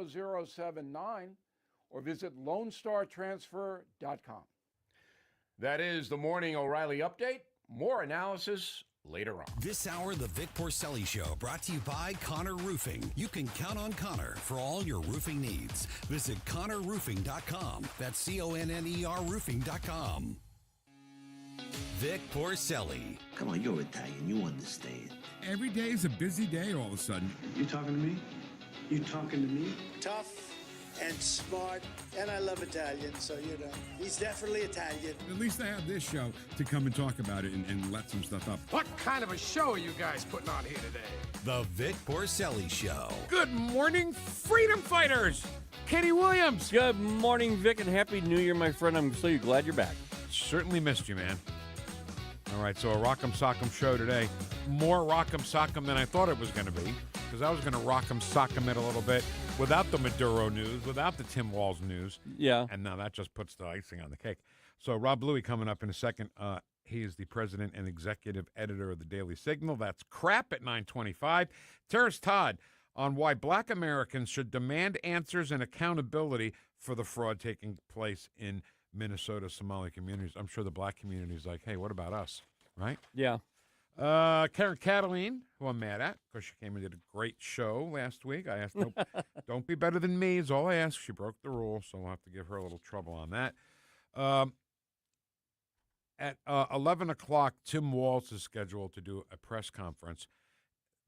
0079 or visit LoneStarTransfer.com. That is the Morning O'Reilly Update. More analysis later on. This hour, the Vic Porcelli Show, brought to you by Connor Roofing. You can count on Connor for all your roofing needs. Visit ConnorRoofing.com. That's CONNER Roofing.com. Vic Porcelli. Come on, you're Italian. You understand. Every day is a busy day all of a sudden. You talking to me? You talking to me? Tough and smart, and I love Italian, so, he's definitely Italian. At least I have this show to come and talk about it and let some stuff up. What kind of a show are you guys putting on here today? The Vic Porcelli Show. Good morning, freedom fighters! Kenny Williams! Good morning, Vic, and Happy New Year, my friend. I'm so glad you're back. Certainly missed you, man. All right, so a Rock'em Sock'em show today. More Rock'em Sock'em than I thought it was going to be, because I was going to Rock'em Sock'em it a little bit without the Maduro news, without the Tim Walz news. Yeah. And now that just puts the icing on the cake. So Rob Bluey coming up in a second. He is the president and executive editor of the Daily Signal. That's crap at 9:25. Terris Todd on why black Americans should demand answers and accountability for the fraud taking place in Minnesota Somali communities. I'm sure the black community is like, hey, what about us, right? Yeah. Karen Kataline, who I'm mad at, because she came and did a great show last week. I asked, nope, don't be better than me is all I asked. She broke the rule, so we'll have to give her a little trouble on that. At 11 o'clock, Tim Walz is scheduled to do a press conference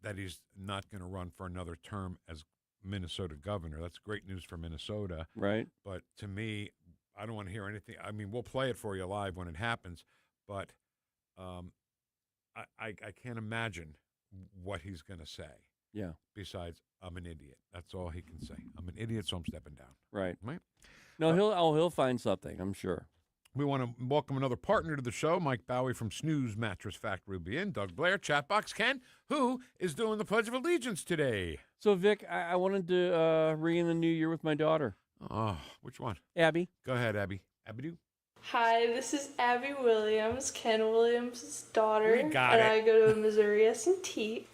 that he's not going to run for another term as Minnesota governor. That's great news for Minnesota. Right. But to me, I don't want to hear anything. I mean, we'll play it for you live when it happens, but I can't imagine what he's going to say. Yeah. Besides, I'm an idiot. That's all he can say. I'm an idiot, so I'm stepping down. Right. Right? No, he'll find something, I'm sure. We want to welcome another partner to the show. Mike Baue from Snooze Mattress Factory will be in. Doug Blair, Chatbox Ken, who is doing the Pledge of Allegiance today. So, Vic, I wanted to ring in the new year with my daughter. Oh, which one? Abby. Go ahead, Abby. Abby-doo. Hi, this is Abby Williams, Ken Williams' daughter, We got and it. I go to Missouri S&T.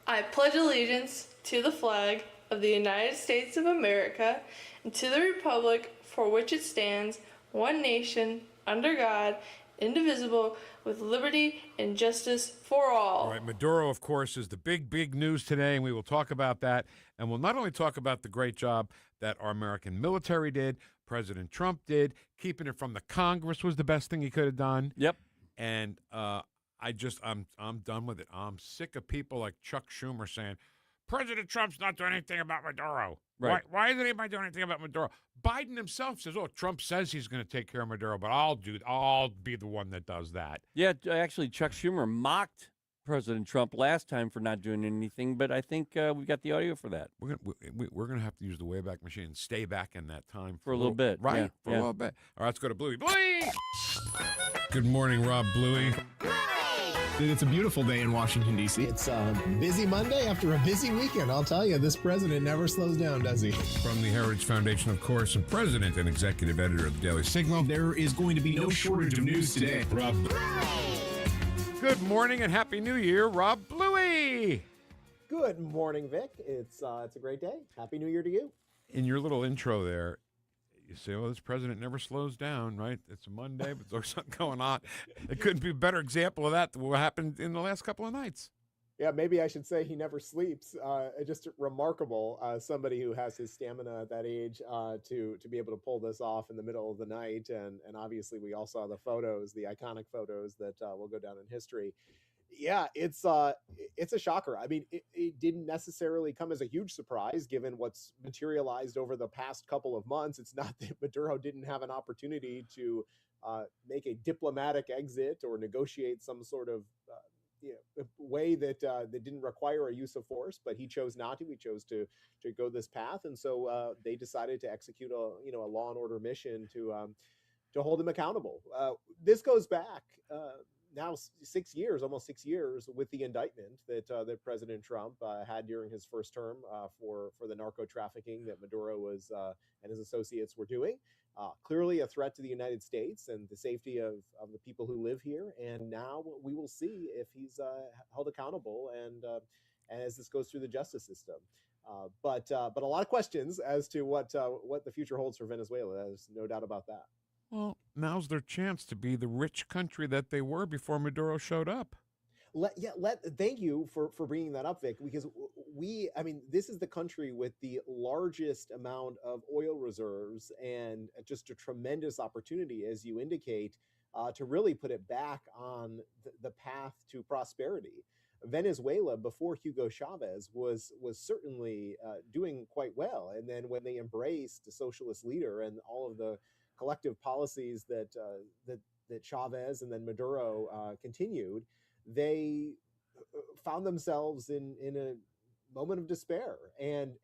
I pledge allegiance to the flag of the United States of America and to the republic for which it stands, one nation, under God, indivisible, with liberty and justice for all. All right, Maduro, of course, is the big news today, and we will talk about that. And we'll not only talk about the great job that our American military did, President Trump did, keeping it from the Congress was the best thing he could have done. Yep. And I'm done with it. I'm sick of people like Chuck Schumer saying, President Trump's not doing anything about Maduro. Right. Why isn't anybody doing anything about Maduro? Biden himself says, oh, Trump says he's going to take care of Maduro, but I'll be the one that does that. Yeah, actually, Chuck Schumer mocked President Trump last time for not doing anything, but I think we got the audio for that. We're gonna have to use the Wayback Machine and stay back in that time For a little bit, right? yeah, For yeah. a little bit. All right, let's go to Bluey. Bluey! Good morning, Rob Bluey. It's a beautiful day in Washington, D.C. It's a busy Monday after a busy weekend. I'll tell you, this president never slows down, does he? From the Heritage Foundation, of course, and president and executive editor of the Daily Signal. There is going to be no shortage of news today, Rob. Good morning and Happy New Year, Rob Bluey. Good morning, Vic. It's a great day. Happy New Year to you. In your little intro there, you say, well, this president never slows down, right? It's a Monday, but there's something going on. It couldn't be a better example of that than what happened in the last couple of nights. Yeah, maybe I should say he never sleeps. Just remarkable, somebody who has his stamina at that age to be able to pull this off in the middle of the night. And obviously we all saw the photos, the iconic photos that will go down in history. Yeah, it's a shocker. I mean, it didn't necessarily come as a huge surprise given what's materialized over the past couple of months. It's not that Maduro didn't have an opportunity to make a diplomatic exit or negotiate some sort of way that didn't require a use of force, but he chose not to. He chose to go this path, and so they decided to execute a law and order mission to hold him accountable. This goes back now 6 years, almost 6 years, with the indictment that President Trump had during his first term for the narco trafficking that Maduro was and his associates were doing. Clearly a threat to the United States and the safety of the people who live here. And now we will see if he's held accountable and as this goes through the justice system. But a lot of questions as to what the future holds for Venezuela. There's no doubt about that. Well, now's their chance to be the rich country that they were before Maduro showed up. Thank you for bringing that up, Vic, because this is the country with the largest amount of oil reserves and just a tremendous opportunity, as you indicate, to really put it back on the path to prosperity. Venezuela before Hugo Chavez was certainly doing quite well, and then when they embraced a socialist leader and all of the collective policies that Chavez and then Maduro continued, they found themselves in a moment of despair. And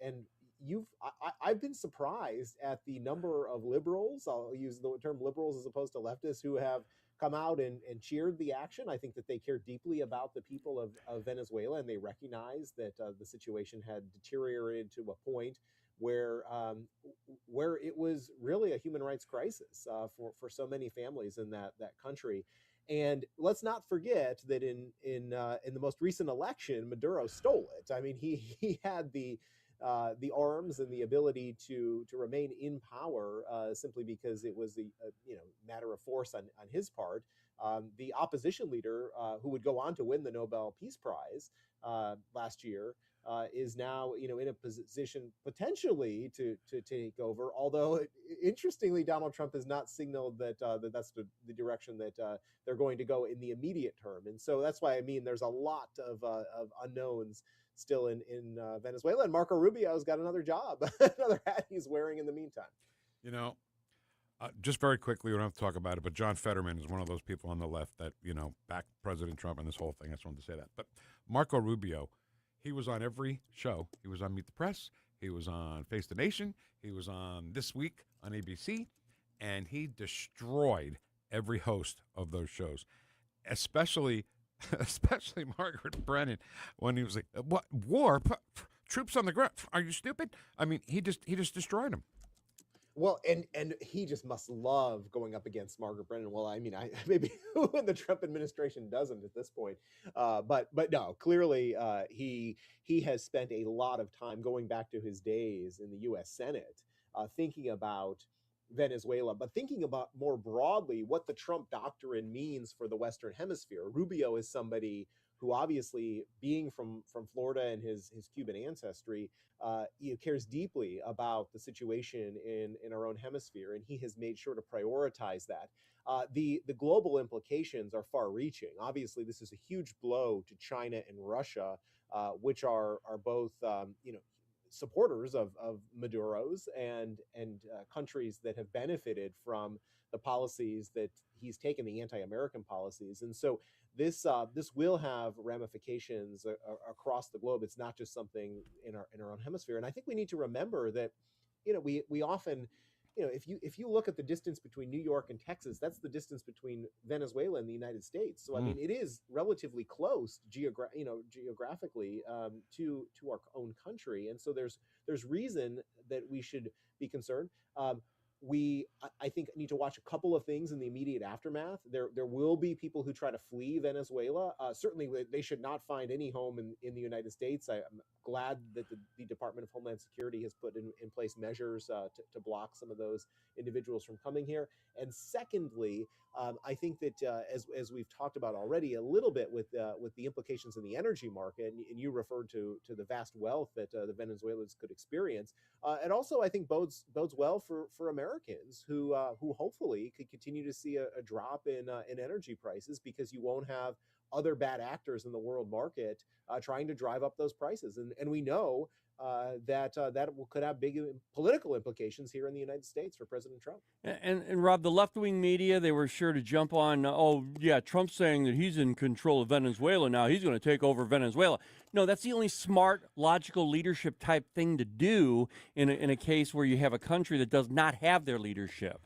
I've been surprised at the number of liberals, I'll use the term liberals as opposed to leftists, who have come out and cheered the action. I think that they care deeply about the people of Venezuela, and they recognize that the situation had deteriorated to a point where it was really a human rights crisis for so many families in that country. And let's not forget that in the most recent election, Maduro stole it. I mean, he had the arms and the ability to remain in power simply because it was a matter of force on his part. The opposition leader, who would go on to win the Nobel Peace Prize last year, is now in a position potentially to take over. Although interestingly, Donald Trump has not signaled that that's the direction that they're going to go in the immediate term. And so that's why there's a lot of unknowns still in Venezuela. And Marco Rubio's got another job, another hat he's wearing in the meantime. Just very quickly, we don't have to talk about it, but John Fetterman is one of those people on the left that, backed President Trump and this whole thing. I just wanted to say that. But Marco Rubio, he was on every show. He was on Meet the Press. He was on Face the Nation. He was on This Week on ABC. And he destroyed every host of those shows, especially Margaret Brennan, when he was like, "What war? Troops on the ground? Are you stupid?" I mean, he just destroyed him. Well, and he just must love going up against Margaret Brennan. Well, maybe who in the Trump administration doesn't at this point? But no, clearly he has spent a lot of time going back to his days in the U.S. Senate, thinking about Venezuela, but thinking about more broadly what the Trump doctrine means for the Western Hemisphere. Rubio is somebody who, obviously, being from Florida and his Cuban ancestry, cares deeply about the situation in our own hemisphere, and he has made sure to prioritize that. The global implications are far-reaching. Obviously, this is a huge blow to China and Russia, which are both supporters of Maduro's and countries that have benefited from the policies that he's taken, the anti-American policies. And so this will have ramifications across the globe. It's not just something in our own hemisphere. And I think we need to remember that, we often, if you look at the distance between New York and Texas, that's the distance between Venezuela and the United States. So it is relatively close geographically to our own country, and so there's reason that we should be concerned. I think need to watch a couple of things in the immediate aftermath. There will be people who try to flee Venezuela. Certainly, they should not find any home in the United States. I'm glad that the Department of Homeland Security has put in place measures to block some of those individuals from coming here. And secondly, I think that as we've talked about already a little bit with the implications in the energy market, and you referred to the vast wealth that the Venezuelans could experience, and also I think bodes well for Americans who hopefully could continue to see a drop in energy prices, because you won't have other bad actors in the world market trying to drive up those prices, and we know that could have big political implications here in the United States for President Trump. And Rob, the left-wing media, they were sure to jump on, Trump's saying that he's in control of Venezuela now. He's going to take over Venezuela. No, that's the only smart, logical leadership type thing to do in a case where you have a country that does not have their leadership.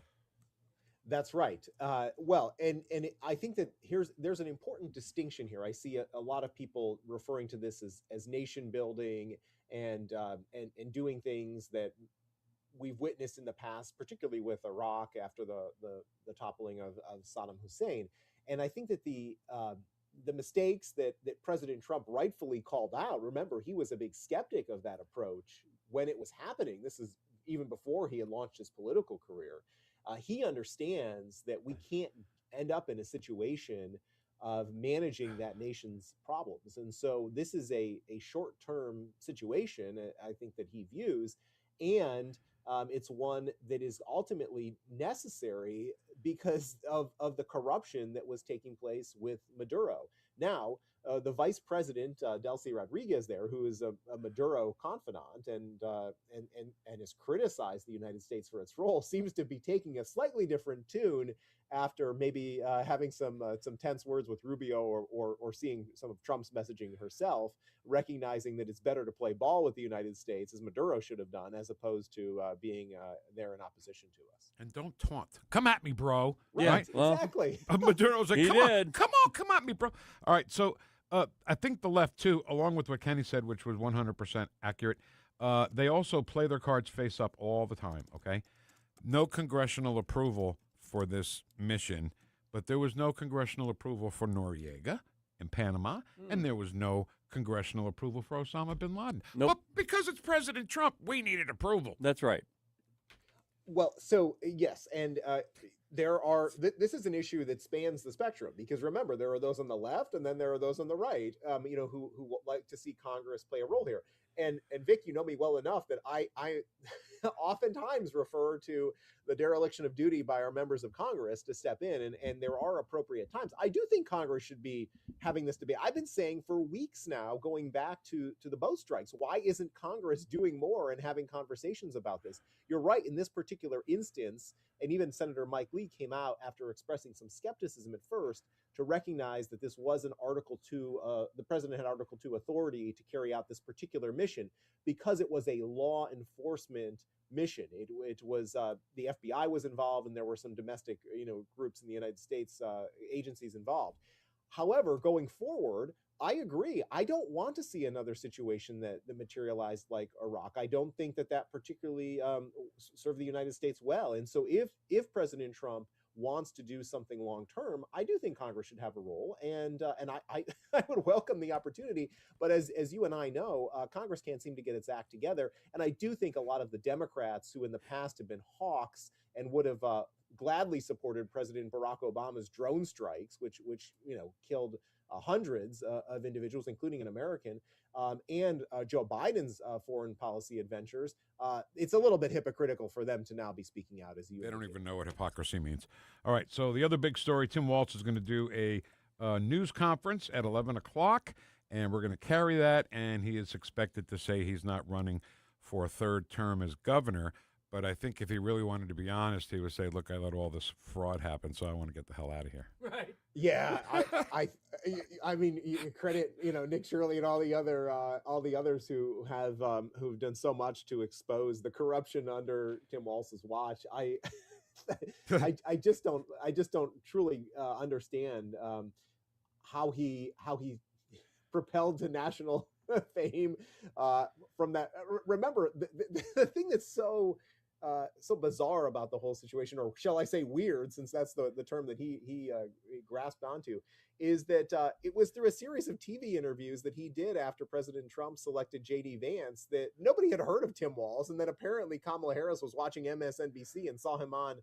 That's right. And I think that there's an important distinction here. I see a lot of people referring to this as nation building and doing things that we've witnessed in the past, particularly with Iraq after the toppling of Saddam Hussein. And I think that the the mistakes that President Trump rightfully called out. Remember, he was a big skeptic of that approach when it was happening. This is even before he had launched his political career. He understands that we can't end up in a situation of managing that nation's problems. And so this is a short-term situation, I think, that he views. And it's one that is ultimately necessary because of the corruption that was taking place with Maduro. Now, the vice president, Delcy Rodriguez there, who is a Maduro confidant and has criticized the United States for its role, seems to be taking a slightly different tune after maybe having some tense words with Rubio or seeing some of Trump's messaging herself, recognizing that it's better to play ball with the United States, as Maduro should have done, as opposed to being there in opposition to us. And don't taunt. Come at me, bro. Right, right? Well, exactly. Maduro's like, he come did. on, come at me, bro. All right, so I think the left, too, along with what Kenny said, which was 100% accurate, they also play their cards face up all the time, okay? No congressional approval for this mission, but there was no congressional approval for Noriega in Panama, and there was no congressional approval for Osama bin Laden. Nope. But because it's President Trump, we needed approval. That's right. Well, so yes, and there are. This is an issue that spans the spectrum, because remember, there are those on the left, and then there are those on the right. Who like to see Congress play a role here. And Vic, you know me well enough that I oftentimes refer to the dereliction of duty by our members of Congress to step in, and there are appropriate times. I do think Congress should be having this debate. I've been saying for weeks now, going back to the boat strikes, why isn't Congress doing more and having conversations about this? You're right, in this particular instance, and even Senator Mike Lee came out after expressing some skepticism at first to recognize that this was an Article 2, the president had Article 2 authority to carry out this particular mission because it was a law enforcement mission. It was the FBI was involved, and there were some domestic groups in the United States, agencies involved. However, going forward, I agree. I don't want to see another situation that materialized like Iraq. I don't think that particularly served the United States well. And so if President Trump wants to do something long term, I do think Congress should have a role, and I would welcome the opportunity. But as you and I know, Congress can't seem to get its act together, and I do think a lot of the Democrats who in the past have been hawks and would have gladly supported President Barack Obama's drone strikes, which killed hundreds of individuals, including an American, and Joe Biden's foreign policy adventures, it's a little bit hypocritical for them to now be speaking out as you. They don't even know what hypocrisy means. All right, so the other big story, Tim Walz is going to do a news conference at 11 o'clock, and we're going to carry that, and he is expected to say he's not running for a third term as governor. But I think if he really wanted to be honest, he would say, look, I let all this fraud happen, so I want to get the hell out of here. Right. Yeah, I mean, you credit Nick Shirley and all the others who have who've done so much to expose the corruption under Tim Walz's watch. I just don't truly understand how he propelled to national fame from that. Remember, the thing that's so bizarre about the whole situation, or shall I say weird, since that's the term that he grasped onto, is that it was through a series of TV interviews that he did after President Trump selected J.D. Vance that nobody had heard of Tim Walz, and then apparently Kamala Harris was watching MSNBC and saw him on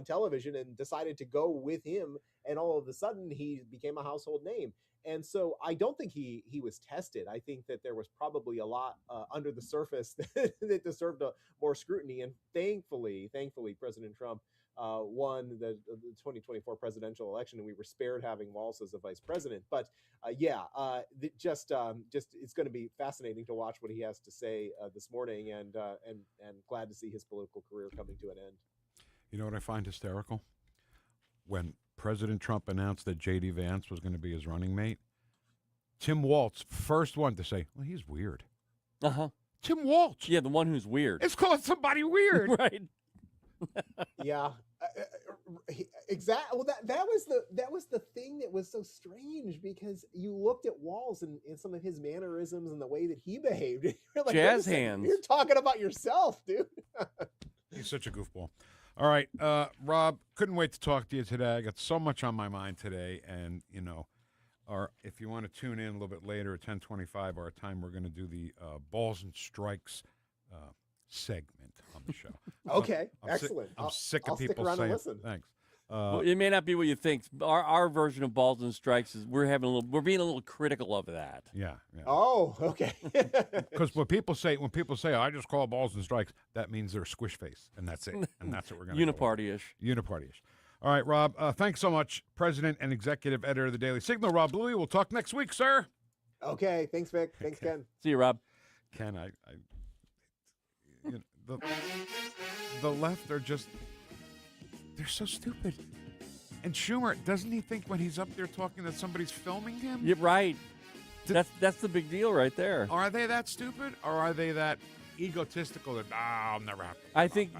television and decided to go with him, and all of a sudden he became a household name. And so I don't think he was tested. I think that there was probably a lot under the surface that deserved more scrutiny. And thankfully, President Trump won the 2024 presidential election, and we were spared having Walz as a vice president. But just it's going to be fascinating to watch what he has to say this morning, and glad to see his political career coming to an end. You know what I find hysterical? When President Trump announced that J.D. Vance was going to be his running mate, Tim Walz, first one to say, well, he's weird. Uh-huh. Tim Walz. Yeah, the one who's weird. It's called somebody weird. Right. Yeah. Exactly. Well, that was the thing that was so strange, because you looked at Walz and some of his mannerisms and the way that he behaved. You're like, jazz hands. You're talking about yourself, dude. He's such a goofball. All right, Rob, couldn't wait to talk to you today. I got so much on my mind today, and, Or if you want to tune in a little bit later at 10:25 our time, we're going to do the Balls and Strikes segment on the show. Okay, I'm excellent. I'm sick of I'll stick people around and saying listen. thanks. Well, it may not be what you think. Our version of Balls and Strikes is we're being a little critical of that. Yeah. Oh, okay. Because when people say, I just call Balls and Strikes, that means they're squish face, and that's it. And that's what we're going to Uniparty-ish. Uniparty-ish. All right, Rob, thanks so much. President and Executive Editor of the Daily Signal, Rob Bluey. We'll talk next week, sir. Okay, thanks, Vic. Thanks, Ken. See you, Rob. Ken, the left are just, they're so stupid. And Schumer, doesn't he think when he's up there talking that somebody's filming him? You're right. That's the big deal right there. Are they that stupid, or are they that egotistical that I'll never have to? I think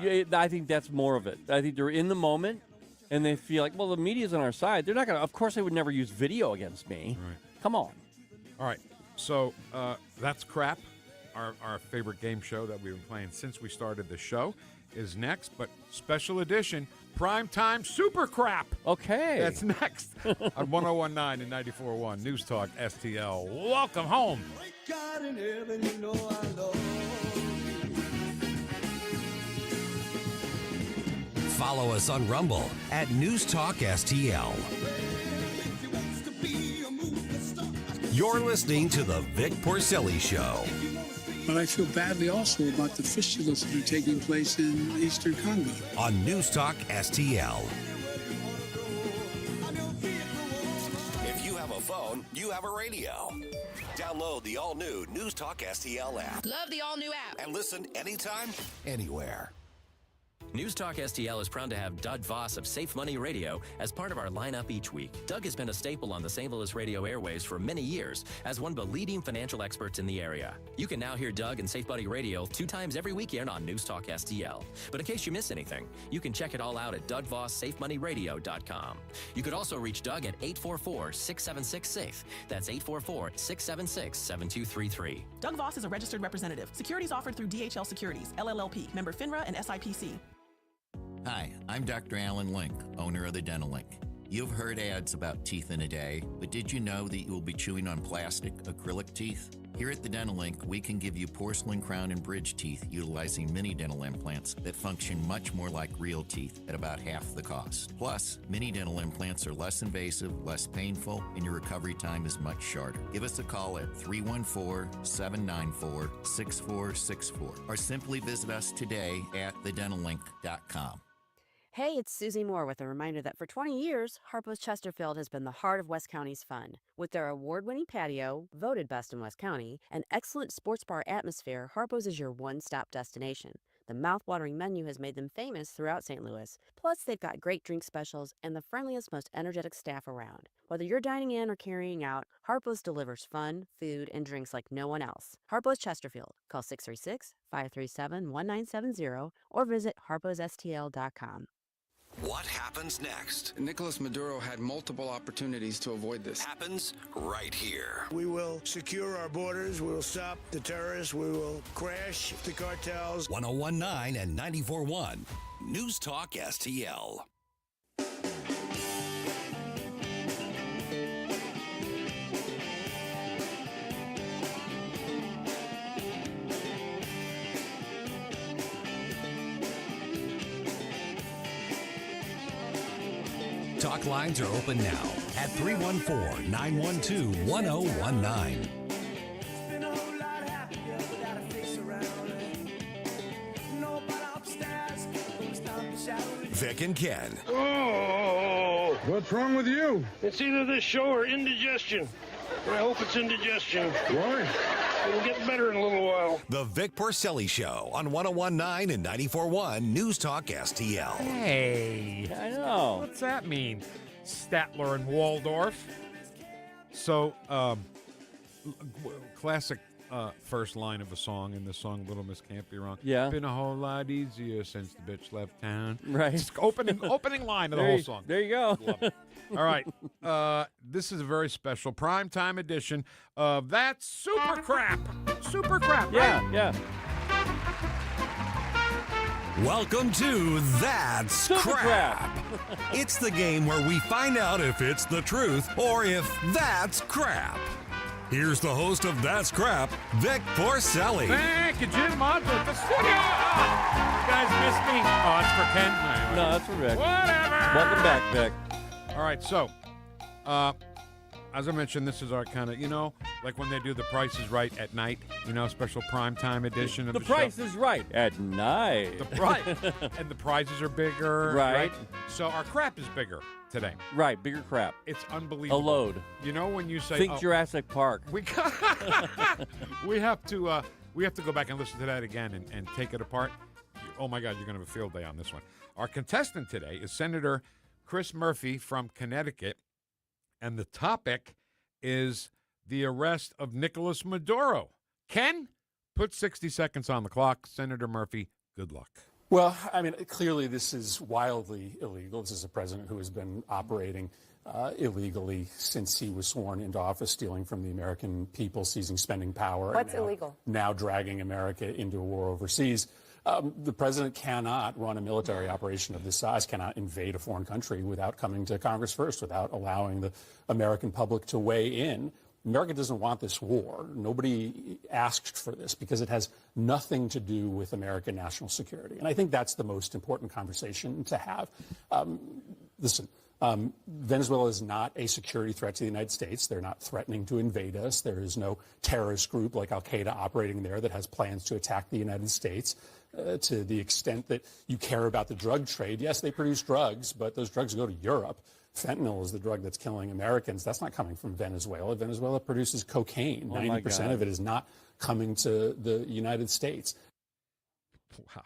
that's more of it. I think they're in the moment, and they feel like, well, the media's on our side. They're not going to. Of course, they would never use video against me. Right. Come on. All right. So that's crap. Our favorite game show that we've been playing since we started the show is next, but special edition, primetime super crap. Okay. That's next on 101.9 and 94.1 News Talk STL. Welcome home. God in heaven, you know I love Follow us on Rumble at News Talk STL. You're listening to the Vic Porcelli Show. But I feel badly also about the fistulas that are taking place in Eastern Congo. On News Talk STL. If you have a phone, you have a radio. Download the all-new News Talk STL app. Love the all-new app. And listen anytime, anywhere. News Talk STL is proud to have Doug Voss of Safe Money Radio as part of our lineup each week. Doug has been a staple on the St. Louis radio airwaves for many years as one of the leading financial experts in the area. You can now hear Doug and Safe Money Radio 2 times every weekend on News Talk STL. But in case you miss anything, you can check it all out at DougVossSafeMoneyRadio.com. You could also reach Doug at 844-676-SAFE. That's 844-676-7233. Doug Voss is a registered representative. Securities offered through DHL Securities, LLLP, member FINRA and SIPC. Hi, I'm Dr. Alan Link, owner of the Dental Link. You've heard ads about teeth in a day, but did you know that you will be chewing on plastic, acrylic teeth? Here at the Dental Link, we can give you porcelain crown and bridge teeth utilizing mini dental implants that function much more like real teeth at about half the cost. Plus, mini dental implants are less invasive, less painful, and your recovery time is much shorter. Give us a call at 314-794-6464 or simply visit us today at thedentallink.com. Hey, it's Susie Moore with a reminder that for 20 years, Harpo's Chesterfield has been the heart of West County's fun. With their award-winning patio, voted best in West County, and excellent sports bar atmosphere, Harpo's is your one-stop destination. The mouth-watering menu has made them famous throughout St. Louis. Plus, they've got great drink specials and the friendliest, most energetic staff around. Whether you're dining in or carrying out, Harpo's delivers fun, food, and drinks like no one else. Harpo's Chesterfield. Call 636-537-1970 or visit harposstl.com. What happens next? Nicolas Maduro had multiple opportunities to avoid this. Happens right here. We will secure our borders. We will stop the terrorists. We will crash the cartels. 101.9 and 94.1 News Talk STL. Talk lines are open now at 314-912-1019. Vic and Ken. Oh, what's wrong with you? It's either this show or indigestion. I hope it's indigestion. Why? It'll get better in a little while. The Vic Porcelli Show on 101.9 and 94.1 News Talk STL. Hey, I know. What's that mean? Statler and Waldorf. So, classic first line of a song in the song Little Miss Can't Be Wrong. Yeah. Been a whole lot easier since the bitch left town. Right. Just opening line of the whole song. There you go. Love it. All right. This is a very special primetime edition of That Super Crap. Super Crap, right? Yeah. Welcome to That's Crap. It's the game where we find out if it's the truth or if that's crap. Here's the host of That's Crap, Vic Porcelli. Thank you, Jim. On to the studio. You guys missed me. Oh, it's for Ken. No, that's for Vic. Whatever. Welcome back, Vic. All right, so, as I mentioned, this is our kind of, like when they do The Price is Right at night, special primetime edition of the show. The Price is Right at night. And the prizes are bigger. Right. So our crap is bigger today. Right, bigger crap. It's unbelievable. A load. When you say... Think Jurassic Park. We have to go back and listen to that again and take it apart. Oh, my God, you're going to have a field day on this one. Our contestant today is Senator Chris Murphy from Connecticut, and the topic is the arrest of Nicolas Maduro. Ken, put 60 seconds on the clock. Senator Murphy, good luck. Well, clearly this is wildly illegal. This is a president who has been operating illegally since he was sworn into office, stealing from the American people, seizing spending power. What's illegal? Now dragging America into a war overseas. The president cannot run a military operation of this size, cannot invade a foreign country without coming to Congress first, without allowing the American public to weigh in. America doesn't want this war. Nobody asked for this because it has nothing to do with American national security. And I think that's the most important conversation to have. Listen, Venezuela is not a security threat to the United States. They're not threatening to invade us. There is no terrorist group like Al-Qaeda operating there that has plans to attack the United States. To the extent that you care about the drug trade, yes, they produce drugs, but those drugs go to Europe. Fentanyl is the drug that's killing Americans. That's not coming from Venezuela. Venezuela produces cocaine. 90% of it is not coming to the United States. Wow.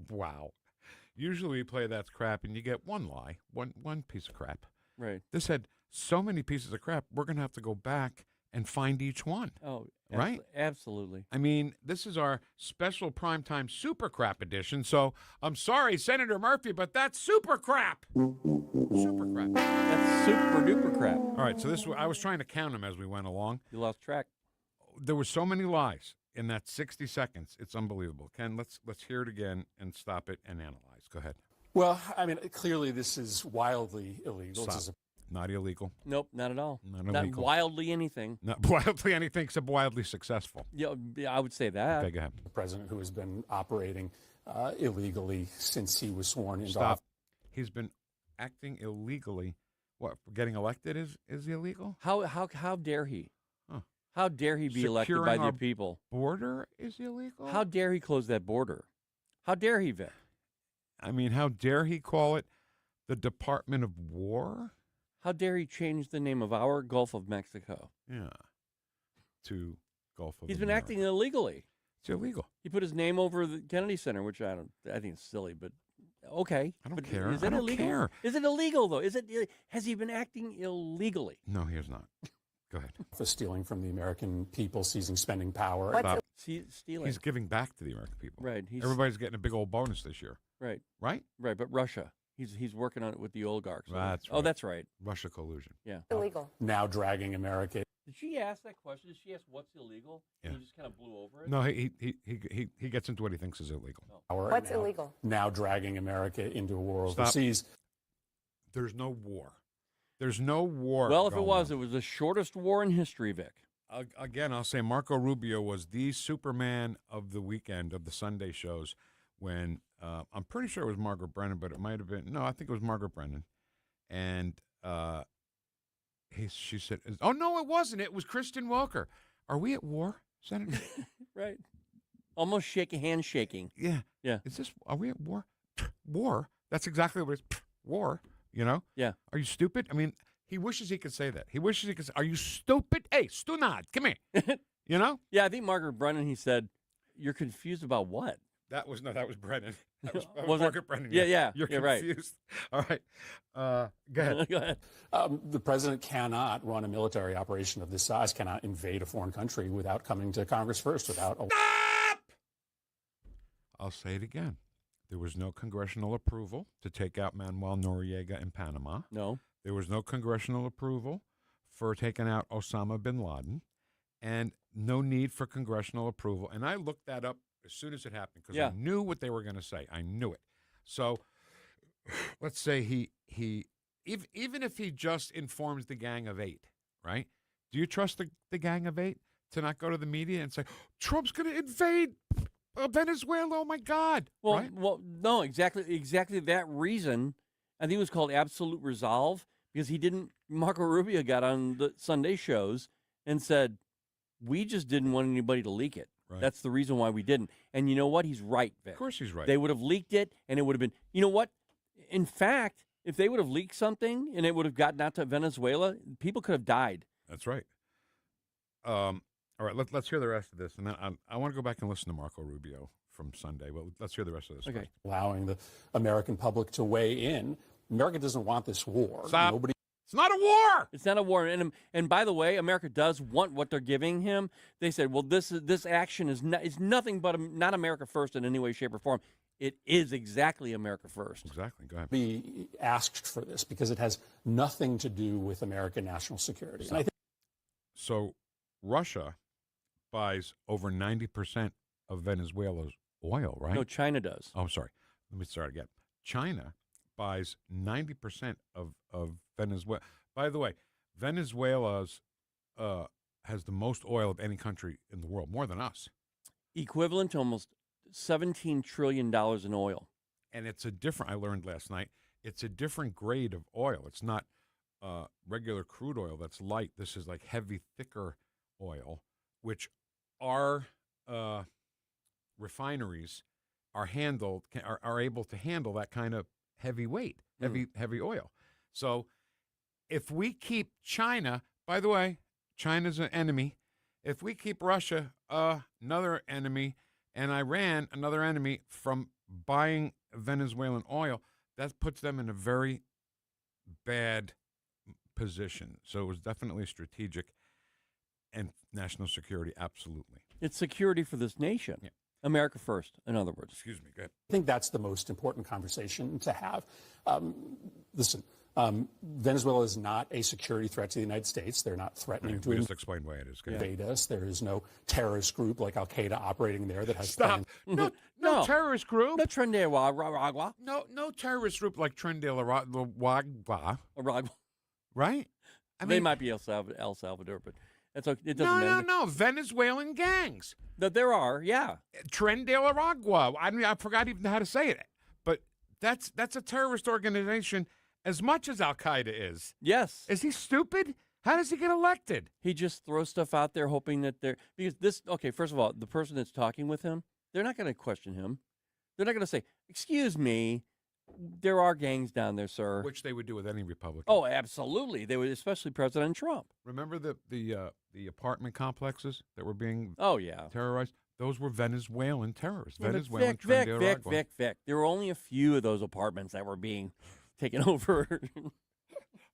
Wow. Usually we play That's Crap, and you get one lie, one piece of crap. Right. This had so many pieces of crap, we're going to have to go back and find each one. Oh, right? Absolutely. This is our special primetime super crap edition, so I'm sorry, Senator Murphy, but that's super crap. Super crap. That's super duper crap. All right, so I was trying to count them as we went along. You lost track. There were so many lies in that 60 seconds. It's unbelievable. Ken, let's hear it again and stop it and analyze. Go ahead. Well, clearly this is wildly illegal. Stop. Not illegal. Nope, not at all. Not illegal. Not wildly anything. Not wildly anything except wildly successful. Yeah, I would say that. Okay, go ahead. The president who has been operating illegally since he was sworn into Stop. office. He's been acting illegally. What, getting elected is illegal? How dare he? Huh. How dare he be elected by the people? Border is illegal? How dare he close that border? How dare he, Vic? How dare he call it the Department of War? How dare he change the name of our Gulf of Mexico? Yeah. To Gulf of He's been America. acting illegally. It's illegal. He put his name over the Kennedy Center, which I think it's silly, but okay. I don't care. Is it I don't illegal? care. Is it illegal though? Has he been acting illegally? No, he has not. Go ahead. For stealing from the American people, seizing spending power. Stop. Stealing. He's giving back to the American people. Right. Everybody's getting a big old bonus this year. Right. Right? Right, but Russia. He's working on it with the oligarchs. That's right. Oh, that's right. Russia collusion. Yeah. Illegal. Now dragging America. Did she ask that question? Did she ask what's illegal? Yeah. And he just kind of blew over it? No, he gets into what he thinks is illegal. What's illegal? Now dragging America into a war Stop. overseas. There's no war. There's no war. Well, if it going was, on. it was the shortest war in history, Vic. Again, I'll say Marco Rubio was the Superman of the weekend of the Sunday shows when I'm pretty sure it was Margaret Brennan, but it might have been, no, I think it was Margaret Brennan. And she said, oh, no, it wasn't. It was Kristen Welker. Are we at war, Senator? Right. Almost handshaking. Yeah. Yeah. Are we at war? War? That's exactly what it's war, Yeah. Are you stupid? He wishes he could say that. He wishes he could say, are you stupid? Hey, Stunad, come here. Yeah, I think Margaret Brennan, he said, you're confused about what? That was Brennan. That was Was it? Margaret Brennan. Yeah. You're You're right. confused. All right. Go ahead. Go ahead. The president cannot run a military operation of this size, cannot invade a foreign country without coming to Congress first, without... Stop! I'll say it again. There was no congressional approval to take out Manuel Noriega in Panama. No. There was no congressional approval for taking out Osama bin Laden, and no need for congressional approval. And I looked that up as soon as it happened because Yeah. I knew what they were going to say. I knew it. So let's say he even if he just informs the Gang of 8, right? Do you trust the Gang of 8 to not go to the media and say, Trump's going to invade Venezuela? Oh, my God. Well, right? well, no, exactly that reason. I think it was called Absolute Resolve because Marco Rubio got on the Sunday shows and said, we just didn't want anybody to leak it. Right. That's the reason why we didn't. And you know what? He's right, Vic. Of course he's right. They would have leaked it, and it would have been, you know what? In fact, if they would have leaked something and it would have gotten out to Venezuela, people could have died. That's right. All right, let's hear the rest of this. And then I want to go back and listen to Marco Rubio from Sunday. Well, let's hear the rest of this. Okay. First. Allowing the American public to weigh in. America doesn't want this war. Stop. Nobody. It's not a war. It's not a war. And by the way, America does want what they're giving him. They said, well, this action is nothing but not America first in any way, shape, or form. It is exactly America first. Exactly. Go ahead. Be asked for this because it has nothing to do with American national security. And I think So Russia buys over 90% of Venezuela's oil, right? No, China does. Oh, I'm sorry. Let me start again. China buys 90% of Venezuela. By the way, Venezuela's has the most oil of any country in the world, more than us. Equivalent to almost $17 trillion in oil. And it's I learned last night, it's a different grade of oil. It's not regular crude oil that's light. This is like heavy, thicker oil, which our refineries are able to handle that kind of heavy weight, heavy oil. So if we keep China, by the way, China's an enemy. If we keep Russia, another enemy, and Iran, another enemy, from buying Venezuelan oil, that puts them in a very bad position. So it was definitely strategic and national security, absolutely. It's security for this nation. Yeah. America first, in other words. Excuse me, go ahead. I think that's the most important conversation to have. Listen, Venezuela is not a security threat to the United States. They're not threatening to just explain why it is. invade us. There is no terrorist group like Al Qaeda operating there that has Stop. plans. No terrorist group. No Aragua. No terrorist group like Trendale Aragua. Right? I mean, They might be El Salvador, but that's okay. It doesn't matter. No. Venezuelan gangs. There are, yeah. Trendale Aragua. I forgot even how to say it. But that's a terrorist organization as much as Al Qaeda is. Yes. Is he stupid? How does he get elected? He just throws stuff out there hoping that first of all, the person that's talking with him, they're not going to question him. They're not going to say, excuse me, there are gangs down there, sir. Which they would do with any Republican. Oh, absolutely. They would, especially President Trump. Remember the apartment complexes that were being terrorized? Those were Venezuelan terrorists. Yeah, Venezuelan Vic. There were only a few of those apartments that were being taken over.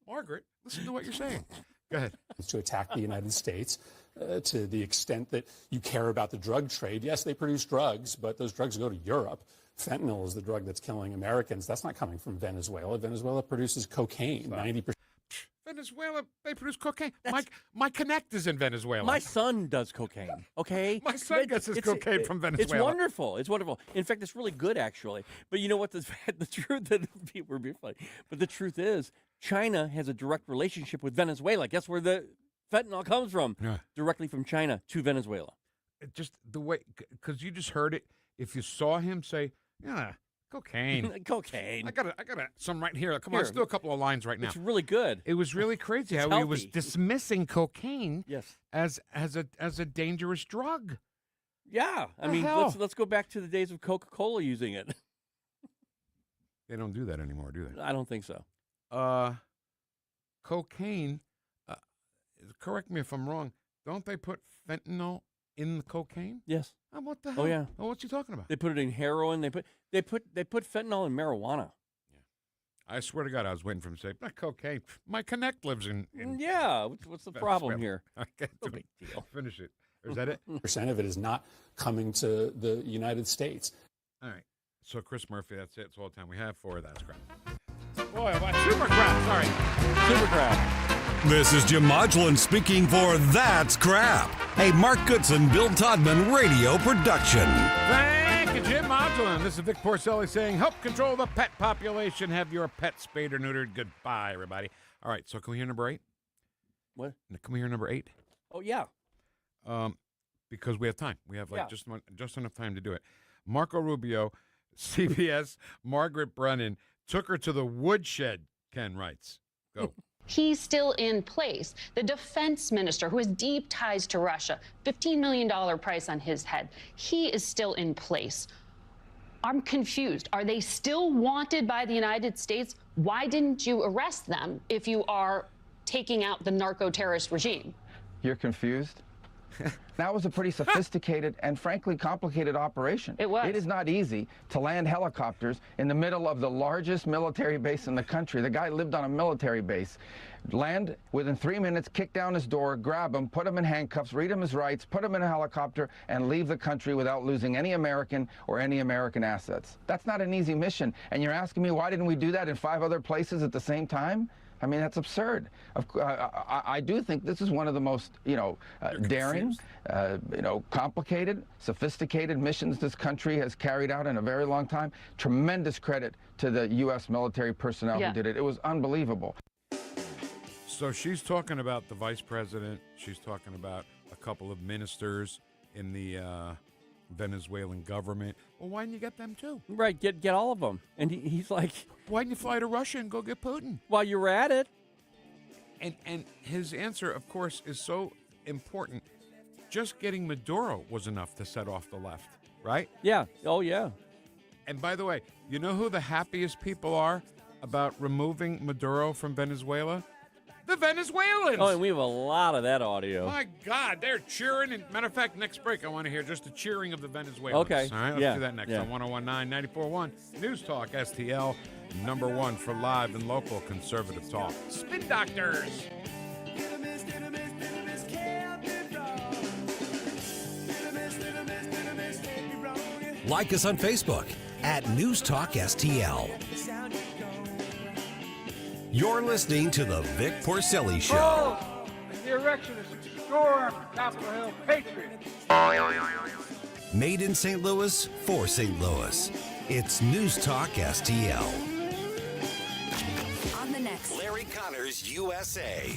Margaret, listen to what you're saying. Go ahead. To attack the United States to the extent that you care about the drug trade. Yes, they produce drugs, but those drugs go to Europe. Fentanyl is the drug that's killing Americans. That's not coming from Venezuela. Venezuela produces cocaine, 90%. Venezuela, they produce cocaine. My Connect is in Venezuela. My son does cocaine, okay? My son gets his cocaine from Venezuela. It's wonderful. It's wonderful. In fact, it's really good, actually. But you know what? The truth, we're being funny, but the truth is, China has a direct relationship with Venezuela. Guess where the fentanyl comes from? Yeah. Directly from China to Venezuela. Just the way, because you just heard it. If you saw him say, yeah, cocaine. Cocaine. I got some right here. Come on, let's do a couple of lines right now. It's really good. It was really crazy how he was dismissing cocaine as a dangerous drug. Yeah. I mean, let's go back to the days of Coca-Cola using it. They don't do that anymore, do they? I don't think so. Cocaine, correct me if I'm wrong, don't they put fentanyl in the cocaine? Yes. What the hell? Oh, yeah. Oh, what's he talking about? They put it in heroin. They put fentanyl in marijuana. I swear to God, I was waiting for him to say, not cocaine. My Connect lives in yeah, what's the problem here? Okay, no big deal. Finish it. Or is that it? Percent of it is not coming to the United States. All right. So, Chris Murphy, that's it. That's all the time we have for That's Crap. Boy, super crap. Sorry. Super crap. This is Jim Modulin speaking for That's Crap, a Mark Goodson, Bill Todman radio production. Thank you, Jim Modulin. This is Vic Porcelli saying, help control the pet population. Have your pet spayed or neutered. Goodbye, everybody. All right, so can we hear number 8? What? Can we hear number 8? Oh, yeah. Because we have time. We have Yeah. just enough time to do it. Marco Rubio, CBS, Margaret Brennan, took her to the woodshed, Ken writes. Go. He's still in place. The defense minister, who has deep ties to Russia, $15 million price on his head, he is still in place. I'm confused. Are they still wanted by the United States? Why didn't you arrest them if you are taking out the narco-terrorist regime? You're confused? That was a pretty sophisticated and frankly complicated operation. It was. It is not easy to land helicopters in the middle of the largest military base in the country. The guy lived on a military base. Land within 3 minutes, kick down his door, grab him, put him in handcuffs, read him his rights, put him in a helicopter, and leave the country without losing any American or any American assets. That's not an easy mission. And you're asking me why didn't we do that in 5 other places at the same time? I mean, that's absurd. I do think this is one of the most, daring, complicated, sophisticated missions this country has carried out in a very long time. Tremendous credit to the U.S. military personnel who did it. It was unbelievable. So she's talking about the vice president. She's talking about a couple of ministers in the Venezuelan government. Well, why didn't you get them too? Right, get all of them. And he's like, why didn't you fly to Russia and go get Putin? While you were at it. And his answer, of course, is so important. Just getting Maduro was enough to set off the left, right? Yeah. Oh, yeah. And by the way, you know who the happiest people are about removing Maduro from Venezuela? The Venezuelans. Oh, and we have a lot of that audio. My God, they're cheering. And matter of fact, next break, I want to hear just the cheering of the Venezuelans. Okay. All right, let's do that next on 101.9, 94.1, News Talk STL, #1 for live and local conservative talk. Spin Doctors. Like us on Facebook at News Talk STL. You're listening to the Vic Porcelli Show. Oh, the erection is storm, Capitol Hill Patriots. Made in St. Louis for St. Louis. It's News Talk STL. On the next, Larry Connor's USA.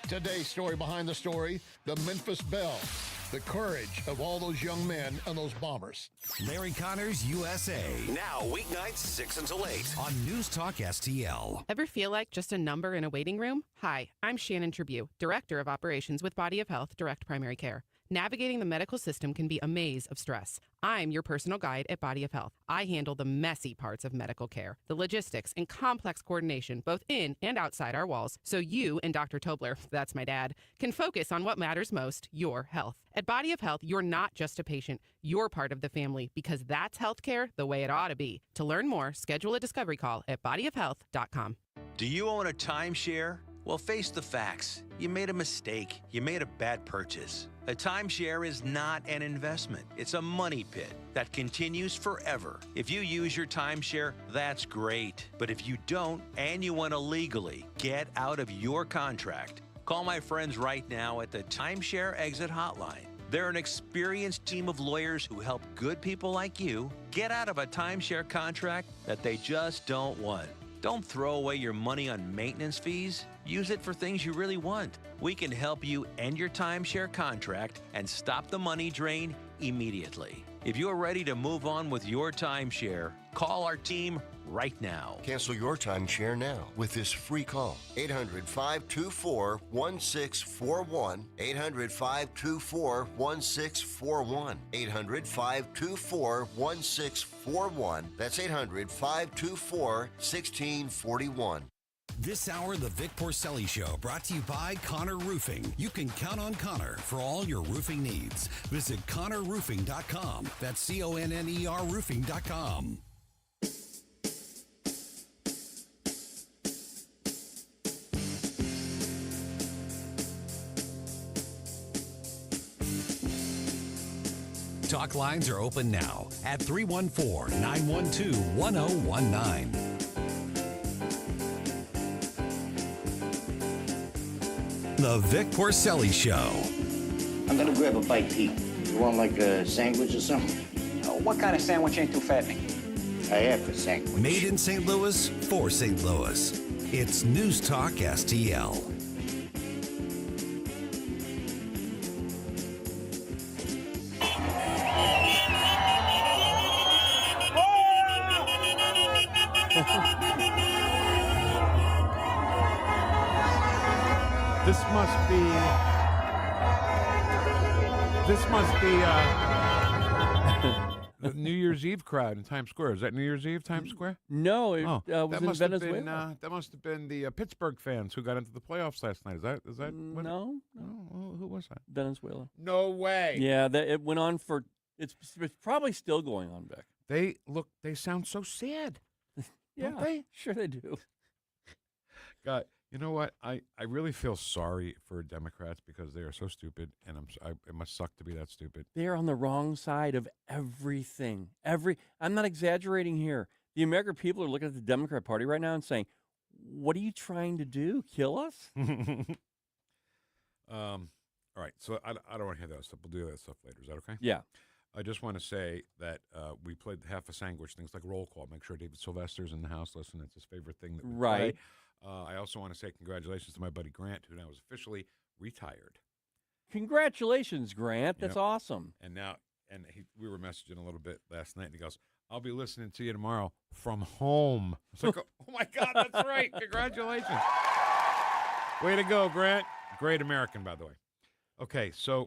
Today's story behind the story, the Memphis Belle. The courage of all those young men and those bombers. Larry Connor's USA. Now, weeknights 6 until 8. On News Talk STL. Ever feel like just a number in a waiting room? Hi, I'm Shannon Tribune, Director of Operations with Body of Health Direct Primary Care. Navigating the medical system can be a maze of stress. I'm your personal guide at Body of Health. I handle the messy parts of medical care, the logistics and complex coordination both in and outside our walls, so you and Dr. Tobler, that's my dad, can focus on what matters most, your health. At Body of Health, you're not just a patient, you're part of the family, because that's healthcare the way it ought to be. To learn more, schedule a discovery call at bodyofhealth.com. Do you own a timeshare? Well, face the facts. You made a mistake. You made a bad purchase. A timeshare is not an investment. It's a money pit that continues forever. If you use your timeshare, that's great. But if you don't, and you want to legally get out of your contract, call my friends right now at the Timeshare Exit Hotline. They're an experienced team of lawyers who help good people like you get out of a timeshare contract that they just don't want. Don't throw away your money on maintenance fees. Use it for things you really want. We can help you end your timeshare contract and stop the money drain immediately. If you're ready to move on with your timeshare, call our team right now. Cancel your timeshare now with this free call. 800-524-1641. 800-524-1641. 800-524-1641. That's 800-524-1641. This hour, the Vic Porcelli Show, brought to you by Connor Roofing. You can count on Connor for all your roofing needs. Visit ConnorRoofing.com. That's CONNER Roofing.com. Talk lines are open now at 314-912-1019. The Vic Porcelli Show. I'm gonna grab a bite to eat. You want like a sandwich or something? What kind of sandwich ain't too fattening? I have a sandwich. Made in St. Louis for St. Louis. It's News Talk STL. This must be the New Year's Eve crowd in Times Square. Is that New Year's Eve, Times Square? No, it was in Venezuela. That must have been the Pittsburgh fans who got into the playoffs last night. Is that No. Oh, who was that? Venezuela. No way. Yeah, it went on for. It's probably still going on, Vic. They sound so sad. Yeah, Don't they? Sure they do. God, you know what? I really feel sorry for Democrats because they are so stupid, and it must suck to be that stupid. They're on the wrong side of everything. I'm not exaggerating here. The American people are looking at the Democrat Party right now and saying, "What are you trying to do? Kill us?" All right, so I don't want to hear that stuff. We'll do that stuff later. Is that okay? Yeah. I just want to say that we played half a sandwich, things like roll call. Make sure David Sylvester's in the house. Listen, it's his favorite thing that we play. I also want to say congratulations to my buddy Grant, who now is officially retired. Congratulations, Grant. That's awesome. And now, we were messaging a little bit last night, and he goes, "I'll be listening to you tomorrow from home." It's like, oh my God, that's right. Congratulations. Way to go, Grant. Great American, by the way. Okay, so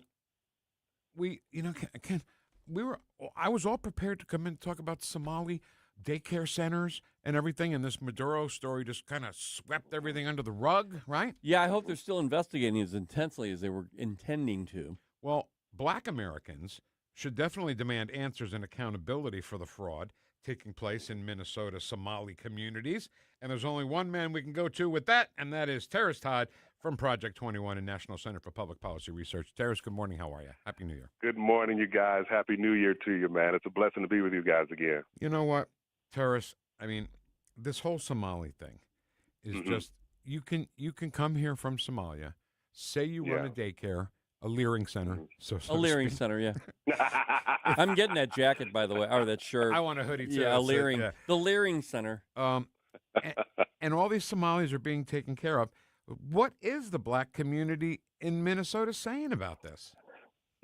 I was all prepared to come in and talk about Somali daycare centers and everything, and this Maduro story just kind of swept everything under the rug, right? Yeah, I hope they're still investigating as intensely as they were intending to. Well, black Americans should definitely demand answers and accountability for the fraud taking place in Minnesota Somali communities. And there's only one man we can go to with that, and that is Terris Todd from Project 21 and National Center for Public Policy Research. Terris, good morning. How are you? Happy New Year. Good morning, you guys. Happy New Year to you, man. It's a blessing to be with you guys again. You know what, Terris? I mean, this whole Somali thing is just, you can come here from Somalia, say you run a daycare, a leering center. So a leering center, yeah. I'm getting that jacket, by the way, or that shirt. I want a hoodie, too. Yeah, the leering center. And all these Somalis are being taken care of. What is the black community in Minnesota saying about this?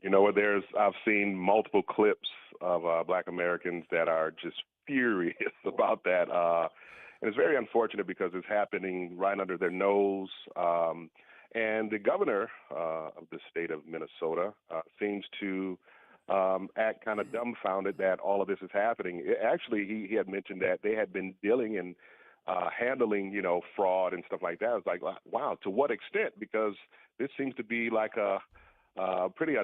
You know what? I've seen multiple clips of black Americans that are just furious about that. And it's very unfortunate because it's happening right under their nose. And the governor of the state of Minnesota seems to act kind of dumbfounded that all of this is happening. Actually, he had mentioned that they had been dealing and handling, fraud and stuff like that. It's like, wow, to what extent? Because this seems to be like a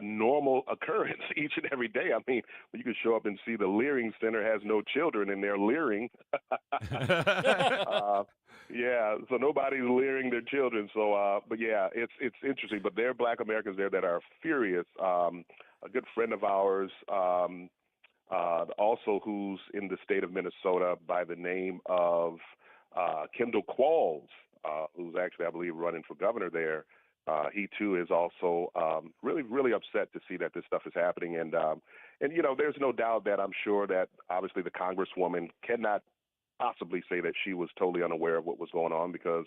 normal occurrence each and every day. I mean, you can show up and see the Leering Center has no children and they're leering. Yeah, so nobody's leering their children. So, but yeah, it's interesting. But there are black Americans there that are furious. A good friend of ours, also who's in the state of Minnesota by the name of Kendall Qualls, who's actually, I believe, running for governor there. He too is also really, really upset to see that this stuff is happening. And there's no doubt that I'm sure that obviously the Congresswoman cannot possibly say that she was totally unaware of what was going on because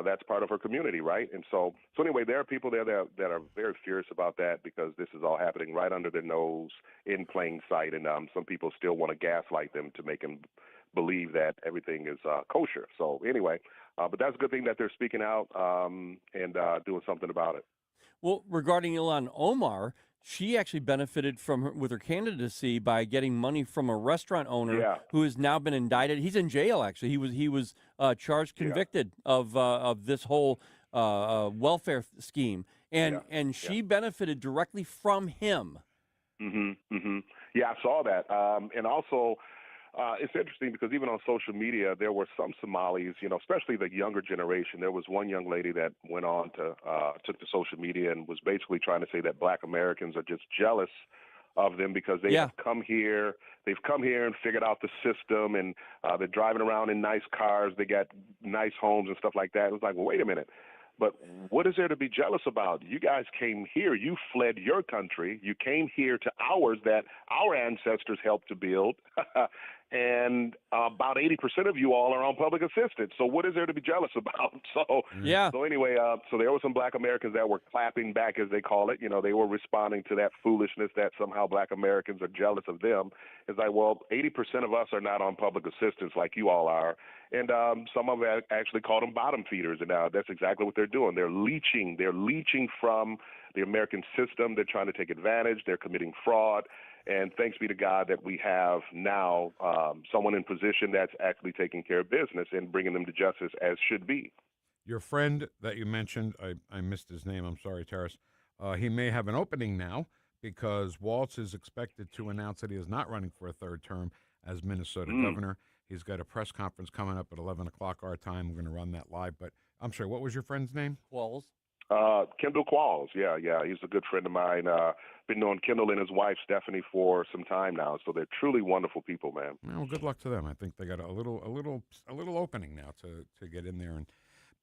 that's part of her community, right? And so anyway, there are people there that are very furious about that because this is all happening right under their nose in plain sight. And some people still want to gaslight them to make them believe that everything is kosher. So anyway, but that's a good thing that they're speaking out and doing something about it. Well, regarding Ilhan Omar, she actually benefited with her candidacy by getting money from a restaurant owner who has now been indicted. He's in jail, actually. He was charged, convicted of this whole welfare scheme, and she benefited directly from him. Yeah, I saw that, and also. It's interesting because even on social media, there were some Somalis, especially the younger generation. There was one young lady that went on took to social media and was basically trying to say that black Americans are just jealous of them because they have come here. They've come here and figured out the system, and they're driving around in nice cars. They got nice homes and stuff like that. It was like, well, wait a minute. But what is there to be jealous about? You guys came here. You fled your country. You came here to ours that our ancestors helped to build. And about 80% of you all are on public assistance. So what is there to be jealous about? So anyway, so there were some Black Americans that were clapping back, as they call it. You know, they were responding to that foolishness that somehow Black Americans are jealous of them. It's like, well, 80% of us are not on public assistance like you all are. And some of them actually called them bottom feeders. And that's exactly what they're doing. They're leeching. They're leeching from the American system. They're trying to take advantage. They're committing fraud. And thanks be to God that we have now someone in position that's actually taking care of business and bringing them to justice as should be. Your friend that you mentioned, I missed his name. I'm sorry, Terris. He may have an opening now because Walz is expected to announce that he is not running for a third term as Minnesota governor. He's got a press conference coming up at 11 o'clock our time. We're going to run that live. But I'm sorry, what was your friend's name? Qualls. Kendall Qualls. Yeah. He's a good friend of mine. Been knowing Kendall and his wife, Stephanie, for some time now. So they're truly wonderful people, man. Well, good luck to them. I think they got a little opening now to get in there and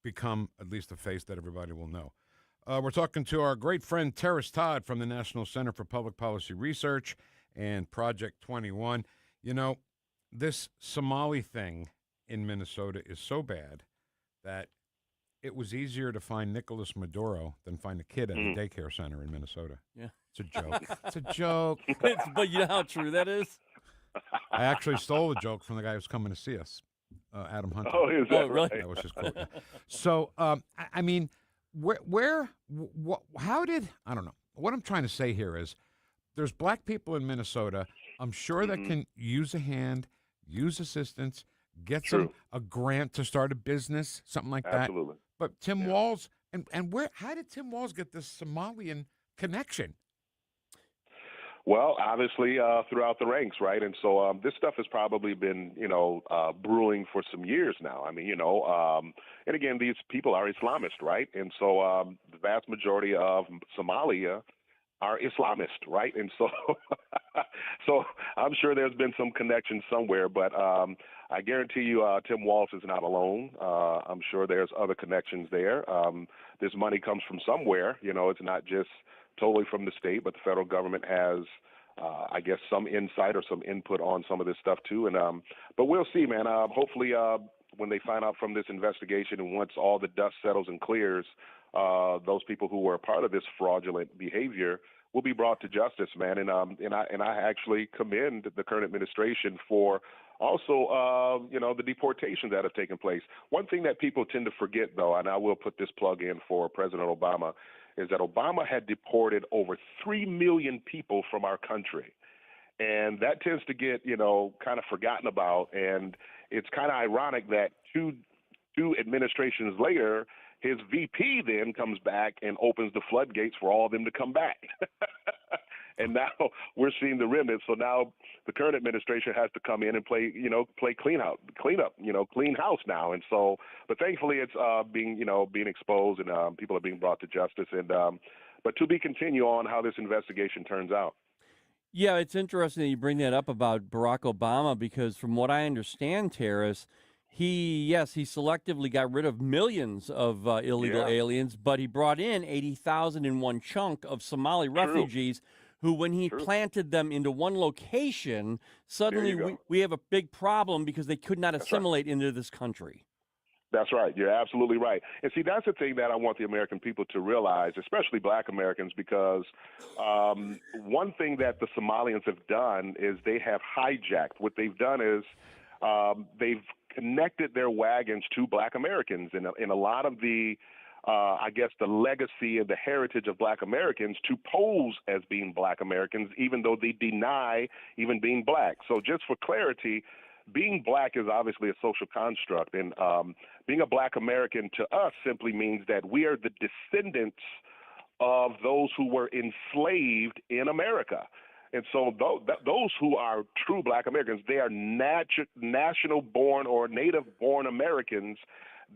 become at least a face that everybody will know. We're talking to our great friend Terris Todd from the National Center for Public Policy Research and Project 21. You know, this Somali thing in Minnesota is so bad that it was easier to find Nicolas Maduro than find a kid at a daycare center in Minnesota. Yeah. It's a joke. It's a joke. But you know how true that is? I actually stole the joke from the guy who's coming to see us, Adam Hunter. Oh, is that really? That was his quote. Yeah. So, I mean, how did, I don't know. What I'm trying to say here is there's Black people in Minnesota, I'm sure that can use a hand, use assistance, get a grant to start a business, something like that. Absolutely. But Tim Walz, and how did Tim Walz get this Somalian connection? Well, obviously throughout the ranks, right? And so this stuff has probably been, brewing for some years now. I mean, and again, these people are Islamist, right? And so the vast majority of Somalia are Islamist, right? And so, so I'm sure there's been some connection somewhere, but I guarantee you Tim Walz is not alone. I'm sure there's other connections there. This money comes from somewhere. It's not just totally from the state, but the federal government has, I guess, some insight or some input on some of this stuff too. And but we'll see, man. Hopefully, when they find out from this investigation and once all the dust settles and clears, those people who were a part of this fraudulent behavior will be brought to justice, man. And I actually commend the current administration for also, the deportations that have taken place. One thing that people tend to forget, though, and I will put this plug in for President Obama, is that Obama had deported over 3 million people from our country. And that tends to get, kind of forgotten about. And it's kind of ironic that two administrations later, his VP then comes back and opens the floodgates for all of them to come back. And now we're seeing the remnants. So now the current administration has to come in and play clean house now. And so, but thankfully it's being exposed and people are being brought to justice. And but to be continued on how this investigation turns out. Yeah, it's interesting that you bring that up about Barack Obama because from what I understand, Terris, he selectively got rid of millions of illegal aliens, but he brought in 80,000 in one chunk of Somali refugees who, when he planted them into one location, suddenly we have a big problem because they could not assimilate into this country. That's right. You're absolutely right. And see, that's the thing that I want the American people to realize, especially Black Americans, because one thing that the Somalians have done is they have hijacked. What they've done is they've connected their wagons to Black Americans and a lot of the the legacy and the heritage of Black Americans to pose as being Black Americans, even though they deny even being Black. So just for clarity, being Black is obviously a social construct, and being a Black American to us simply means that we are the descendants of those who were enslaved in America. And so those who are true Black Americans, they are national-born or native-born Americans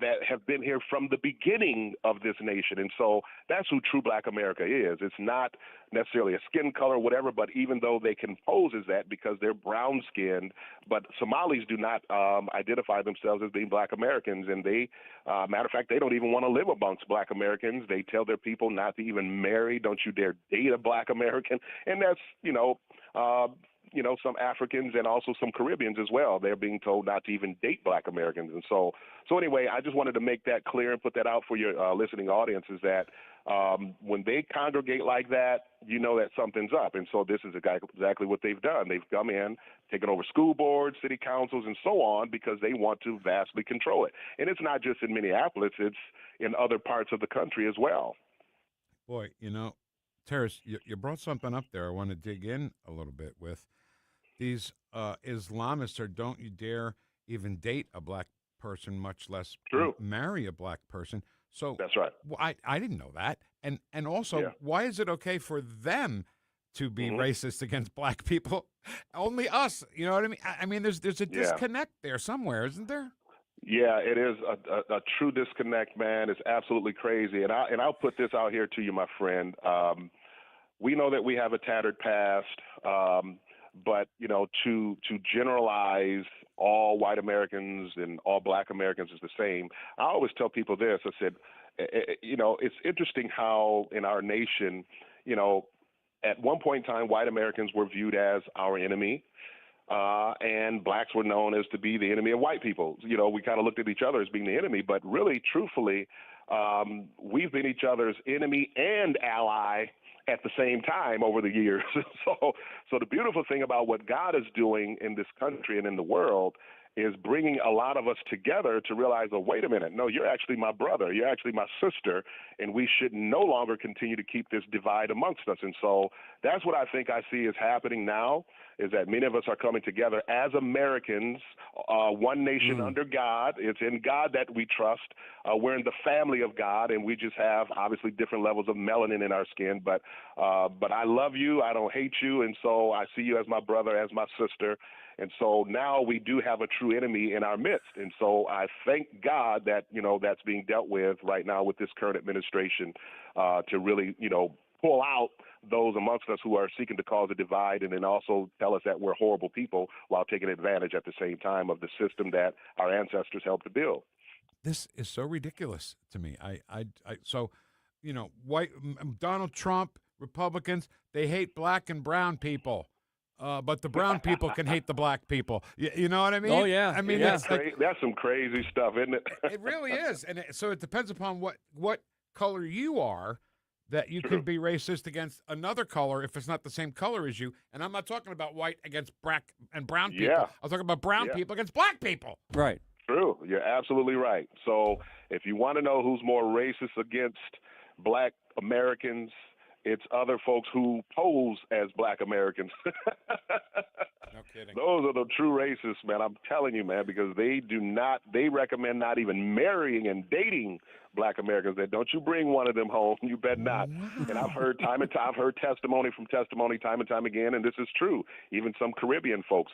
that have been here from the beginning of this nation. And so that's who true Black America is. It's not necessarily a skin color or whatever, but even though they can pose as that because they're brown-skinned, but Somalis do not identify themselves as being Black Americans. And they, matter of fact, they don't even want to live amongst Black Americans. They tell their people not to even marry. Don't you dare date a Black American. And that's, some Africans and also some Caribbeans as well. They're being told not to even date Black Americans. And so anyway, I just wanted to make that clear and put that out for your listening audience is that when they congregate like that, you know that something's up. And so this is exactly what they've done. They've come in, taken over school boards, city councils, and so on because they want to vastly control it. And it's not just in Minneapolis. It's in other parts of the country as well. Boy, Terris, you brought something up there I want to dig in a little bit with. These Islamists are don't you dare even date a Black person, much less marry a Black person. So that's right. I didn't know that. And also, why is it okay for them to be racist against Black people? Only us, you know what I mean? I mean, there's a disconnect there somewhere, isn't there? Yeah, it is a true disconnect, man. It's absolutely crazy. And I'll put this out here to you, my friend. We know that we have a tattered past, but to generalize all white Americans and all Black Americans is the same. I always tell people this. I said, it's interesting how in our nation, at one point in time, white Americans were viewed as our enemy. And Blacks were known as to be the enemy of white people. We kind of looked at each other as being the enemy, but really, truthfully, we've been each other's enemy and ally at the same time over the years. So the beautiful thing about what God is doing in this country and in the world is bringing a lot of us together to realize, oh, wait a minute, no, you're actually my brother, you're actually my sister, and we should no longer continue to keep this divide amongst us. And so that's what I think I see is happening now, is that many of us are coming together as Americans, one nation under God. It's in God that we trust. We're in the family of God, and we just have obviously different levels of melanin in our skin. But I love you. I don't hate you. And so I see you as my brother, as my sister. And so now we do have a true enemy in our midst. And so I thank God that, that's being dealt with right now with this current administration to really, pull out those amongst us who are seeking to cause a divide and then also tell us that we're horrible people while taking advantage at the same time of the system that our ancestors helped to build. This is so ridiculous to me. White Donald Trump, Republicans, they hate Black and brown people. But the brown people can hate the Black people. You know what I mean? Oh, yeah. I mean, that's some crazy stuff, isn't it? It really is. And so it depends upon what color you are that you can be racist against another color if it's not the same color as you. And I'm not talking about white against Black and brown people. Yeah. I'm talking about brown people against Black people. Right. True. You're absolutely right. So if you want to know who's more racist against Black Americans, it's other folks who pose as Black Americans. No kidding. Those are the true racists, man. I'm telling you, man, because they recommend not even marrying and dating Black Americans. That don't you bring one of them home. You bet not. Wow. And I've heard testimony time and time again, and this is true. Even some Caribbean folks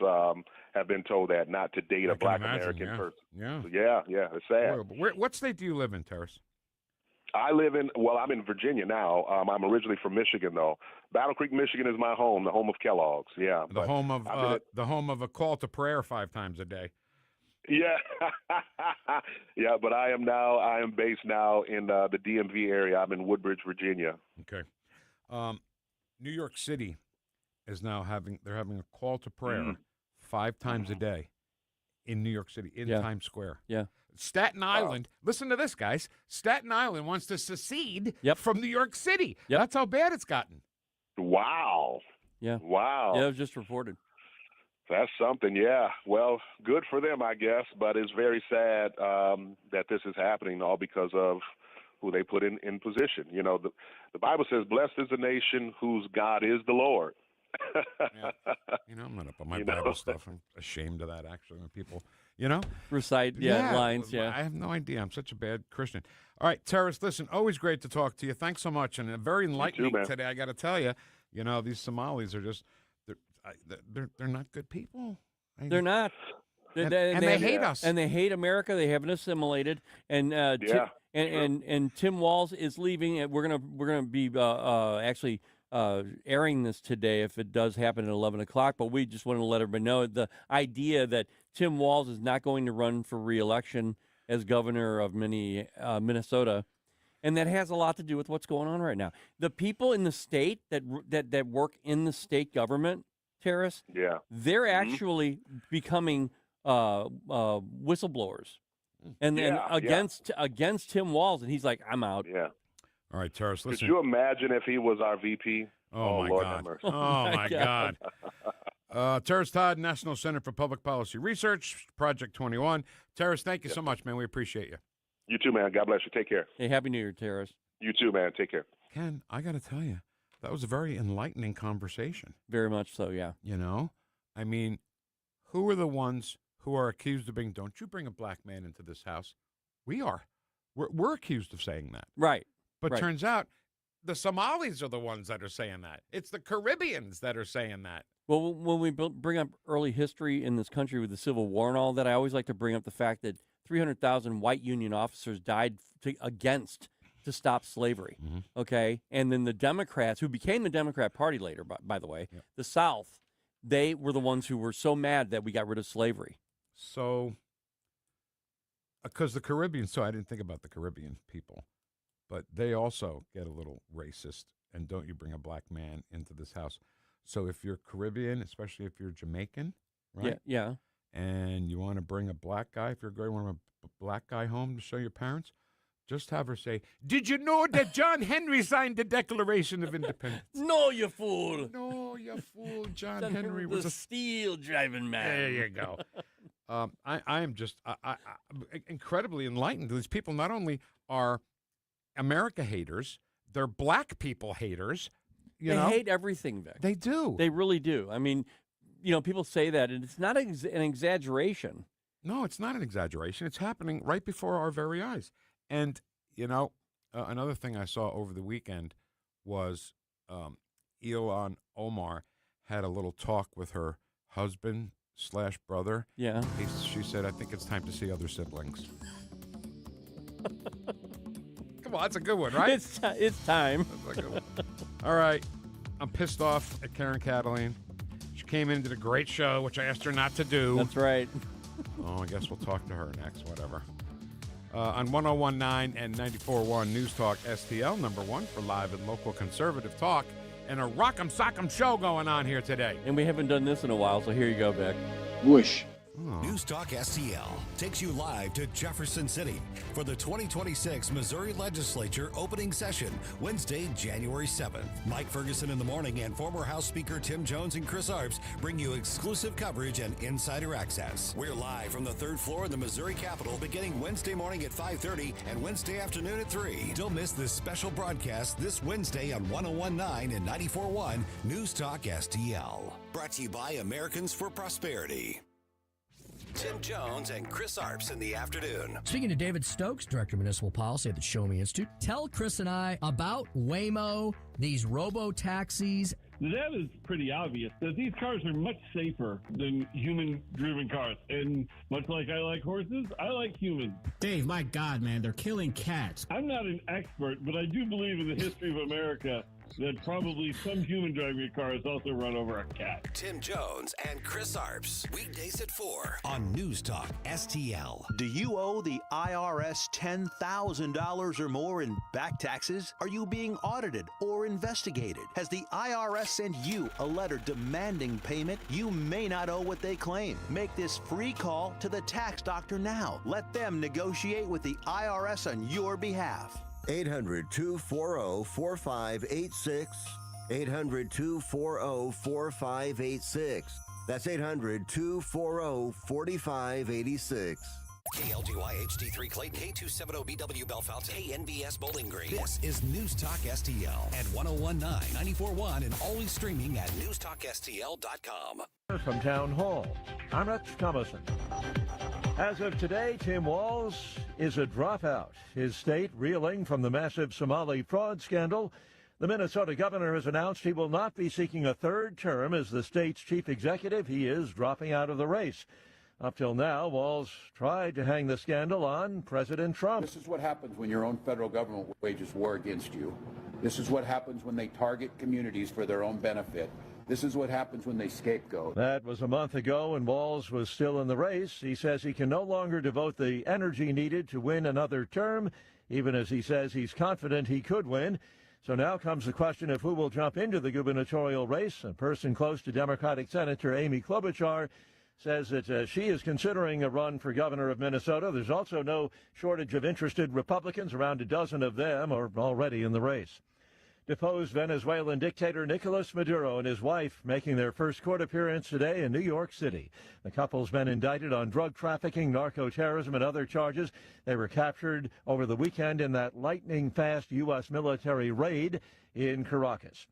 have been told that not to date a Black American person. Yeah. So yeah, it's sad. What state do you live in, Terris? I'm in Virginia now. I'm originally from Michigan, though. Battle Creek, Michigan is my home, the home of Kellogg's. Yeah. The home of a call to prayer 5 times a day. Yeah. Yeah, but I am based now in the DMV area. I'm in Woodbridge, Virginia. Okay. New York City is now having a call to prayer 5 times a day in New York City, in Times Square. Yeah. Staten Island, listen to this, guys. Staten Island wants to secede from New York City. Yep. That's how bad it's gotten. Wow. Yeah. Wow. Yeah, it was just reported. That's something, yeah. Well, good for them, I guess, but it's very sad that this is happening, all because of who they put in position. The Bible says, blessed is the nation whose God is the Lord. Yeah. I'm not up on my Bible stuff. I'm ashamed of that, actually, when people... recite lines. Yeah, I have no idea. I'm such a bad Christian. All right, Terris, listen, always great to talk to you. Thanks so much, and very enlightening today. I got to tell you, these Somalis are just they're not good people. They're not. And they hate us. And they hate America. They haven't assimilated. And and Tim Walz is leaving. We're gonna be actually airing this today if it does happen at 11 o'clock. But we just want to let everybody know the idea that Tim Walz is not going to run for re-election as governor of Minnesota. And that has a lot to do with what's going on right now. The people in the state that work in the state government, Terris, they're actually becoming whistleblowers, and against Tim Walz, and he's like, I'm out. Yeah. All right, Terris, listen. Could you imagine if he was our VP? Oh my Lord God. have mercy. Oh my God. Terris Todd, National Center for Public Policy Research, Project 21. Terris, thank you so much, man. We appreciate you. You too, man. God bless you. Take care. Hey, Happy New Year, Terris. You too, man. Take care. Ken, I got to tell you, that was a very enlightening conversation. Very much so, yeah. You know, I mean, who are the ones who are accused of being, don't you bring a black man into this house? We are. We're accused of saying that. Right. But turns out the Somalis are the ones that are saying that. It's the Caribbeans that are saying that. Well, when we bring up early history in this country with the Civil War and all that, I always like to bring up the fact that 300,000 white Union officers died to stop slavery, okay? And then the Democrats, who became the Democrat Party later, by the way, the South, they were the ones who were so mad that we got rid of slavery. So, because the Caribbean, so I didn't think about the Caribbean people, but they also get a little racist, and don't you bring a black man into this house. So if you're Caribbean, especially if you're Jamaican, right? Yeah. And you want to bring a black guy, if you're going to bring a black guy home to show your parents, just have her say, did you know that John Henry signed the Declaration of Independence? No, you fool. No, you fool. John Henry was a steel driving man. There you go. I am just incredibly enlightened. These people not only are America haters, they're black people haters. They hate everything, Vic. They do. They really do. I mean, you know, people say that, and it's not an exaggeration. No, it's not an exaggeration. It's happening right before our very eyes. And, you know, another thing I saw over the weekend was Ilhan Omar had a little talk with her husband/brother. Yeah. She said, I think it's time to see other siblings. Come on, that's a good one, right? It's time. That's a good one. All right. I'm pissed off at Karen Kataline. She came in, did a great show, which I asked her not to do. That's right. Oh, I guess we'll talk to her next, whatever. On 101.9 and 94.1 News Talk STL, number one for live and local conservative talk, and a rock'em sock'em show going on here today. And we haven't done this in a while, so here you go, Vic. Whoosh. Oh. News Talk STL takes you live to Jefferson City for the 2026 Missouri Legislature opening session, Wednesday, January 7th. Mike Ferguson in the morning and former House Speaker Tim Jones and Chris Arps bring you exclusive coverage and insider access. We're live from the third floor in the Missouri Capitol beginning Wednesday morning at 5:30 and Wednesday afternoon at 3. Don't miss this special broadcast this Wednesday on 101.9 and 94.1 News Talk STL. Brought to you by Americans for Prosperity. Tim Jones and Chris Arps in the afternoon. Speaking to David Stokes, Director of Municipal Policy at the Show Me Institute, tell Chris and I about Waymo, these robo-taxis. That is pretty obvious, that these cars are much safer than human-driven cars. And much like I like horses, I like humans. Dave, my God, man, they're killing cats. I'm not an expert, but I do believe in the history of America that probably some human driving a car has also run over a cat. Tim Jones and Chris Arps, weekdays at 4 on News Talk STL. Do you owe the IRS $10,000 or more in back taxes? Are you being audited or investigated? Has the IRS sent you a letter demanding payment? You may not owe what they claim. Make this free call to the tax doctor now. Let them negotiate with the IRS on your behalf. 800-240-4586. 800-240-4586. That's 800-240-4586. KLGY HD3 Clayton, K270BW Bellefonte, KNBS Bowling Green. This is News Talk STL at 101.9, 94.1, and always streaming at NewsTalkSTL.com. From Town Hall, I'm Rich Thomason. As of today, Tim Walz is a dropout. His state reeling from the massive Somali fraud scandal. The Minnesota governor has announced he will not be seeking a third term as the state's chief executive. He is dropping out of the race. Up till now, Walz tried to hang the scandal on President Trump. This is what happens when your own federal government wages war against you. This is what happens when they target communities for their own benefit. This is what happens when they scapegoat. That was a month ago, and Walz was still in the race. He says he can no longer devote the energy needed to win another term, even as he says he's confident he could win. So now comes the question of who will jump into the gubernatorial race. A person close to Democratic Senator Amy Klobuchar says that she is considering a run for governor of Minnesota. There's also no shortage of interested Republicans. Around a dozen of them are already in the race. Deposed Venezuelan dictator Nicolas Maduro and his wife making their first court appearance today in New York City. The couple's been indicted on drug trafficking, narco-terrorism, and other charges. They were captured over the weekend in that lightning-fast U.S. military raid in Caracas.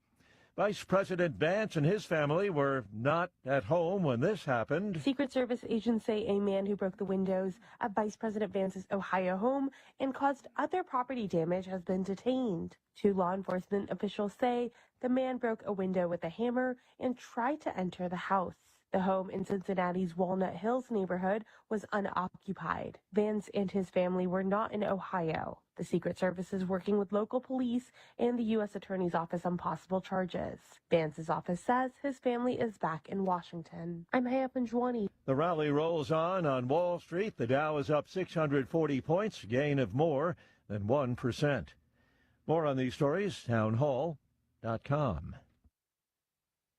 Vice President Vance and his family were not at home when this happened. Secret Service agents say a man who broke the windows of Vice President Vance's Ohio home and caused other property damage has been detained. Two law enforcement officials say the man broke a window with a hammer and tried to enter the house. The home in Cincinnati's Walnut Hills neighborhood was unoccupied. Vance and his family were not in Ohio. The Secret Service is working with local police and the U.S. Attorney's Office on possible charges. Vance's office says his family is back in Washington. I'm Haya Panjwani. The rally rolls on Wall Street. The Dow is up 640 points, a gain of more than 1%. More on these stories, townhall.com.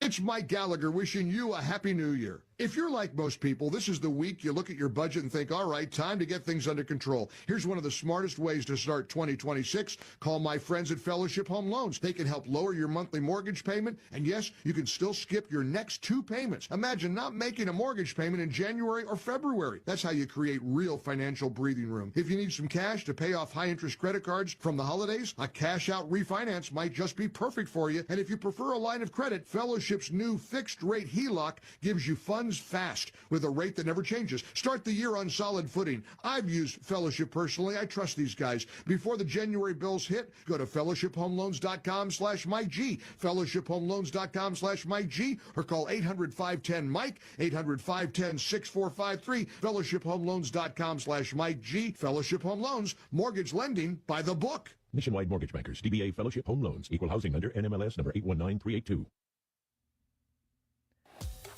It's Mike Gallagher wishing you a happy new year. If you're like most people, this is the week you look at your budget and think, all right, time to get things under control. Here's one of the smartest ways to start 2026. Call my friends at Fellowship Home Loans. They can help lower your monthly mortgage payment, and yes, you can still skip your next 2 payments. Imagine not making a mortgage payment in January or February. That's how you create real financial breathing room. If you need some cash to pay off high-interest credit cards from the holidays, a cash-out refinance might just be perfect for you. And if you prefer a line of credit, Fellowship's new fixed-rate HELOC gives you funds fast with a rate that never changes. Start the year on solid footing. I've used Fellowship personally. I trust these guys. Before the January bills hit, go to fellowshiphomeloans.com/MikeG, fellowshiphomeloans.com/MikeG, or call 800-510-MIKE, 800-510-6453, fellowshiphomeloans.com/MikeG. Fellowship Home Loans, mortgage lending by the book. Nationwide Mortgage Bankers, DBA Fellowship Home Loans, Equal Housing Lender, NMLS number 819382.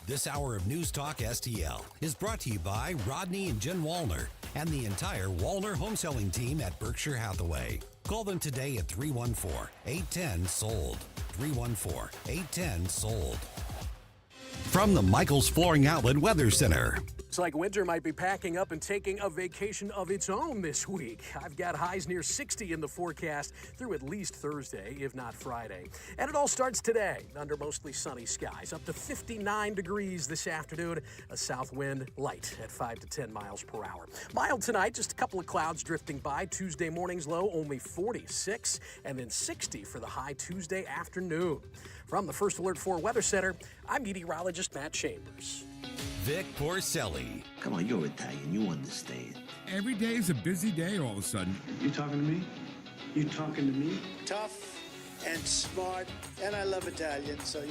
This hour of News Talk STL is brought to you by Rodney and Jen Wallner and the entire Wallner home selling team at Berkshire Hathaway. Call them today at 314-810-SOLD. 314-810-SOLD. From the Michaels Flooring Outlet Weather Center. Looks like winter might be packing up and taking a vacation of its own this week. I've got highs near 60 in the forecast through at least Thursday, if not Friday. And it all starts today under mostly sunny skies, up to 59 degrees this afternoon, a south wind light at 5 to 10 miles per hour. Mild tonight, just a couple of clouds drifting by. Tuesday morning's low, only 46, and then 60 for the high Tuesday afternoon. From the First Alert 4 Weather Center, I'm meteorologist Matt Chambers. Vic Porcelli. Come on, you're Italian. You understand. Every day is a busy day all of a sudden. You talking to me? You talking to me? Tough and smart, and I love Italian, so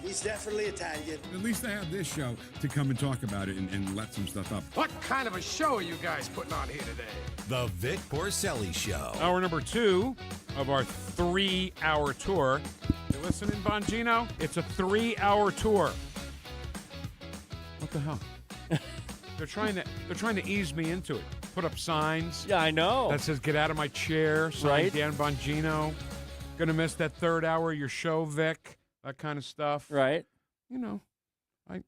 he's definitely Italian. At least I have this show to come and talk about it and let some stuff up. What kind of a show are you guys putting on here today? The Vic Porcelli Show. Hour number 2 of our 3-hour tour. You listening, Bongino? It's a 3-hour tour. What the hell? They're trying to ease me into it. Put up signs. Yeah, I know. That says "Get out of my chair." Sign Right. Dan Bongino. Gonna miss that 3rd hour of your show, Vic. That kind of stuff. Right. I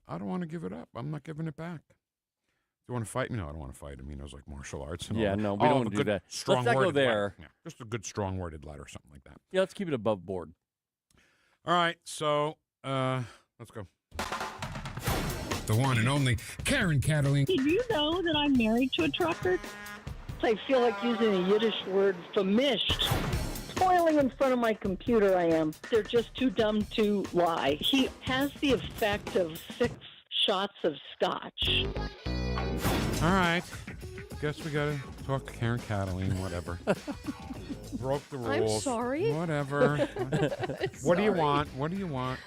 don't want to give it up. I'm not giving it back. Do you want to fight me? No, I don't want to fight him. He knows like martial arts. And Yeah, all no, that. we don't a do good, that. Strong Let's not go worded there. letter. Yeah, just a good strong worded letter, something like that. Yeah, let's keep it above board. All right, so let's go. The one and only Karen Kataline. Did you know that I'm married to a trucker? I feel like using a Yiddish word, famished. Toiling in front of my computer, I am. They're just too dumb to lie. He has the effect of 6 shots of scotch. All right. Guess we got to talk to Karen Kataline, whatever. Broke the rules. I'm sorry. Whatever. What do you want? What do you want?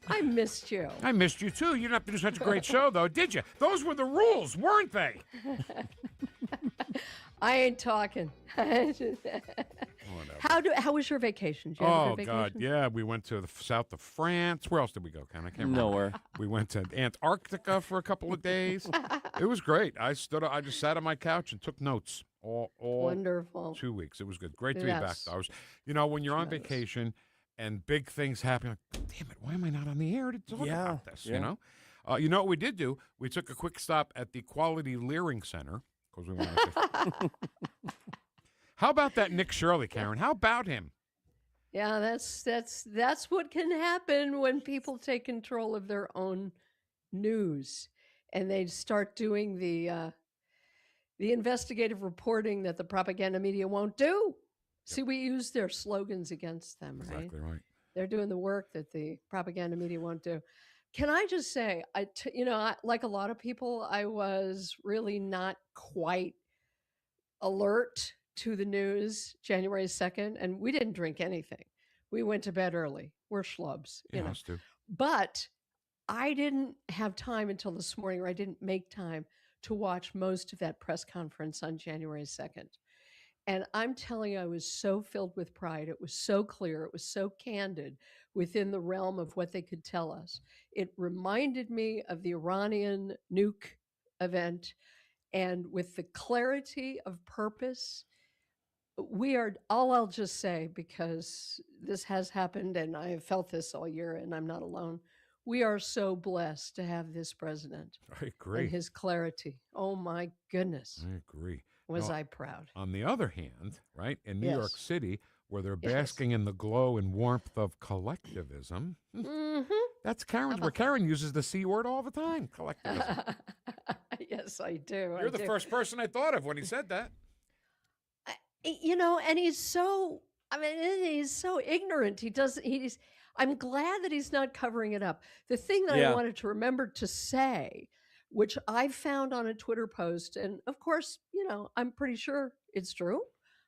I missed you. I missed you, too. You didn't have to do such a great show, though, did you? Those were the rules, weren't they? I ain't talking. How was your vacation? Did you have a good God, vacation? yeah. We went to the south of France. Where else did we go, Ken? I can't remember. Nowhere. We went to Antarctica for a couple of days. It was great. I just sat on my couch and took notes all Wonderful. 2 weeks. It was good. Great to be back. Yes. I was, when you're on vacation and big things happen, like, damn it, why am I not on the air to talk about this? Yeah. You know what we did do? We took a quick stop at the Quality Leering Center because we wanted to. How about that Nick Shirley, Karen? How about him? Yeah, that's what can happen when people take control of their own news and they start doing the investigative reporting that the propaganda media won't do. See, we use their slogans against them, right? Exactly right. They're doing the work that the propaganda media won't do. Can I just say, like a lot of people, I was really not quite alert to the news January 2nd, and we didn't drink anything. We went to bed early. We're schlubs, you know. Us too. But I didn't have time until this morning, or I didn't make time to watch most of that press conference on January 2nd. And I'm telling you, I was so filled with pride. It was so clear. It was so candid within the realm of what they could tell us. It reminded me of the Iranian nuke event. And with the clarity of purpose, I'll just say, because this has happened and I have felt this all year and I'm not alone, we are so blessed to have this president. I agree. And his clarity. Oh my goodness. I agree. Was I proud. On the other hand, right, in New Yes. York City, where they're basking in the glow and warmth of collectivism, that's Karen's, where Karen uses the C word all the time, collectivism. Yes, I do. You're the first person I thought of when he said that. And he's so ignorant. I'm glad that he's not covering it up. The thing that I wanted to remember to say, which I found on a Twitter post, and of course, I'm pretty sure it's true.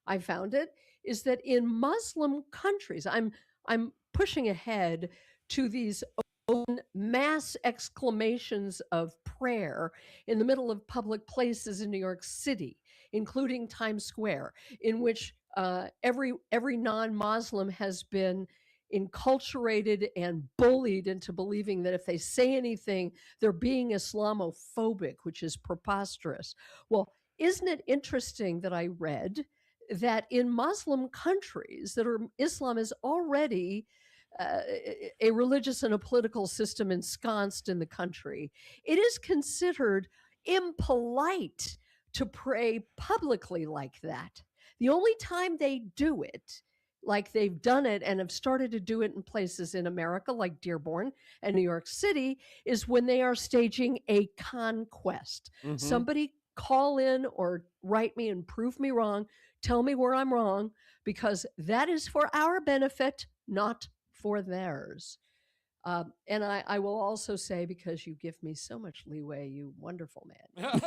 I found it, is that in Muslim countries, I'm pushing ahead to these own mass exclamations of prayer in the middle of public places in New York City, including Times Square, in which every non-Muslim has been enculturated and bullied into believing that if they say anything, they're being Islamophobic, which is preposterous. Well, isn't it interesting that I read that in Muslim countries Islam is already a religious and a political system ensconced in the country, it is considered impolite to pray publicly like that. The only time they do it, like they've done it and have started to do it in places in America like Dearborn and New York City, is when they are staging a conquest. Mm-hmm. Somebody call in or write me and prove me wrong. Tell me where I'm wrong, because that is for our benefit, not for theirs. And I will also say, because you give me so much leeway, you wonderful man,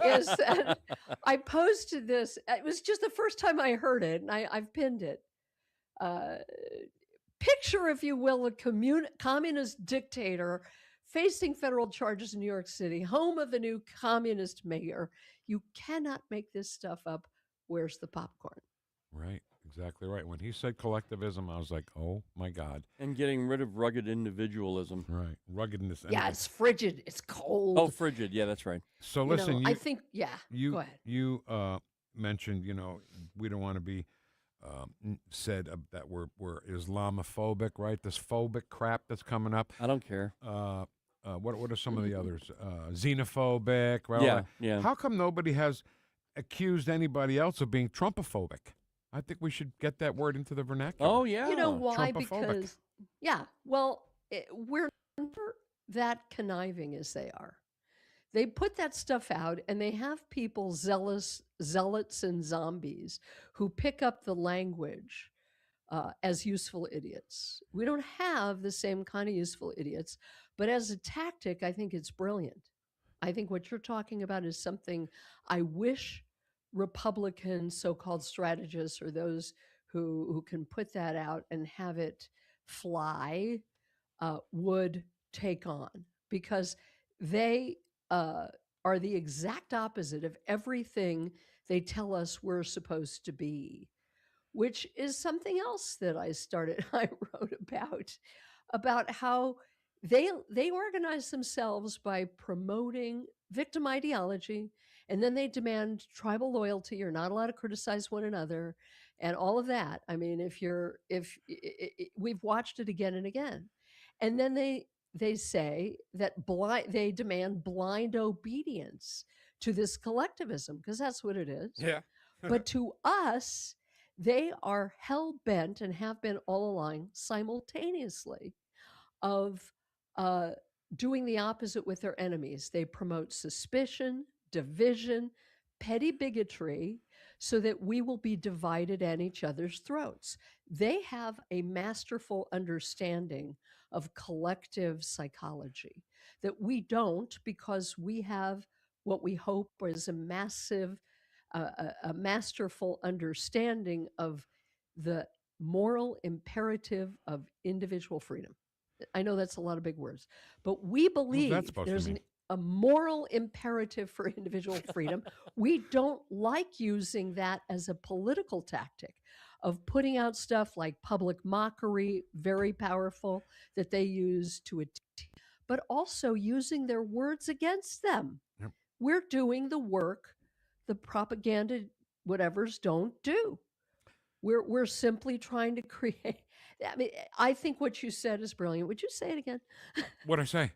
is that I posted this. It was just the first time I heard it, and I've pinned it. Picture, if you will, a communist dictator facing federal charges in New York City, home of the new communist mayor. You cannot make this stuff up. Where's the popcorn? Right, exactly right. When he said collectivism, I was like, oh my God. And getting rid of rugged individualism. Right, ruggedness. Yeah, it's frigid. It's cold. Oh, frigid. Yeah, that's right. So listen, I think, go ahead. You mentioned, we don't want to be said that we're Islamophobic, right? This phobic crap that's coming up. I don't care. What are some of the others? Xenophobic, right? Yeah. How come nobody has accused anybody else of being Trumpophobic? I think we should get that word into the vernacular. Oh, yeah. You know why? Trumpophobic. Because, we're never that conniving as they are. They put that stuff out, and they have people, zealots and zombies, who pick up the language as useful idiots. We don't have the same kind of useful idiots, but as a tactic, I think it's brilliant. I think what you're talking about is something I wish Republican so-called strategists, or those who can put that out and have it fly, would take on, because they are the exact opposite of everything they tell us we're supposed to be, which is something else that I wrote about how they organize themselves by promoting victim ideology, and then they demand tribal loyalty. You're not allowed to criticize one another, and all of that. I mean, we've watched it again and again, and then they say that they demand blind obedience to this collectivism, because that's what it is. Yeah. But to us, they are hell-bent, and have been all along simultaneously, of doing the opposite with their enemies. They promote suspicion, division, petty bigotry, so that we will be divided at each other's throats. They have a masterful understanding of collective psychology that we don't, because we have what we hope is a masterful understanding of the moral imperative of individual freedom. I know that's a lot of big words, but we believe there's a moral imperative for individual freedom. We don't like using that as a political tactic of putting out stuff like public mockery, very powerful, that they use to attack, but also using their words against them. Yep. We're doing the work the propaganda whatevers don't do. We're simply trying to create. I mean, I think what you said is brilliant. Would you say it again? What'd I say?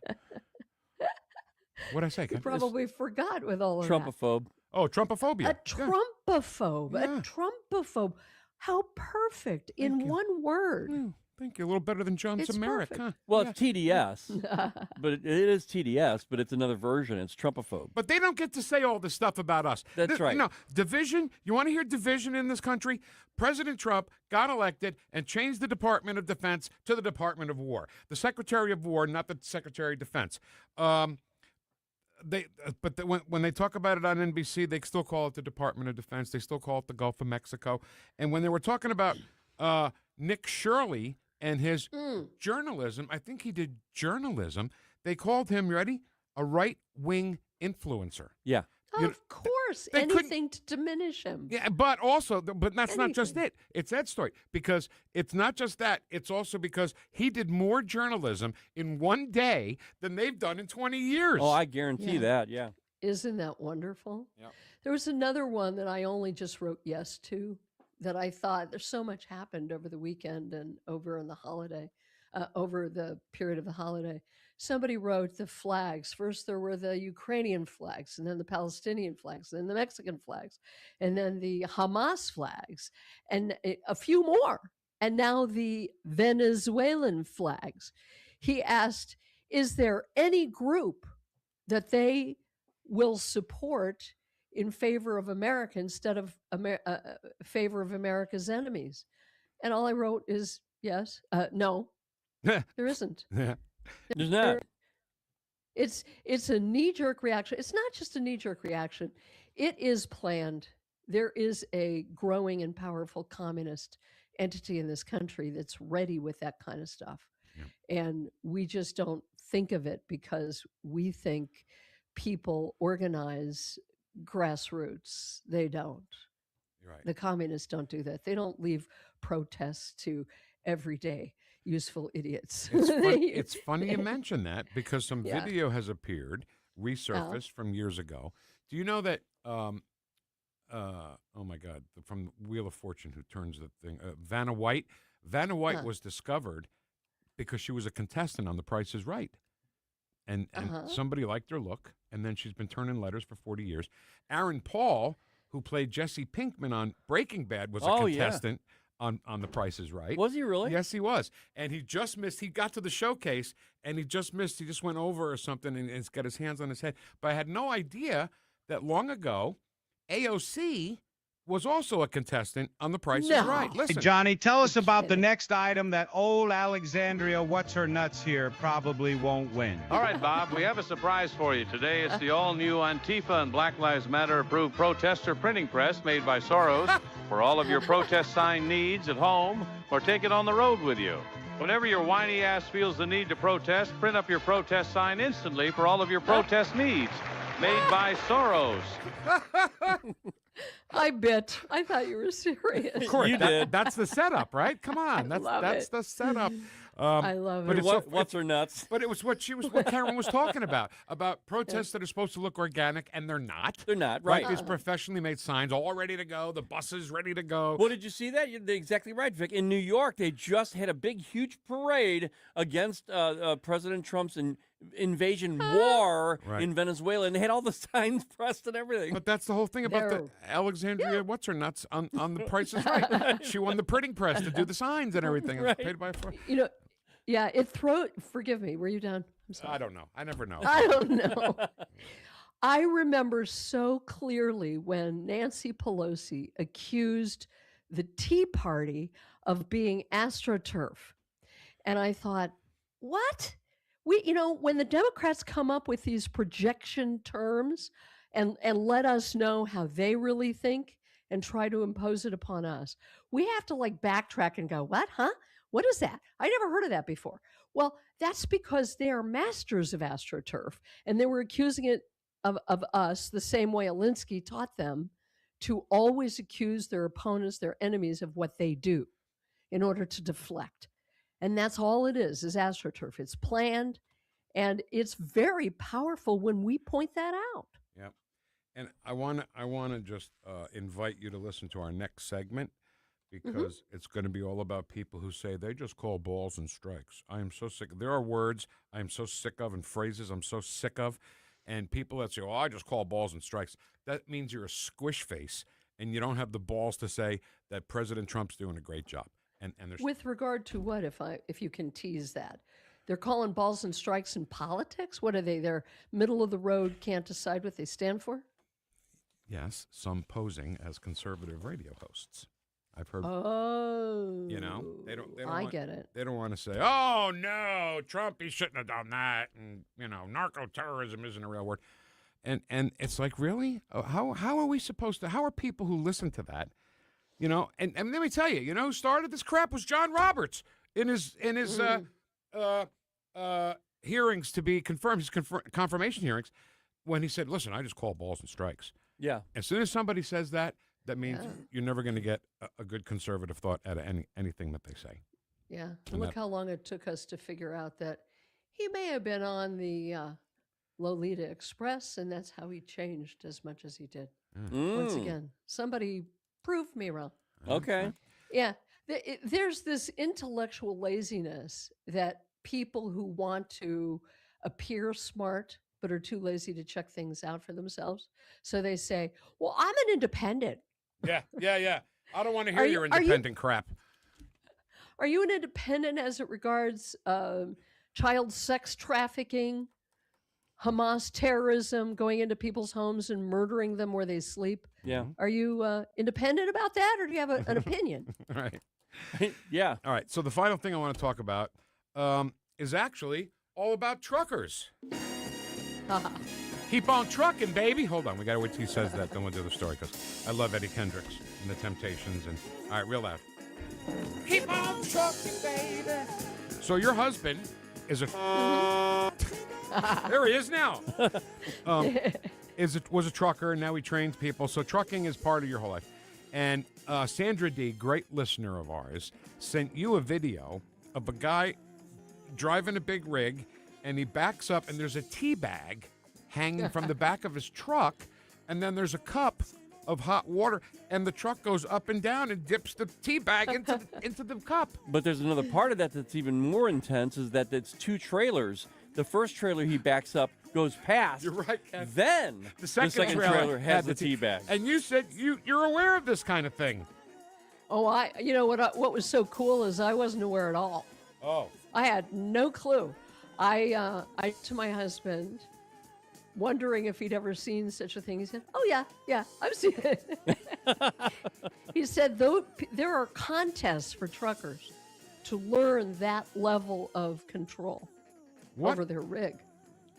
What'd I say? You probably forgot with all of that. Trumpophobe. Oh, Trumpophobia. A Trumpophobe. Yeah. A Trumpophobe. How perfect in one word. Thank you. A little better than John Samarick, huh? Well, it's TDS, but it is TDS, but it's another version. It's Trumpophobe. But they don't get to say all this stuff about us. That's right. No, division. You want to hear division in this country? President Trump got elected and changed the Department of Defense to the Department of War. The Secretary of War, not the Secretary of Defense. When they talk about it on NBC, they still call it the Department of Defense. They still call it the Gulf of Mexico. And when they were talking about Nick Shirley and his journalism, I think he did journalism, they called him, you ready? A right-wing influencer. Yeah. Of course, anything to diminish him. Yeah, but that's not just it. It's that story, because it's not just that. It's also because he did more journalism in one day than they've done in 20 years. Oh, I guarantee that, yeah. Isn't that wonderful? Yep. There was another one that I only just wrote yes to, that I thought there's so much happened over the weekend and over in the holiday, over the period of the holiday. Somebody wrote the flags. First there were the Ukrainian flags, and then the Palestinian flags, and then the Mexican flags, and then the Hamas flags, and a few more, and now the Venezuelan flags. He asked, is there any group that they will support in favor of America instead of favor of America's enemies? And all I wrote is yes, no, there isn't. Yeah. There's not. It's a knee-jerk reaction. It's not just a knee-jerk reaction. It is planned. There is a growing and powerful communist entity in this country that's ready with that kind of stuff. Yeah. And we just don't think of it because we think people organize grassroots. They don't. You're right. The communists don't do that. They don't leave protests to everyday useful idiots. It's funny you mention that, because some video has appeared, resurfaced from years ago. Do you know that, oh my God, from Wheel of Fortune, who turns the thing, Vanna White? Vanna White was discovered because she was a contestant on The Price is Right. And somebody liked her look, and then she's been turning letters for 40 years. Aaron Paul, who played Jesse Pinkman on Breaking Bad, was a contestant on The Price is Right. Was he really? Yes, he was. And he just missed. He got to the showcase, and he just missed. He just went over or something, and he's got his hands on his head. But I had no idea that long ago, AOC was also a contestant on The Price is Right. Listen. Hey, Johnny, tell us about the next item that old Alexandria What's-Her-Nuts here probably won't win. All right, Bob, we have a surprise for you today. It's the all-new Antifa and Black Lives Matter approved protester printing press made by Soros for all of your protest sign needs at home, or take it on the road with you. Whenever your whiny ass feels the need to protest, print up your protest sign instantly for all of your protest needs. Made by Soros. I bit. I thought you were serious. Of course, that's the setup, right? Come on, that's the setup. I love but it. It's What's her nuts? But it was what Karen was talking about protests that are supposed to look organic, and they're not. They're not, right. These professionally made signs, all ready to go. The buses ready to go. Well, did you see that? You're exactly right, Vic. In New York, they just had a big, huge parade against President Trump's invasion war in Venezuela, and they had all the signs pressed and everything. But that's the whole thing about the Alexandria. What's her nuts on The Price is Right? She won the printing press to do the signs and everything. Right. It was paid by a You know, yeah, forgive me, were you done? I'm sorry. I don't know. I never know. I don't know. I remember so clearly when Nancy Pelosi accused the Tea Party of being AstroTurf. And I thought, what? When the Democrats come up with these projection terms and let us know how they really think and try to impose it upon us, we have to backtrack and go, what, huh? What is that? I never heard of that before. Well, that's because they are masters of AstroTurf, and they were accusing it of us the same way Alinsky taught them to always accuse their opponents, their enemies, of what they do in order to deflect. And that's all it is AstroTurf. It's planned, and it's very powerful when we point that out. Yep. And I want to just invite you to listen to our next segment, because it's going to be all about people who say they just call balls and strikes. I am so sick. There are words I am so sick of and phrases I'm so sick of, and people that say, I just call balls and strikes. That means you're a squish face, and you don't have the balls to say that President Trump's doing a great job. And there's With regard to what, if you can tease that? They're calling balls and strikes in politics? What are they? They're middle of the road, can't decide what they stand for? Yes, some posing as conservative radio hosts. I've heard. Oh, they don't. I get it. They don't want to say, "Oh no, Trump, he shouldn't have done that," and narco-terrorism isn't a real word. And it's like, really? How are we supposed to? How are people who listen to that? And let me tell you, who started this crap was John Roberts in his hearings to be confirmed, his confirmation hearings, when he said, "Listen, I just call balls and strikes." Yeah. As soon as somebody says that, that means you're never going to get a good conservative thought out of anything that they say. Yeah. And look how long it took us to figure out that he may have been on the Lolita Express, and that's how he changed as much as he did. Once again, somebody proved me wrong. Okay. Yeah. There's this intellectual laziness that people who want to appear smart but are too lazy to check things out for themselves. So they say, well, I'm an independent. Yeah. I don't want to hear your independent crap. Are you an independent as it regards child sex trafficking, Hamas terrorism, going into people's homes and murdering them where they sleep? Yeah. Are you independent about that, or do you have an opinion? Right. Yeah. All right. So the final thing I want to talk about is actually all about truckers. Keep on trucking, baby. Hold on. We got to wait till he says that. Then we'll do the story, because I love Eddie Kendricks and the Temptations. And all right, real loud. Keep on trucking, baby. So your husband is a... There he is now. Was a trucker, and now he trains people. So trucking is part of your whole life. And Sandra D., great listener of ours, sent you a video of a guy driving a big rig, and he backs up, and there's a tea bag hanging from the back of his truck, and then there's a cup of hot water, and the truck goes up and down and dips the tea bag into the cup. But there's another part of that that's even more intense, is that it's two trailers. The first trailer he backs up goes past. You're right, Ken. Then the second trailer has the tea bag. And you said you're aware of this kind of thing. Oh, what was so cool is I wasn't aware at all. Oh. I had no clue. I to my husband, wondering if he'd ever seen such a thing. He said, "Oh yeah, I've seen it." He said, "Though there are contests for truckers to learn that level of control over their rig."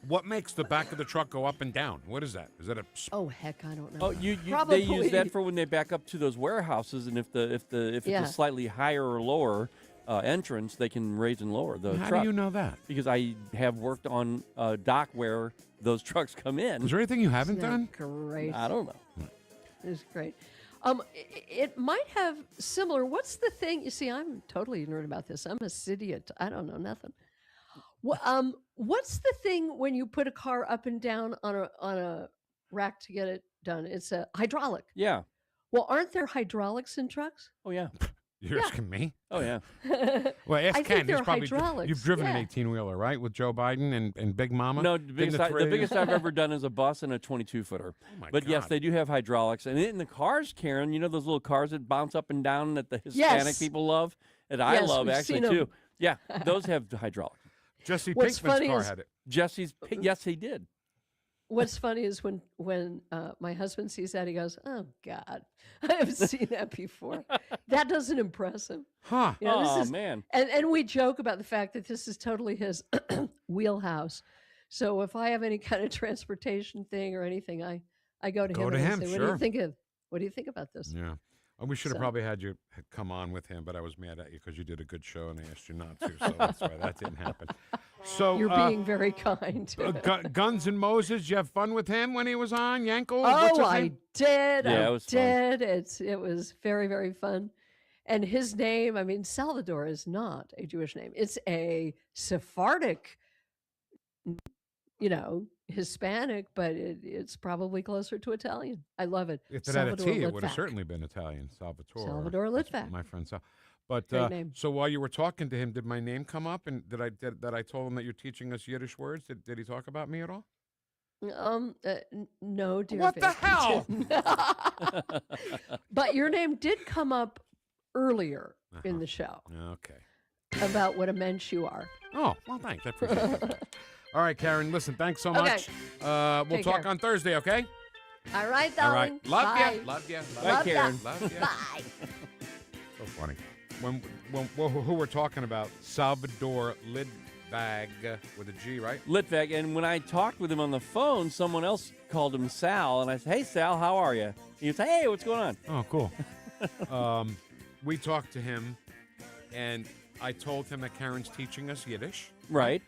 What makes the back of the truck go up and down? What is that? Is that a? Oh heck, I don't know. Oh, they use that for when they back up to those warehouses, and if it's a slightly higher or lower, entrance, they can raise and lower the How truck. do you know that? Because I have worked on a dock where those trucks come in. Is there anything you haven't done? Great. I don't know. It's great. It might have similar. What's the thing? You see, I'm totally ignorant about this. I'm a city. I don't know nothing. What's the thing when you put a car up and down on a rack to get it done? It's a hydraulic. Yeah. Well, aren't there hydraulics in trucks? Oh yeah. You're asking me? Oh yeah. Well, ask I Ken. think they're He's probably hydraulics. You've driven yeah. an 18-wheeler, right, with Joe Biden and Big Mama? No, the biggest I've ever done is a bus and a 22-footer. Oh my but God. yes, they do have hydraulics. And in the cars, Karen, you know those little cars that bounce up and down that the Hispanic people love? That I love, we've actually, seen 'em. too. Yeah, those have hydraulics. Jesse What's Pinkman's funny car is- had it. Yes, he did. What's funny is when my husband sees that, he goes, "Oh God, I haven't seen that before." That doesn't impress him. Huh. You know, this Oh, is- man. And we joke about the fact that this is totally his wheelhouse. So if I have any kind of transportation thing or anything, I go to him. Go to and I him, say, sure. What do you think about this? Yeah. And we should have So- probably had you come on with him, but I was mad at you because you did a good show and I asked you not to, so that's why that didn't happen. So You're being very kind. Guns and Moses, you have fun with him when he was on Yankel? What's Oh, his I name? did. Yeah, I it was fun. did. It was very, very fun. And his name, I mean, Salvador is not a Jewish name. It's a Sephardic, Hispanic, but it's probably closer to Italian. I love it. If it had a Salvador T, it would have Litvak. certainly been Italian. Salvatore. Salvador That's Litvak. My friend Sal. But Great name. so while you were talking to him, did my name come up? And did I told him that you're teaching us Yiddish words? Did he talk about me at all? No, dear What the Vic, hell? he didn't. But your name did come up earlier in the show Okay. about what a mensch you are. Oh, well, thanks. I appreciate it. All right, Karen, listen, thanks so Okay. much. We'll Take talk care. on Thursday, okay? All right, All darling. right. Love Bye. you. Love you. Bye, Karen. Love you. Bye. So funny. When who we're talking about? Salvador Lidbag with a G, right? Litvak, and when I talked with him on the phone, someone else called him Sal, and I said, "Hey, Sal, how are you?" He was like, "Hey, what's going on?" Oh, cool. We talked to him, and I told him that Karen's teaching us Yiddish. Right.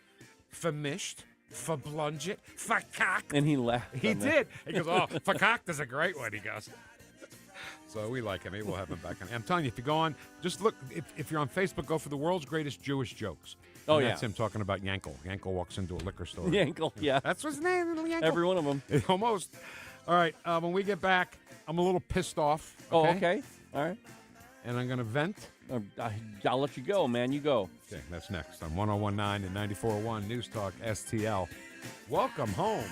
Vermischt, verblunget, verkackt. And he laughed. He on that. did. He goes, "Oh, verkackt is a great one," he goes. So we like him. Maybe we'll have him back on. I'm telling you, if you go on, just look, if you're on Facebook, go for the world's greatest Jewish jokes. Oh, And yeah. That's him talking about Yankel. Yankel walks into a liquor store. Yankel, yeah. That's what's his name, little Yankel? Every one of them. Almost. All right, when we get back, I'm a little pissed off. Oh, okay. All right. And I'm going to vent. I'll let you go, man. You go. Okay, that's next on 101.9 and 94.1 News Talk STL. Welcome home.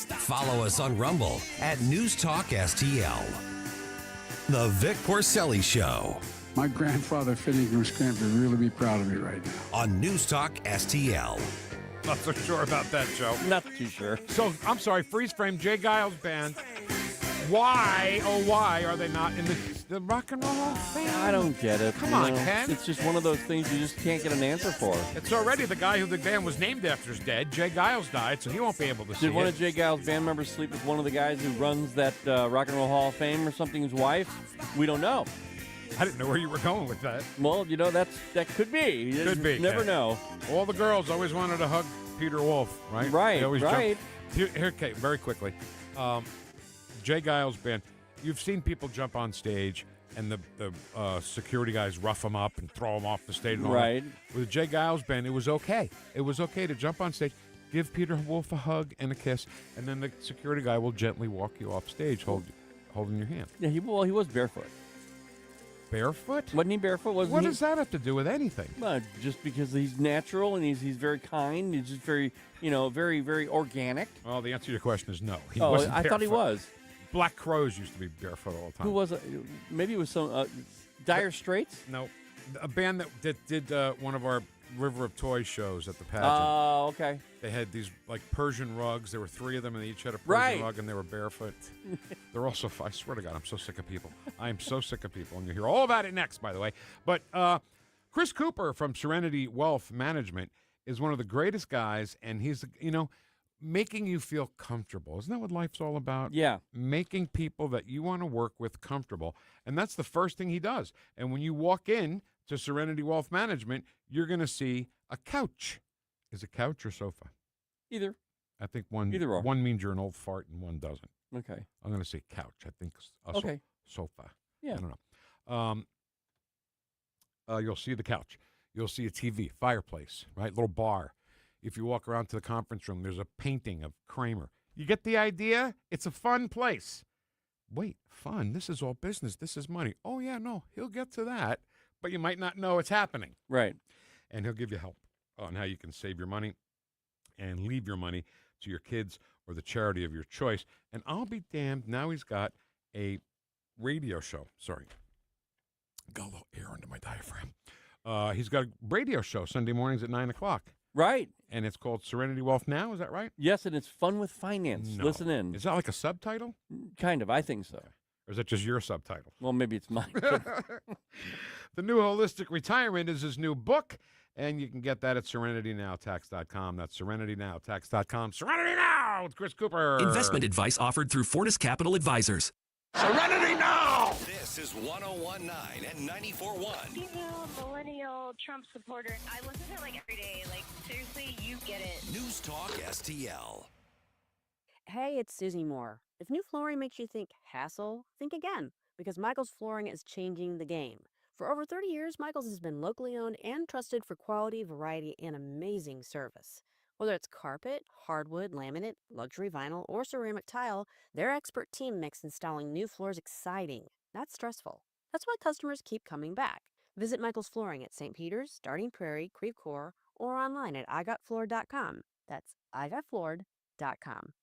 Follow us on Rumble at NewstalkSTL. The Vic Porcelli Show My grandfather, Finnegan Scamp, would really be proud of me right now. on Newstalk STL. Not so sure about that, Joe. Not too sure. So, I'm sorry, Freeze Frame, Jay Giles Band. Why, oh why, are they not in the Rock and Roll Hall of Fame? I don't get it. Come you on, know? Ken. It's just one of those things you just can't get an answer for. It's already the guy who the band was named after is dead. Jay Giles died, so he won't be able to see Did one it. of Jay Giles' band members sleep with one of the guys who runs that Rock and Roll Hall of Fame or something's wife? We don't know. I didn't know where you were going with that. Well, you know, that could be. You Could be. Never Ken. know. All the girls always wanted to hug Peter Wolf, right? Right, They always right. Jump. Here, okay, very quickly. Jay Giles Band. You've seen people jump on stage and the security guys rough them up and throw them off the stage. And all that. Right. With the Jay Giles Band, it was okay. It was okay to jump on stage, give Peter Wolf a hug and a kiss, and then the security guy will gently walk you off stage holding your hand. Yeah, he was barefoot. Barefoot? Wasn't he barefoot? Wasn't What he? does that have to do with anything? Just because he's natural and he's very kind. He's just very, very, very organic. Well, the answer to your question is no. He Oh, wasn't I thought he barefoot. was. Black Crows used to be barefoot all the time. Who was it? Maybe it was some Dire Straits? No. A band that did one of our River of Toys shows at the pageant. Oh, okay. They had these like Persian rugs. There were 3 of them, and they each had a Persian Right. rug, and they were barefoot. They're also, I swear to God, I'm so sick of people. I am so sick of people. And you'll hear all about it next, by the way. But Chris Cooper from Serenity Wealth Management is one of the greatest guys, and he's, making you feel comfortable. Isn't that what life's all about? Yeah. Making people that you want to work with comfortable. And that's the first thing he does. And when you walk in to Serenity Wealth Management, you're going to see a couch. Is it couch or sofa? Either. I think one means you're an old fart and one doesn't. Okay. I'm going to say couch. I think sofa. Yeah. I don't know. You'll see the couch. You'll see a TV, fireplace, right? Little bar. If you walk around to the conference room, there's a painting of Kramer. You get the idea? It's a fun place. Wait, fun? This is all business. This is money. Oh, yeah, no, he'll get to that, but you might not know it's happening. Right. And he'll give you help on how you can save your money and leave your money to your kids or the charity of your choice. And I'll be damned, now he's got a radio show. Sorry. Got a little air under my diaphragm. He's got a radio show Sunday mornings at 9 o'clock. Right. And it's called Serenity Wealth Now. Is that right? Yes, and it's fun with finance. No. Listen in. Is that like a subtitle? Kind of. I think so. Or is that just your subtitle? Well, maybe it's mine. The New Holistic Retirement is his new book, and you can get that at SerenityNowTax.com. That's SerenityNowTax.com. Serenity Now with Chris Cooper. Investment advice offered through Fortis Capital Advisors. Serenity Now! This is 101.9 and 94.1. Female millennial Trump supporter. I listen to it like every day. Like, seriously, you get it. News Talk STL. Hey, it's Susie Moore. If new flooring makes you think hassle, think again, because Michael's Flooring is changing the game. For over 30 years, Michael's has been locally owned and trusted for quality, variety, and amazing service. Whether it's carpet, hardwood, laminate, luxury vinyl, or ceramic tile, their expert team makes installing new floors exciting, not stressful. That's why customers keep coming back. Visit Michael's Flooring at St. Peter's, Starting Prairie, Creve Coeur, or online at igotfloored.com. That's igotfloored.com.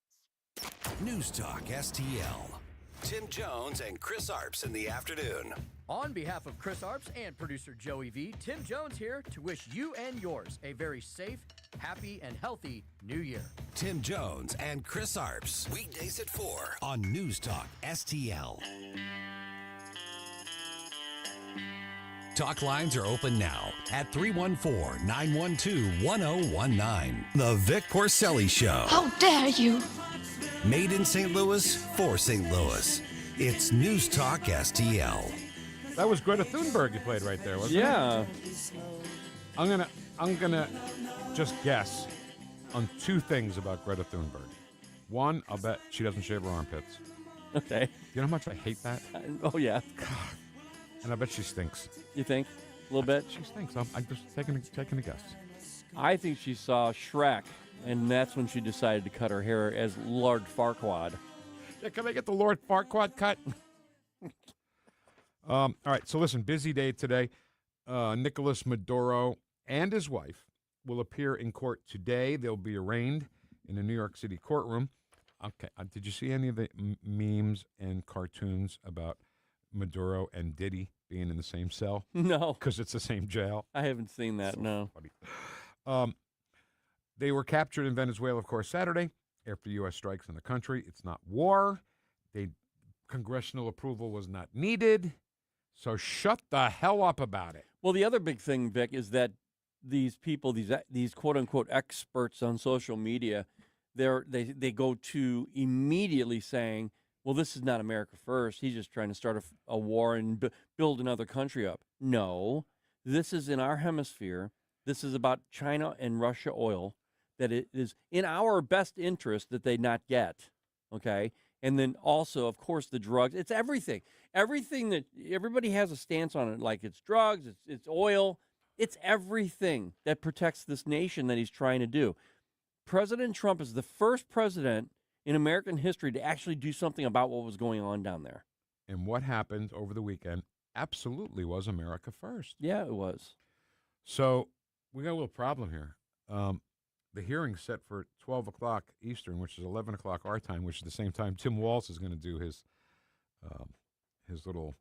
News Talk STL. Tim Jones and Chris Arps in the afternoon. On behalf of Chris Arps and producer Joey V, Tim Jones here to wish you and yours a very safe, happy, and healthy New Year. Tim Jones and Chris Arps. Weekdays at 4 on News Talk STL. Talk lines are open now at 314-912-1019. The Vic Porcelli Show. How dare you! Made in St. Louis for St. Louis. It's News Talk STL. That was Greta Thunberg you played right there, wasn't it? I'm gonna just guess on two things about Greta Thunberg. One, I'll bet she doesn't shave her armpits. Okay. Do you know how much I hate that? Oh, yeah. God. And I bet she stinks. You think? A little bit? She stinks. I'm just taking a guess. I think she saw Shrek, and that's when she decided to cut her hair as Lord Farquaad. Yeah, can I get the Lord Farquaad cut? All right, so listen, busy day today. Nicolas Maduro and his wife will appear in court today. They'll be arraigned in a New York City courtroom. Okay, did you see any of the memes and cartoons about Maduro and Diddy being in the same cell? No. Because it's the same jail? I haven't seen that, So no. funny. They were captured in Venezuela, of course, Saturday after U.S. strikes in the country. It's not war. Congressional approval was not needed. So shut the hell up about it. Well, the other big thing, Vic, is that these people, these quote-unquote experts on social media, they go to immediately saying, well, this is not America first. He's just trying to start a war and build another country up. No, this is in our hemisphere. This is about China and Russia oil, that it is in our best interest that they not get, okay? And then also, of course, the drugs. It's everything. Everything that everybody has a stance on it, like it's drugs, it's oil. It's everything that protects this nation that he's trying to do. President Trump is the first president in American history to actually do something about what was going on down there. And what happened over the weekend absolutely was America first. Yeah, it was. So we got a little problem here. The hearing's set for 12 o'clock Eastern, which is 11 o'clock our time, which is the same time Tim Walz is going to do his little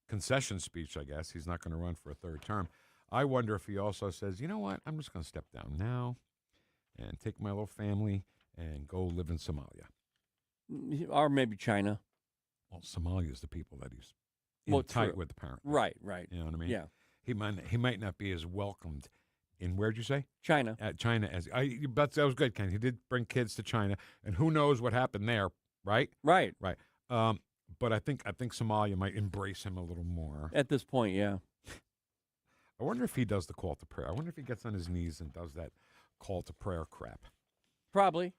concession speech, I guess. He's not going to run for a third term. I wonder if he also says, you know what, I'm just going to step down now and take my little family and go live in Somalia. Or maybe China. Well, Somalia is the people that he's in tight with, apparently. Right. You know what I mean? Yeah. He might not be as welcomed where'd you say? China. China. But that was good, Ken. He did bring kids to China, and who knows what happened there, right? Right. Right. But I think Somalia might embrace him a little more. At this point, yeah. I wonder if he does the call to prayer. I wonder if he gets on his knees and does that call to prayer crap. Probably.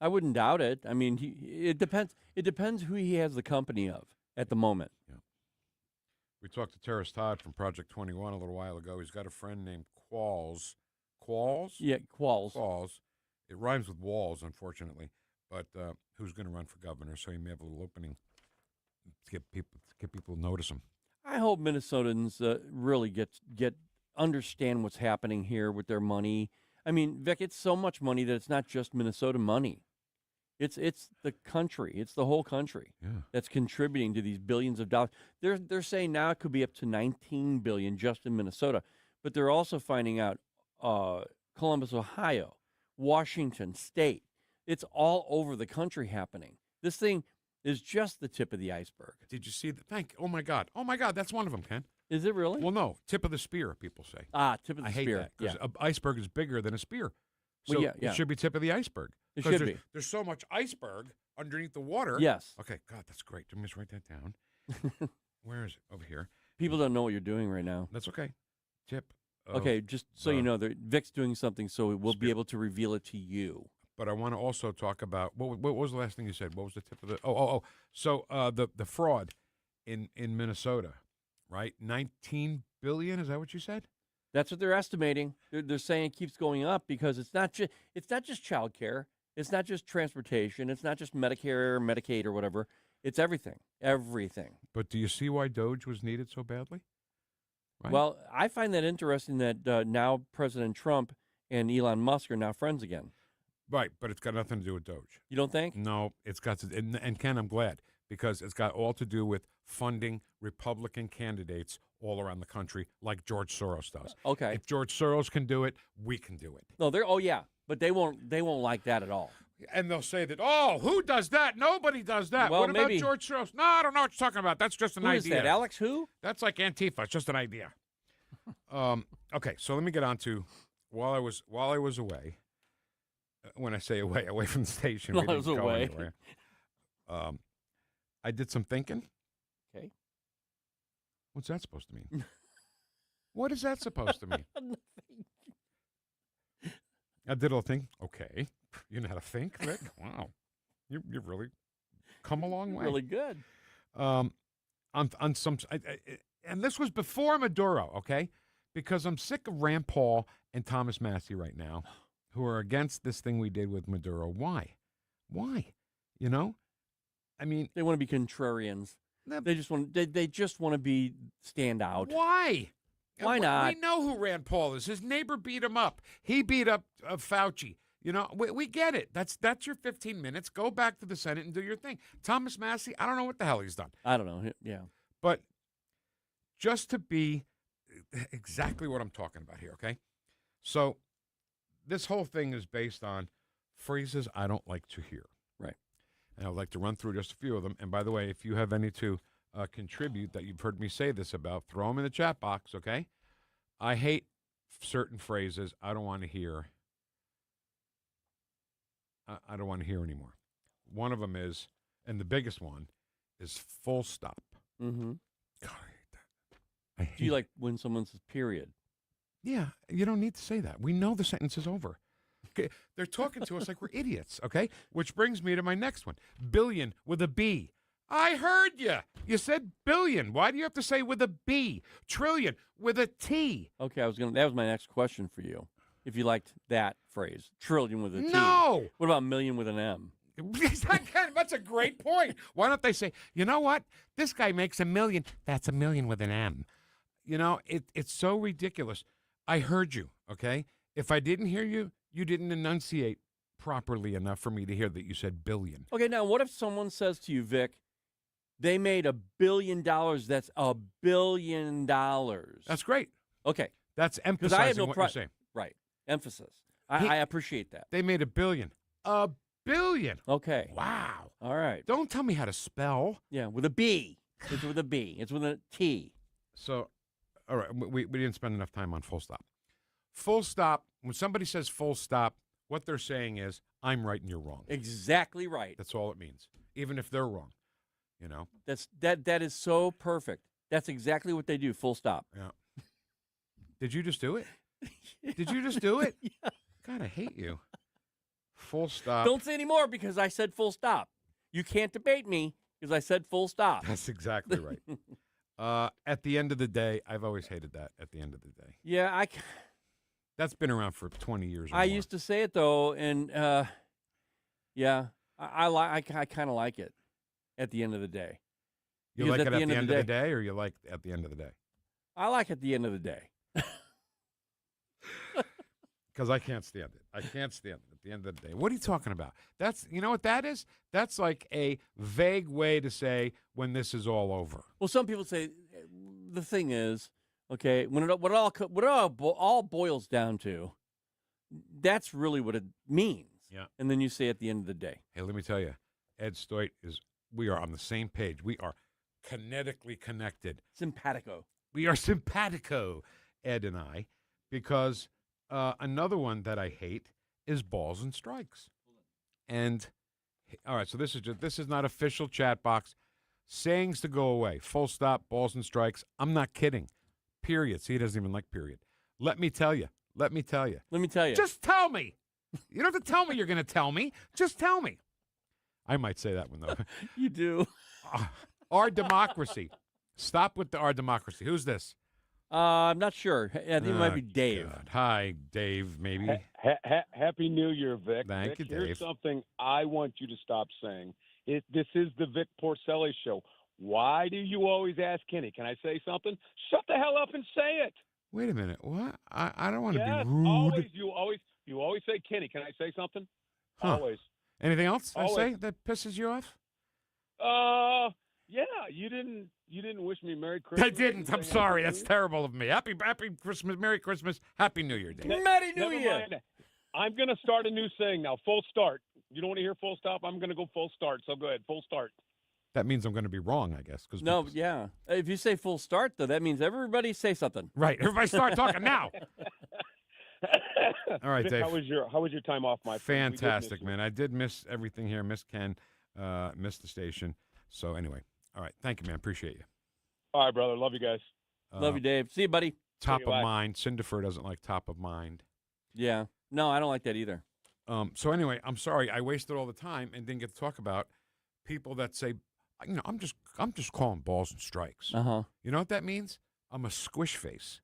I wouldn't doubt it. I mean, it depends. It depends who he has the company of at the moment. Yeah. We talked to Terris Todd from Project 21 a little while ago. He's got a friend named Qualls. Qualls? Yeah, Qualls. Qualls. It rhymes with walls, unfortunately. But who's going to run for governor? So he may have a little opening to get people to notice him. I hope Minnesotans really understand what's happening here with their money. I mean, Vic, it's so much money that it's not just Minnesota money. It's the country. It's the whole country that's contributing to these billions of dollars. They're saying now it could be up to $19 billion just in Minnesota, but they're also finding out Columbus, Ohio, Washington State. It's all over the country happening. This thing is just the tip of the iceberg. Did you see that? Oh, my God. Oh, my God. That's one of them, Ken. Is it really? Well, no. Tip of the spear, people say. Tip of the spear. I hate that because an iceberg is bigger than a spear. So Well, yeah. it should be tip of the iceberg. It should there's, be. There's so much iceberg underneath the water. Yes. Okay, God, that's great. Let me just write that down. Where is it? Over here. People don't know what you're doing right now. That's okay. Tip. Okay, just so you know, Vic's doing something, so we'll be able to reveal it to you. But I want to also talk about what was the last thing you said? What was the tip of the? So the fraud in Minnesota, right? 19 billion. Is that what you said? That's what they're estimating. They're saying it keeps going up because it's not just child care. It's not just transportation. It's not just Medicare, Medicaid, or whatever. It's everything. Everything. But do you see why Doge was needed so badly? Right? Well, I find that interesting that now President Trump and Elon Musk are now friends again. Right, but it's got nothing to do with Doge. You don't think? No, it's got to, and Ken, I'm glad, because it's got all to do with funding Republican candidates all around the country like George Soros does. Okay. If George Soros can do it, we can do it. No, but they won't like that at all. And they'll say that, who does that? Nobody does that. Well, what about maybe, George Soros? No, I don't know what you're talking about. That's just an idea. Who is that, Alex who? That's like Antifa. It's just an idea. Okay, so let me get on to, while I was away, when I say away from the station, we didn't go anywhere. I did some thinking. Okay. What's that supposed to mean? What is that supposed to mean? I did a little thing. Okay. You know how to think, Vic? Wow. You've really come a long way. Really good. On some, and this was before Maduro, okay? Because I'm sick of Rand Paul and Thomas Massie right now, who are against this thing we did with Maduro. Why? You know? I mean, they want to be contrarians. They just want to be stand out. Why? Why not? We know who Rand Paul is. His neighbor beat him up. He beat up Fauci. You know, we get it. That's your 15 minutes. Go back to the Senate and do your thing. Thomas Massie, I don't know what the hell he's done. I don't know. Yeah. But just to be exactly what I'm talking about here, okay? So this whole thing is based on phrases I don't like to hear. Right. And I'd like to run through just a few of them. And by the way, if you have any to contribute that you've heard me say this about, throw them in the chat box, okay? I hate certain phrases I don't want to hear. I don't want to hear anymore. One of them is, and the biggest one, is full stop. Mm-hmm. God, I hate that. Do you like when someone says period? Yeah, you don't need to say that. We know the sentence is over. Okay, they're talking to us like we're idiots, okay? Which brings me to my next one. Billion with a B. I heard you. You said billion. Why do you have to say with a B? Trillion with a T. Okay, that was my next question for you. If you liked that phrase, trillion with a T. No. What about million with an M? That's a great point. Why don't they say, you know what? This guy makes $1 million. That's $1 million with an M. You know, it's so ridiculous. I heard you, okay? If I didn't hear you, you didn't enunciate properly enough for me to hear that you said billion. Okay, now what if someone says to you, Vic, they made $1 billion, that's $1 billion. That's great. Okay. That's emphasizing what you're saying. Right. Emphasis. I appreciate that. They made $1 billion. $1 billion. Okay. Wow. All right. Don't tell me how to spell. Yeah, with a B. It's with a B. It's with a T. So, all right, we didn't spend enough time on full stop. Full stop. When somebody says full stop, what they're saying is, I'm right and you're wrong. Exactly right. That's all it means, even if they're wrong. That is so perfect. That's exactly what they do. Full stop. Yeah. Did you just do it? Did you just do it? Yeah. God, I hate you. Full stop. Don't say any more because I said full stop. You can't debate me because I said full stop. That's exactly right. At the end of the day, I've always hated that. At the end of the day. Yeah, That's been around for 20 years or I more. used to say it though, and I kind of like it. At the end of the day. You like it at the end of the day, or you like at the end of the day? I like at the end of the day. Because I can't stand it. I can't stand it at the end of the day. What are you talking about? You know what that is? That's like a vague way to say when this is all over. Well, some people say the thing is, okay, what it all boils down to, that's really what it means. Yeah. And then you say at the end of the day. Hey, let me tell you, Ed Stoit we are on the same page. We are kinetically connected. Simpatico. We are simpatico, Ed and I, because another one that I hate is balls and strikes. And all right, so this is not official chat box. Sayings to go away. Full stop, balls and strikes. I'm not kidding. Period. See, he doesn't even like period. Let me tell you. Just tell me. You don't have to tell me you're going to tell me. Just tell me. I might say that one, though. You do. Our democracy. Stop with our democracy. Who's this? I'm not sure. I think it might be Dave. God. Hi, Dave, maybe. Happy New Year, Vic. Thank you, Dave. Here's something I want you to stop saying. This is the Vic Porcelli Show. Why do you always ask Kenny? Can I say something? Shut the hell up and say it. Wait a minute. What? I don't want to Yes, be rude. You always say, Kenny, can I say something? Huh. Always. Anything else Always. I say that pisses you off? Yeah, you didn't wish me Merry Christmas. I didn't. I'm sorry. That's terrible of me. Happy Christmas. Merry Christmas. Happy New Year, Dave. Merry New Never Year. mind. I'm going to start a new saying now. Full start. You don't want to hear full stop? I'm going to go full start. So go ahead. Full start. That means I'm going to be wrong, I guess. No, yeah. If you say full start, though, that means everybody say something. Right. Everybody start talking now. All right, Vic, Dave. How was your time off, my friend? We did miss Fantastic, you. man. I did miss everything here. Miss Ken. Missed the station. So anyway. All right. Thank you, man. Appreciate you. All right, brother. Love you guys. Love you, Dave. See you, buddy. Top you, of bye. mind. Cinderfer doesn't like top of mind. Yeah. No, I don't like that either. So anyway, I'm sorry I wasted all the time and didn't get to talk about people that say, I'm just calling balls and strikes. Uh-huh. You know what that means? I'm a squish face.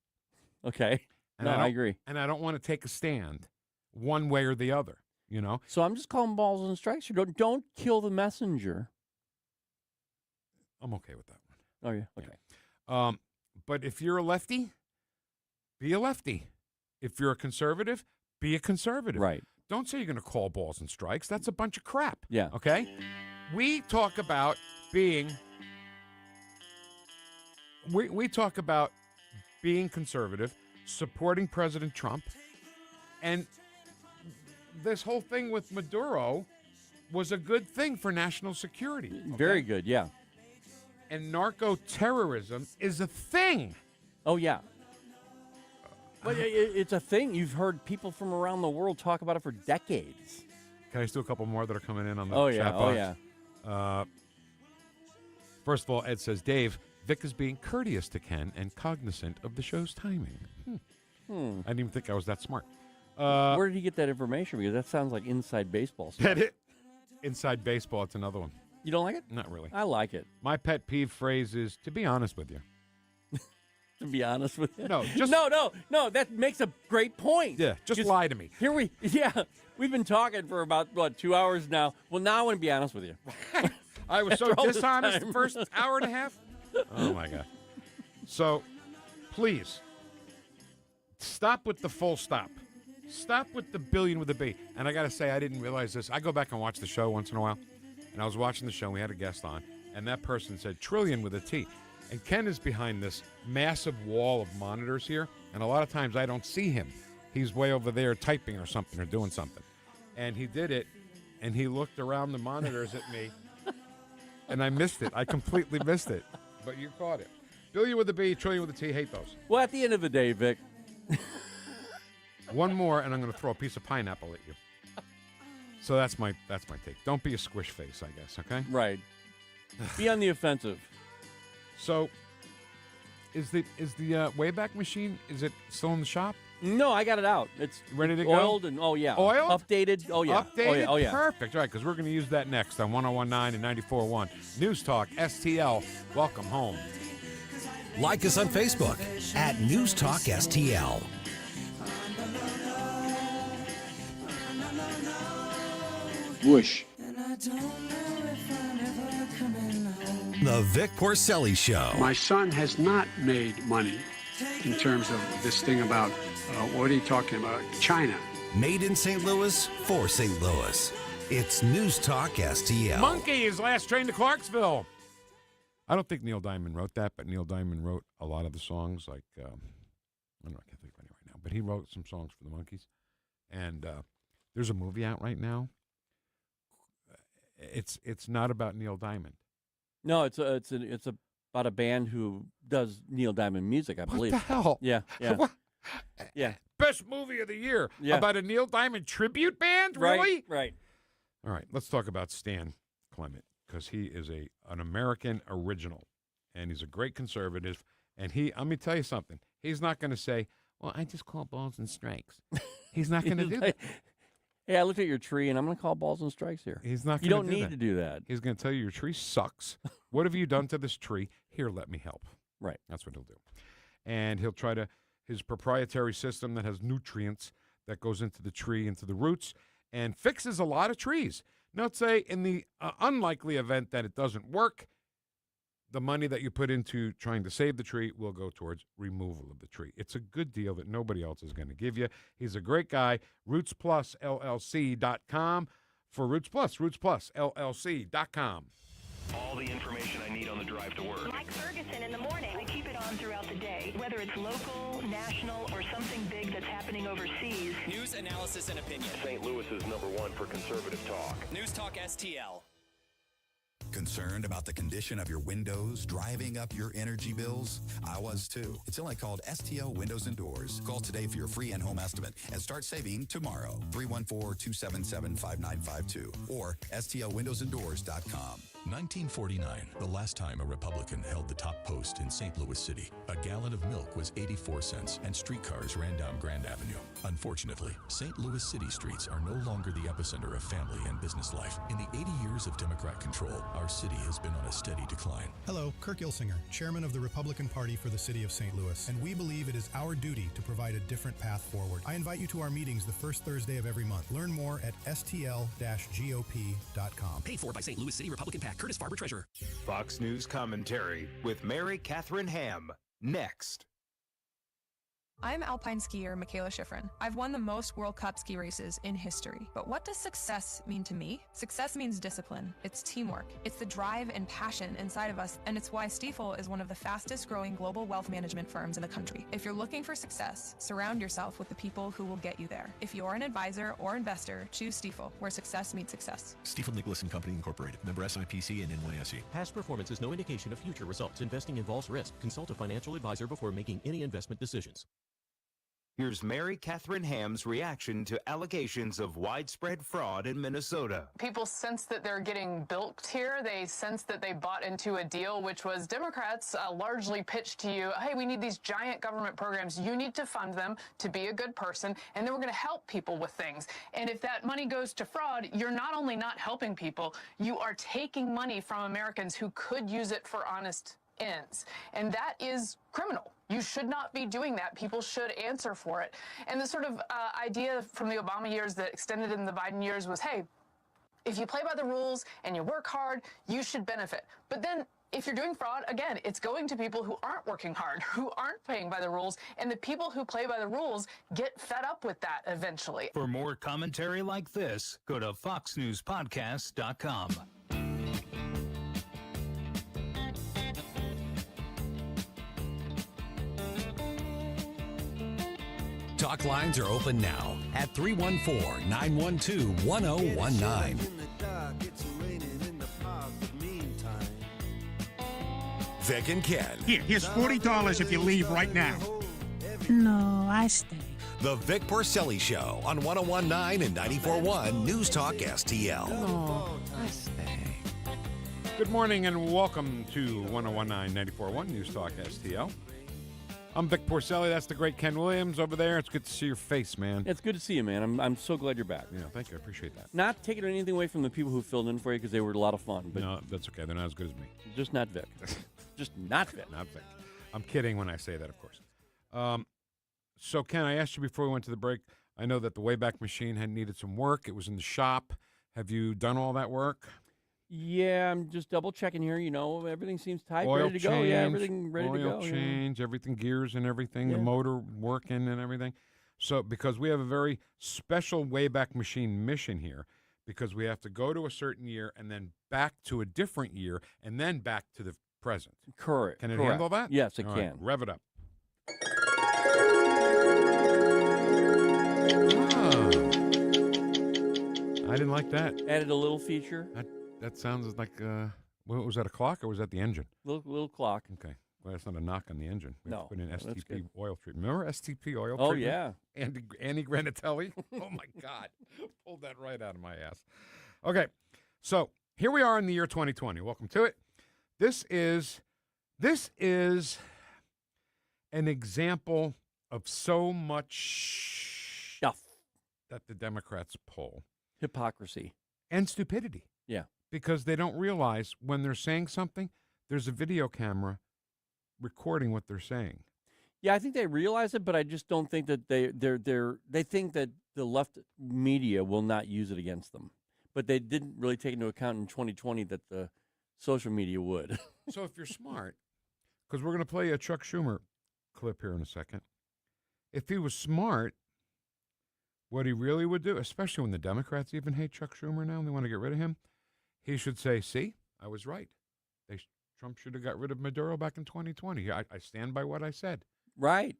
Okay. And I agree. And I don't want to take a stand one way or the other, you know? So I'm just calling balls and strikes. Don't kill the messenger. I'm okay with that one. Oh, yeah. Okay. But if you're a lefty, be a lefty. If you're a conservative, be a conservative. Right. Don't say you're going to call balls and strikes. That's a bunch of crap. Yeah. Okay? We talk about being we talk about being conservative, supporting President Trump, and this whole thing with Maduro was a good thing for national security. Okay? Very good, yeah. And narco-terrorism is a thing. Oh, yeah. But it's a thing. You've heard people from around the world talk about it for decades. Can I just do a couple more that are coming in on the Oh, chat yeah. box? Oh, yeah. First of all, Ed says, Dave, Vic is being courteous to Ken and cognizant of the show's timing. I didn't even think I was that smart. Where did he get that information? Because that sounds like inside baseball stuff. Inside baseball, it's another one. You don't like it? Not really. I like it. My pet peeve phrase is, to be honest with you. To be honest with you. No, just no. That makes a great point. Yeah, just lie to me. We've been talking for about 2 hours now. Well, now I want to be honest with you. I was so After all this dishonest time. the first hour and a half. Oh my God. So, please stop with the full stop. Stop with the billion with a B. And I got to say, I didn't realize this. I go back and watch the show once in a while, and I was watching the show. And we had a guest on, and that person said trillion with a T. And Ken is behind this massive wall of monitors here, and a lot of times I don't see him. He's way over there typing or something or doing something. And he did it, and he looked around the monitors at me, and I missed it. I completely missed it. But you caught it. Billion with a B, trillion with a T. Hate those. Well, at the end of the day, Vic, One more, and I'm going to throw a piece of pineapple at you. So that's my take. Don't be a squish face, I guess, okay? Right. Be on the offensive. So, is the Wayback Machine, is it still in the shop? No, I got it out. It's ready to oiled go? and oiled? Updated. Oh yeah. Updated? Oh yeah. Perfect. All right, because we're going to use that next on 101.9 and 94.1. News Talk STL. Welcome home. Like us on Facebook at NewstalkSTL. Whoosh. The Vic Porcelli Show. My son has not made money in terms of this thing about, what are you talking about? China. Made in St. Louis for St. Louis. It's News Talk STL. Monkey is last train to Clarksville. I don't think Neil Diamond wrote that, but Neil Diamond wrote a lot of the songs. Like, I don't know, I can't think of any right now, but he wrote some songs for the Monkees. And there's a movie out right now. It's not about Neil Diamond. No, it's about a band who does Neil Diamond music, I believe. What the hell? Yeah. What? Yeah. Best movie of the year. Yeah. About a Neil Diamond tribute band? Really? Right. All right, let's talk about Stan Clement, because he is an American original, and he's a great conservative. And let me tell you something. He's not going to say, well, I just call balls and strikes. He's not going to do that. Hey, I looked at your tree, and I'm going to call balls and strikes here. He's not. You don't need to do that. He's going to tell you your tree sucks. What have you done to this tree? Here, let me help. Right. That's what he'll do. And he'll try his proprietary system that has nutrients that goes into the tree, into the roots, and fixes a lot of trees. Now, let's say in the unlikely event that it doesn't work, the money that you put into trying to save the tree will go towards removal of the tree. It's a good deal that nobody else is going to give you. He's a great guy. RootsPlusLLC.com for Roots Plus. RootsPlusLLC.com. All the information I need on the drive to work. Like Ferguson in the morning. I keep it on throughout the day, whether it's local, national, or something big that's happening overseas. News, analysis, and opinion. St. Louis is #1 for conservative talk. News Talk STL. Concerned about the condition of your windows driving up your energy bills? I was too. It's only called STL Windows and Doors. Call today for your free in-home estimate and start saving tomorrow. 314-277-5952 or stlwindowsanddoors.com. 1949, the last time a Republican held the top post in St. Louis City. A gallon of milk was 84 cents and streetcars ran down Grand Avenue. Unfortunately, St. Louis City streets are no longer the epicenter of family and business life. In the 80 years of Democrat control, our city has been on a steady decline. Hello, Kirk Ilsinger, chairman of the Republican Party for the city of St. Louis, and we believe it is our duty to provide a different path forward. I invite you to our meetings the first Thursday of every month. Learn more at stl-gop.com. Paid for by St. Louis City Republican PAC. Curtis Farber, Treasurer. Fox News commentary with Mary Catherine Ham. Next. I'm alpine skier Michaela Schifrin. I've won the most World Cup ski races in history. But what does success mean to me? Success means discipline. It's teamwork. It's the drive and passion inside of us, and it's why Stifel is one of the fastest growing global wealth management firms in the country. If you're looking for success, surround yourself with the people who will get you there. If you're an advisor or investor, choose Stifel, where success meets success. Stifel Nicholas & Company Incorporated. Member SIPC and NYSE. Past performance is no indication of future results. Investing involves risk. Consult a financial advisor before making any investment decisions. Here's Mary Catherine Ham's reaction to allegations of widespread fraud in Minnesota. People sense that they're getting bilked here. They sense that they bought into a deal, which was Democrats largely pitched to you, hey, we need these giant government programs. You need to fund them to be a good person, and then we're going to help people with things. And if that money goes to fraud, you're not only not helping people, you are taking money from Americans who could use it for honest ends. And that is criminal. You should not be doing that. People should answer for it. And the sort of idea from the Obama years that extended in the Biden years was, hey, if you play by the rules and you work hard, you should benefit. But then if you're doing fraud, again, it's going to people who aren't working hard, who aren't playing by the rules, and the people who play by the rules get fed up with that eventually. For more commentary like this, go to foxnewspodcast.com. Talk lines are open now at 314-912-1019. Vic and Ken. Here's $40 if you leave right now. No, I stay. The Vic Porcelli Show on 101.9 and 94.1 News Talk STL. Good morning and welcome to 101.9 94.1 News Talk STL. I'm Vic Porcelli. That's the great Ken Williams over there. It's good to see your face, man. It's good to see you, man. I'm so glad you're back. Yeah, thank you. I appreciate that. Not taking anything away from the people who filled in for you because they were a lot of fun. But no, that's okay. They're not as good as me. Just not Vic. Just not Vic. Not Vic. I'm kidding when I say that, of course. So, Ken, I asked you before we went to the break. I know that the Wayback Machine had needed some work. It was in the shop. Have you done all that work? Yeah, I'm just double checking here. You know, everything seems tight, Oil ready to change, go. Yeah, everything ready to go. Oil change, everything, gears and everything, Yeah. the motor working and everything. So, because we have a very special Wayback Machine mission here, because we have to go to a certain year and then back to a different year and then back to the present. Correct. Can it Correct. handle that? Yes, it All can. right, rev it up. I didn't like that. Added a little feature. That sounds like, was that a clock or was that the engine? Little clock. Okay. Well, that's not a knock on the engine. We have to No, put in that's STP good. oil treatment. Remember STP oil Oh, treatment? yeah. Andy Granatelli? Oh, my God. Pulled that right out of my ass. Okay. So here we are in the year 2020. Welcome to it. This is an example of so much stuff that the Democrats pull. Hypocrisy. And stupidity. Yeah. Because they don't realize when they're saying something, there's a video camera recording what they're saying. Yeah, I think they realize it, but I just don't think that they think that the left media will not use it against them. But they didn't really take into account in 2020 that the social media would. So if you're smart, because we're going to play a Chuck Schumer clip here in a second. If he was smart, what he really would do, especially when the Democrats even hate Chuck Schumer now and they want to get rid of him, he should say, see, I was right. Trump should have got rid of Maduro back in 2020. I stand by what I said. Right.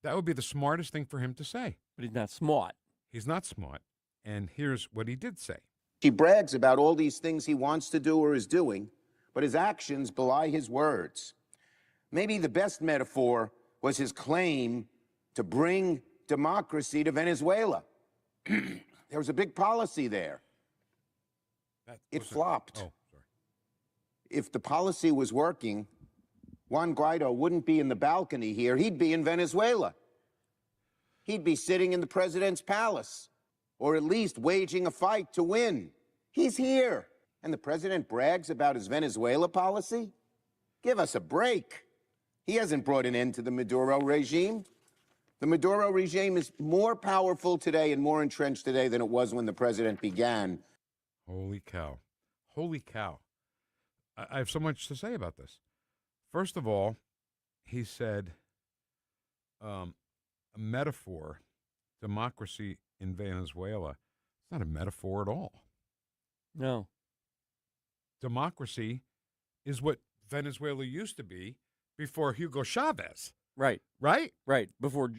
That would be the smartest thing for him to say. But he's not smart. He's not smart. And here's what he did say. He brags about all these things he wants to do or is doing, but his actions belie his words. Maybe the best metaphor was his claim to bring democracy to Venezuela. There was a big policy there. It flopped. Oh, sorry. If the policy was working, Juan Guaido wouldn't be in the balcony here. He'd be in Venezuela. He'd be sitting in the president's palace, or at least waging a fight to win. He's here. And the president brags about his Venezuela policy? Give us a break. He hasn't brought an end to the Maduro regime. The Maduro regime is more powerful today and more entrenched today than it was when the president began. Holy cow. Holy cow. I have so much to say about this. First of all, he said a metaphor, democracy in Venezuela. It's not a metaphor at all. No. Democracy is what Venezuela used to be before Hugo Chavez. Right. Right? Right. Before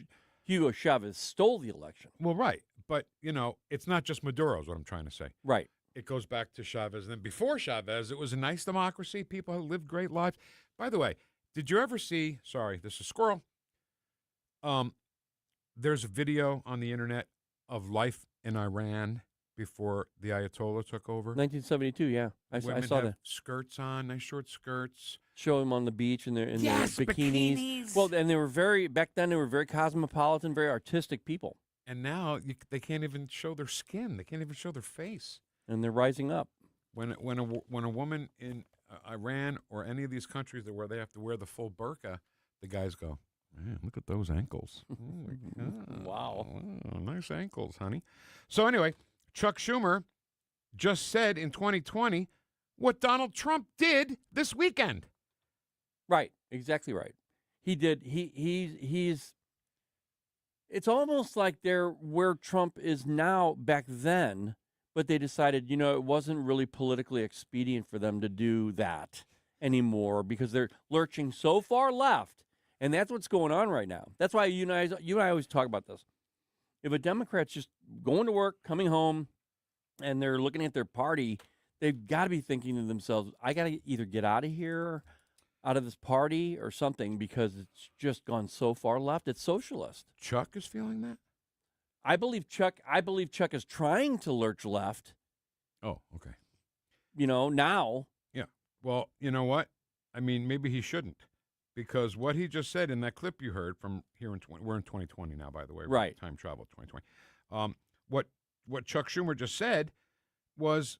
Hugo Chavez stole the election. Well, right. But, you know, it's not just Maduro is what I'm trying to say. Right. It goes back to Chavez. And then before Chavez, it was a nice democracy. People who lived great lives. By the way, did you ever see, sorry, this is Squirrel. There's a video on the internet of life in Iran before the Ayatollah took over. 1972, yeah. I Women saw have that. skirts on, nice short skirts. Show them on the beach in their Yes, bikinis. Well, and they were back then they were very cosmopolitan, very artistic people. And now they can't even show their skin. They can't even show their face. And they're rising up. When a woman in Iran or any of these countries where they have to wear the full burqa, the guys go, man, look at those ankles. Oh my God. Wow. Nice ankles, honey. So anyway, Chuck Schumer just said in 2020 what Donald Trump did this weekend. Right. Exactly right. He did. He's. It's almost like they're where Trump is now back then, but they decided, it wasn't really politically expedient for them to do that anymore because they're lurching so far left. And that's what's going on right now. That's why you and I always talk about this. If a Democrat's just going to work, coming home, and they're looking at their party, they've got to be thinking to themselves, I got to either get out of here, out of this party or something, because it's just gone so far left. It's socialist. Chuck is feeling that? I believe Chuck is trying to lurch left. Oh, okay. Now. Yeah. Well, you know what? I mean, maybe he shouldn't, because what he just said in that clip you heard from here we're in 2020 now, by the way. Right. Time travel 2020. What Chuck Schumer just said was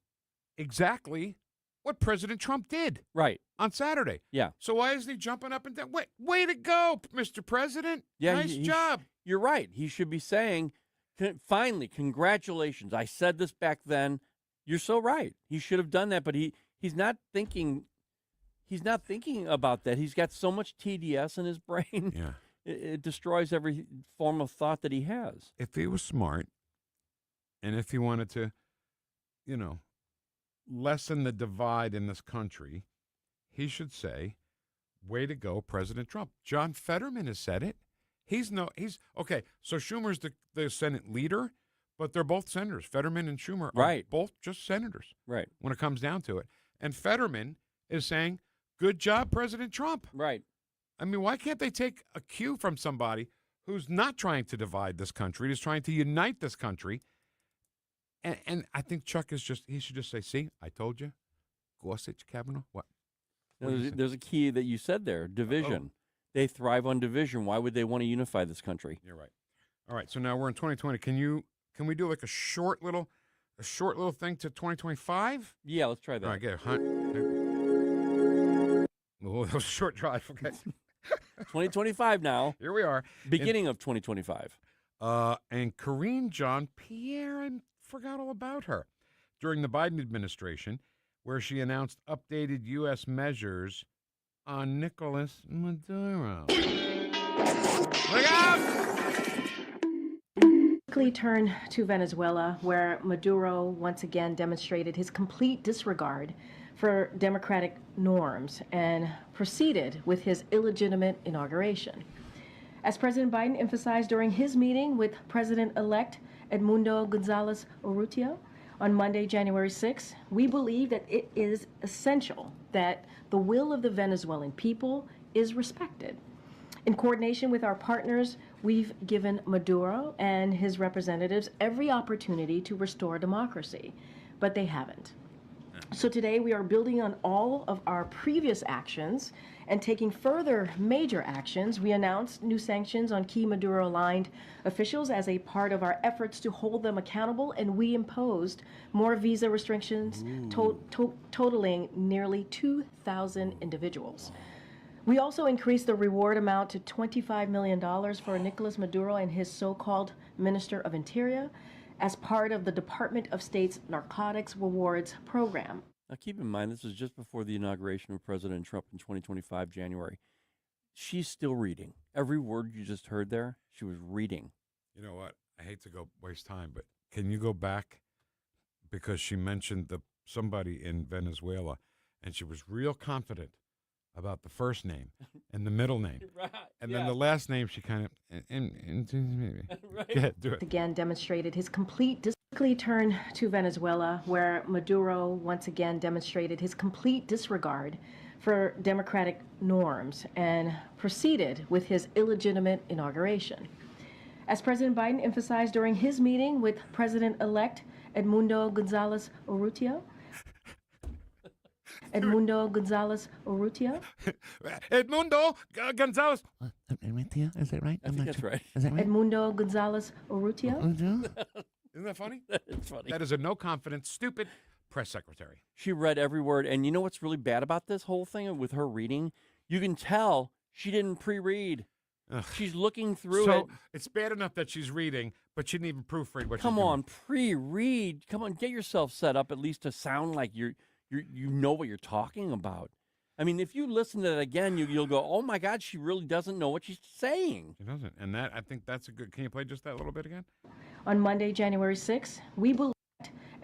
exactly what President Trump did. Right. On Saturday. Yeah. So why isn't he jumping up and down? Way to go, Mr. President. Yeah. Nice job. You're right. He should be saying, finally, congratulations. I said this back then. You're so right. He should have done that, but he's not thinking. He's not thinking about that. He's got so much TDS in his brain. Yeah. It destroys every form of thought that he has. If he was smart, and if he wanted to, lessen the divide in this country, he should say, way to go, President Trump. John Fetterman has said it. He's okay. So Schumer's the Senate leader, but they're both senators. Fetterman and Schumer are both just senators. Right. When it comes down to it. And Fetterman is saying, good job, President Trump. Right. I mean, why can't they take a cue from somebody who's not trying to divide this country, who's trying to unite this country? And I think Chuck he should just say, see, I told you. Gorsuch, Kavanaugh, what? There's a key that you said there, division. They thrive on division. Why would they want to unify this country? You're right. All right, so now we're in 2020. Can we do like a short little thing to 2025? Yeah, let's try that. All right, get it. Oh, that was a short drive. Okay. 2025 now. Here we are. Beginning of 2025. And Karine Jean-Pierre, I forgot all about her. During the Biden administration, where she announced updated U.S. measures on Nicolas Maduro. Look out! Quickly turn to Venezuela, where Maduro once again demonstrated his complete disregard for democratic norms and proceeded with his illegitimate inauguration. As President Biden emphasized during his meeting with President-elect Edmundo Gonzalez Urrutia on Monday, January 6, we believe that it is essential that the will of the Venezuelan people is respected. In coordination with our partners, we've given Maduro and his representatives every opportunity to restore democracy, but they haven't. So today we are building on all of our previous actions and taking further major actions. We announced new sanctions on key Maduro-aligned officials as a part of our efforts to hold them accountable, and we imposed more visa restrictions totaling nearly 2,000 individuals. We also increased the reward amount to $25 million for Nicolas Maduro and his so-called Minister of Interior as part of the Department of State's Narcotics Rewards Program. Now, keep in mind, this was just before the inauguration of President Trump in 2025, January. She's still reading. Every word you just heard there, she was reading. You know what? I hate to waste time, but can you go back? Because she mentioned somebody in Venezuela, and she was real confident about the first name and the middle name. Right, and then the last name, she kind of... Right. Yeah, do it. Again demonstrated his complete... Quickly turn to Venezuela, where Maduro once again demonstrated his complete disregard for democratic norms and proceeded with his illegitimate inauguration. As President Biden emphasized during his meeting with President-elect Edmundo Gonzalez Urrutia, Edmundo Gonzalez Urrutia. Edmundo Gonzalez. Is that right? I think that's right. Is that right? Edmundo Gonzalez Urrutia. Isn't that funny? It's funny. That is a no-confidence, stupid press secretary. She read every word. And you know what's really bad about this whole thing with her reading? You can tell she didn't pre-read. Ugh. She's looking through it. So it's bad enough that she's reading, but she didn't even proofread what she's doing. Come on, pre-read. Come on, get yourself set up at least to sound like you know what you're talking about. I mean, if you listen to that again, you'll go, oh, my God, she really doesn't know what she's saying. She doesn't. And I think that's a good... Can you play just that little bit again? On Monday, January 6, we believe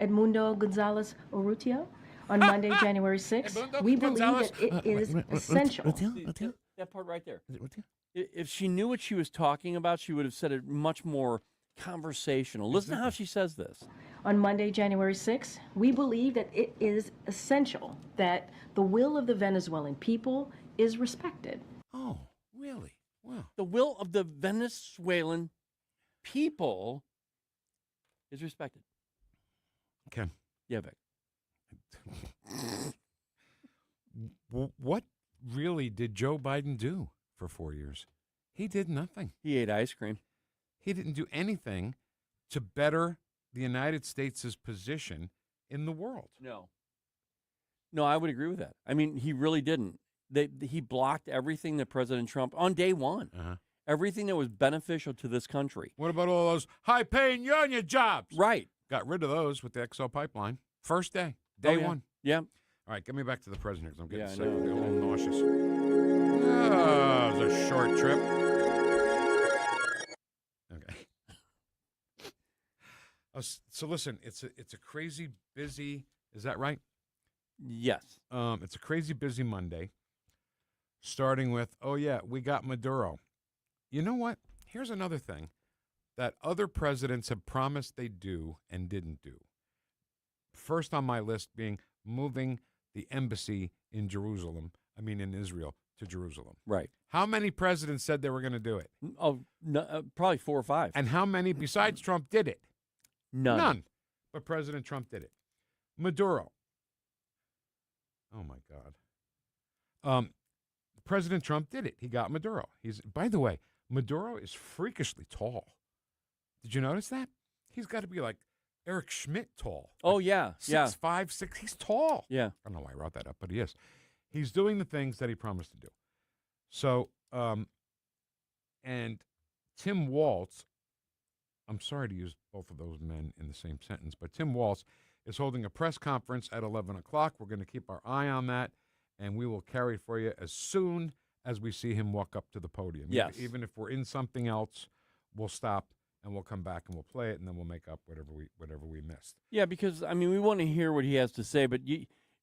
Edmundo Gonzalez Urrutia. On Monday, January 6, we believe that it is essential. That part right there. If she knew what she was talking about, she would have said it much more conversational. Listen to how she says this. On Monday, January 6, we believe that it is essential that the will of the Venezuelan people is respected. Oh, really? Wow. The will of the Venezuelan people is respected. Okay. Yeah, Vic. What really did Joe Biden do for 4 years? He did nothing. He ate ice cream. He didn't do anything to better the United States' position in the world. No, I would agree with that. I mean, he really didn't. He blocked everything that President Trump, on day one, everything that was beneficial to this country. What about all those high-paying union jobs? Right. Got rid of those with the XL pipeline. First day. Day one. Yeah. All right, get me back to the president because I'm getting Yeah, I sick. know. I'm getting a little nauseous. Oh, it was a short trip. Okay. So listen, it's a crazy busy. Is that right? Yes. It's a crazy busy Monday. Starting with, we got Maduro. You know what? Here's another thing that other presidents have promised they'd do and didn't do. First on my list being moving the embassy in Israel to Jerusalem. Right. How many presidents said they were going to do it? Oh, no, probably 4 or 5. And how many besides Trump did it? None. But President Trump did it. Maduro. Oh, my God. President Trump did it. He got Maduro. By the way, Maduro is freakishly tall. Did you notice that? He's got to be like Eric Schmidt tall. Oh, yeah. 6'5", 6. He's tall. Yeah. I don't know why I wrote that up, but he is. He's doing the things that he promised to do. So, and Tim Walz, I'm sorry to use both of those men in the same sentence, but Tim Walz is holding a press conference at 11 o'clock. We're going to keep our eye on that, and we will carry it for you as soon as we see him walk up to the podium. Yes. Even if we're in something else, we'll stop and we'll come back and we'll play it, and then we'll make up whatever we missed. Yeah, because, we want to hear what he has to say, but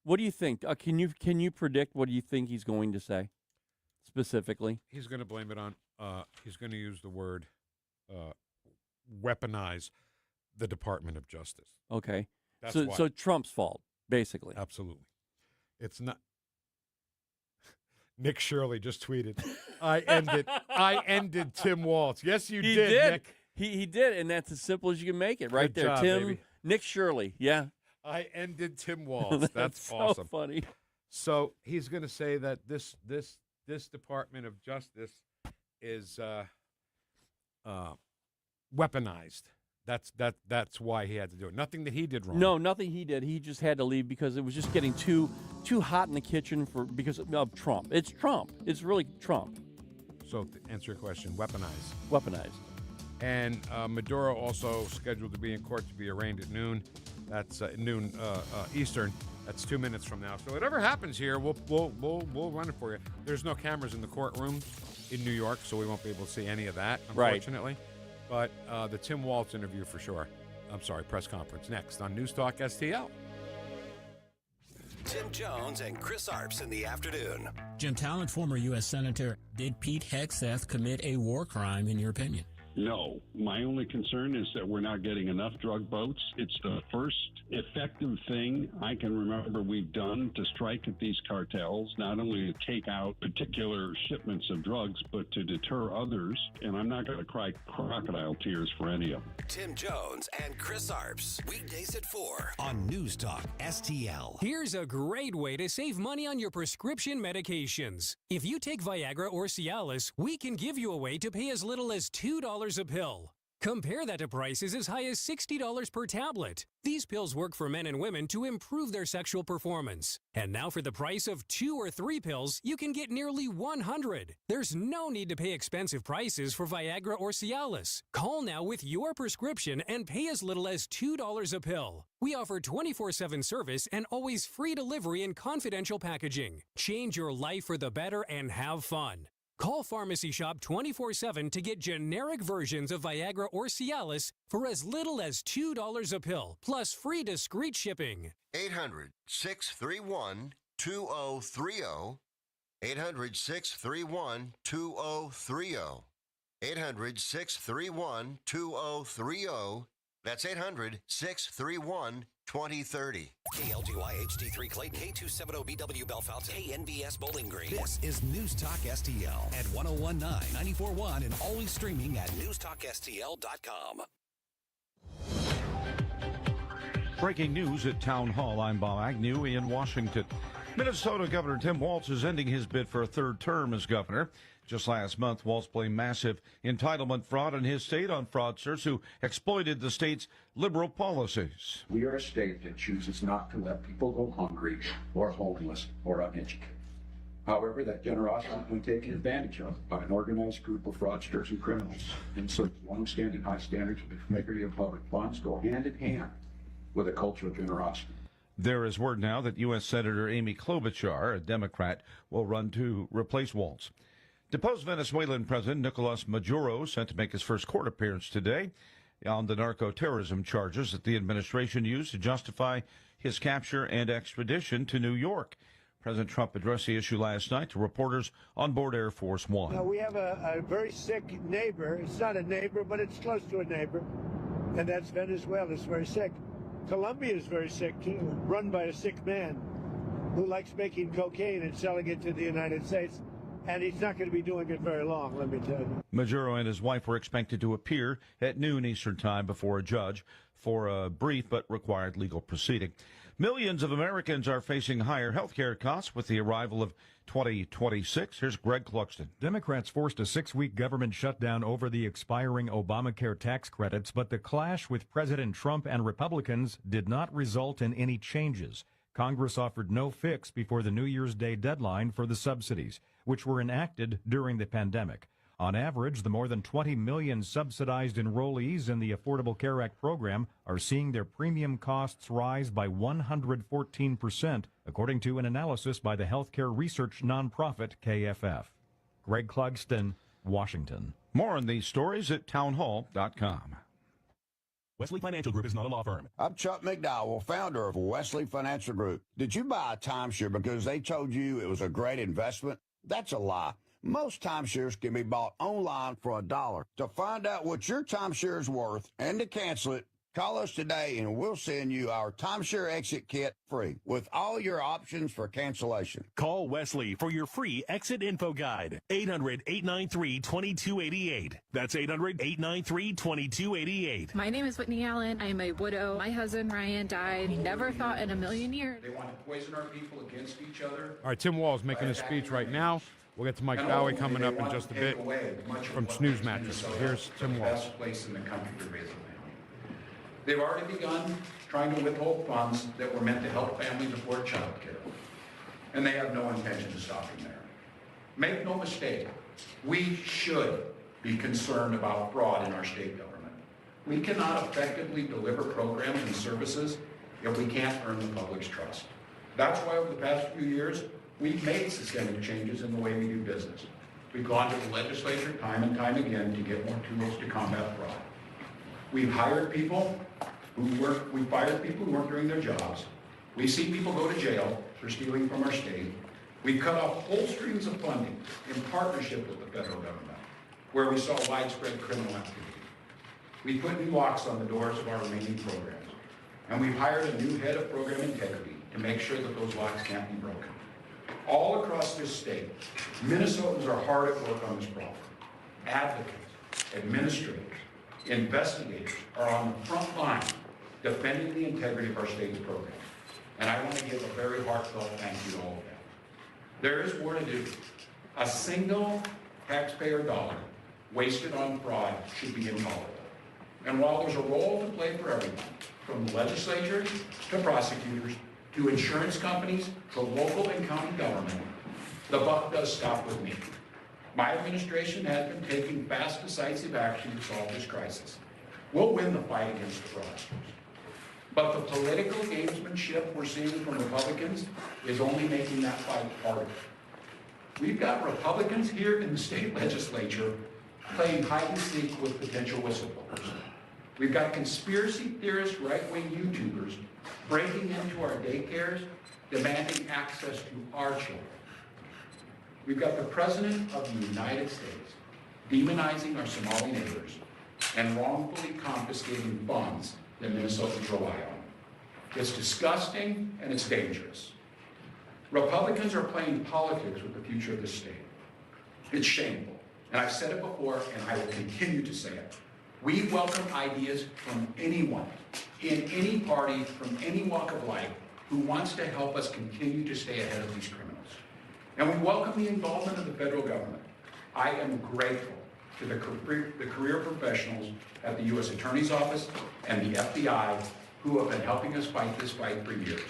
what do you think? Can you predict what do you think he's going to say specifically? He's going to blame it on, he's going to use the word weaponize the Department of Justice. Okay. That's so Trump's fault, basically. Absolutely. It's not. Nick Shirley just tweeted, I ended Tim Walz. Yes, you did, Nick. He did, and that's as simple as you can make it right Good there. job, Tim, baby. Nick Shirley, yeah. I ended Tim Walz. That's awesome. So funny. So he's going to say that this Department of Justice is weaponized. That's why he had to do it. Nothing that he did wrong. No, nothing he did. He just had to leave because it was just getting too hot in the kitchen because of Trump. It's Trump. It's really Trump. So to answer your question, weaponized. Weaponized. And Maduro also scheduled to be in court to be arraigned at noon. That's noon Eastern. That's 2 minutes from now. So whatever happens here, we'll run it for you. There's no cameras in the courtroom in New York, so we won't be able to see any of that, unfortunately. Right. But the Tim Walz interview for sure. Press conference next on Newstalk STL. Tim Jones and Chris Arps in the afternoon. Jim Talent, former U.S. Senator, did Pete Hegseth commit a war crime, in your opinion? No. My only concern is that we're not getting enough drug boats. It's the first effective thing I can remember we've done to strike at these cartels, not only to take out particular shipments of drugs, but to deter others. And I'm not going to cry crocodile tears for any of them. Tim Jones and Chris Arps, weekdays at 4 on Newstalk STL. Here's a great way to save money on your prescription medications. If you take Viagra or Cialis, we can give you a way to pay as little as $2 a pill. Compare that to prices as high as $60 per tablet. These pills work for men and women to improve their sexual performance. And now for the price of 2 or 3 pills, you can get nearly 100. There's no need to pay expensive prices for Viagra or Cialis. Call now with your prescription and pay as little as $2 a pill. We offer 24/7 service and always free delivery and confidential packaging. Change your life for the better and have fun. Call Pharmacy Shop 24/7 to get generic versions of Viagra or Cialis for as little as $2 a pill, plus free discreet shipping. 800-631-2030. 800-631-2030. 800-631-2030. That's 800-631-2030. KLGY HD3 Clayton, K270BW Bellefonte, KNBS Bowling Green. This is Newstalk STL at 1019, 94.1, and always streaming at NewstalkSTL.com. Breaking news at Town Hall. I'm Bob Agnew in Washington. Minnesota Governor Tim Walz is ending his bid for a third term as governor. Just last month, Walz blamed massive entitlement fraud in his state on fraudsters who exploited the state's liberal policies. We are a state that chooses not to let people go hungry or homeless or uneducated. However, that generosity has been taken advantage of by an organized group of fraudsters and criminals. And so long-standing high standards of integrity of public funds go hand in hand with a culture of generosity. There is word now that U.S. Senator Amy Klobuchar, a Democrat, will run to replace Walz. Deposed Venezuelan President Nicolas Maduro set to make his first court appearance today on the narco-terrorism charges that the administration used to justify his capture and extradition to New York. President Trump addressed the issue last night to reporters on board Air Force One. Now, we have a very sick neighbor. It's not a neighbor, but it's close to a neighbor, and that's Venezuela. It's very sick. Colombia is very sick, too, run by a sick man who likes making cocaine and selling it to the United States, and he's not going to be doing it very long, let me tell you. Maduro and his wife were expected to appear at noon Eastern Time before a judge for a brief but required legal proceeding. Millions of Americans are facing higher health care costs with the arrival of 2026. Here's Greg Cluxton. Democrats forced a 6-week government shutdown over the expiring Obamacare tax credits, but the clash with President Trump and Republicans did not result in any changes. Congress offered no fix before the New Year's Day deadline for the subsidies, which were enacted during the pandemic. On average, the more than 20 million subsidized enrollees in the Affordable Care Act program are seeing their premium costs rise by 114%, according to an analysis by the healthcare research nonprofit KFF. Greg Clugston, Washington. More on these stories at townhall.com. Wesley Financial Group is not a law firm. I'm Chuck McDowell, founder of Wesley Financial Group. Did you buy a timeshare because they told you it was a great investment? That's a lie. Most timeshares can be bought online for $1. To find out what your timeshare is worth and to cancel it, call us today and we'll send you our timeshare exit kit free with all your options for cancellation. Call Wesley for your free exit info guide. 800-893-2288. That's 800-893-2288. My name is Whitney Allen. I am a widow. My husband, Ryan, died. Never thought in a million years. They want to poison our people against each other. All right, Tim Walz making a speech right now. We'll get to Mike Baue coming up in just a bit from Snooze Mattress. Here's Tim Walz. Best place in the country to raise a family. They've already begun trying to withhold funds that were meant to help families afford child care. And they have no intention of stopping there. Make no mistake, we should be concerned about fraud in our state government. We cannot effectively deliver programs and services if we can't earn the public's trust. That's why over the past few years, we've made systemic changes in the way we do business. We've gone to the legislature time and time again to get more tools to combat fraud. We've hired people we fired people who weren't doing their jobs. We see people go to jail for stealing from our state. We cut off whole streams of funding in partnership with the federal government, where we saw widespread criminal activity. We put new locks on the doors of our remaining programs, and we've hired a new head of program integrity to make sure that those locks can't be broken. All across this state, Minnesotans are hard at work on this problem. Advocates, administrators, investigators are on the front line defending the integrity of our state's program. And I want to give a very heartfelt thank you to all of them. There is more to do. A single taxpayer dollar wasted on fraud should be intolerable. And while there's a role to play for everyone, from the legislature to prosecutors, to insurance companies, to local and county government, the buck does stop with me. My administration has been taking fast, decisive action to solve this crisis. We'll win the fight against the fraudsters. But the political gamesmanship we're seeing from Republicans is only making that fight harder. We've got Republicans here in the state legislature playing hide and seek with potential whistleblowers. We've got conspiracy theorist right-wing YouTubers breaking into our daycares, demanding access to our children. We've got the President of the United States demonizing our Somali neighbors and wrongfully confiscating funds that Minnesotans rely on. It's disgusting and it's dangerous. Republicans are playing politics with the future of this state. It's shameful. And I've said it before and I will continue to say it. We welcome ideas from anyone, in any party, from any walk of life, who wants to help us continue to stay ahead of these criminals. And we welcome the involvement of the federal government. I am grateful to the career professionals at the U.S. Attorney's Office and the FBI who have been helping us fight this fight for years.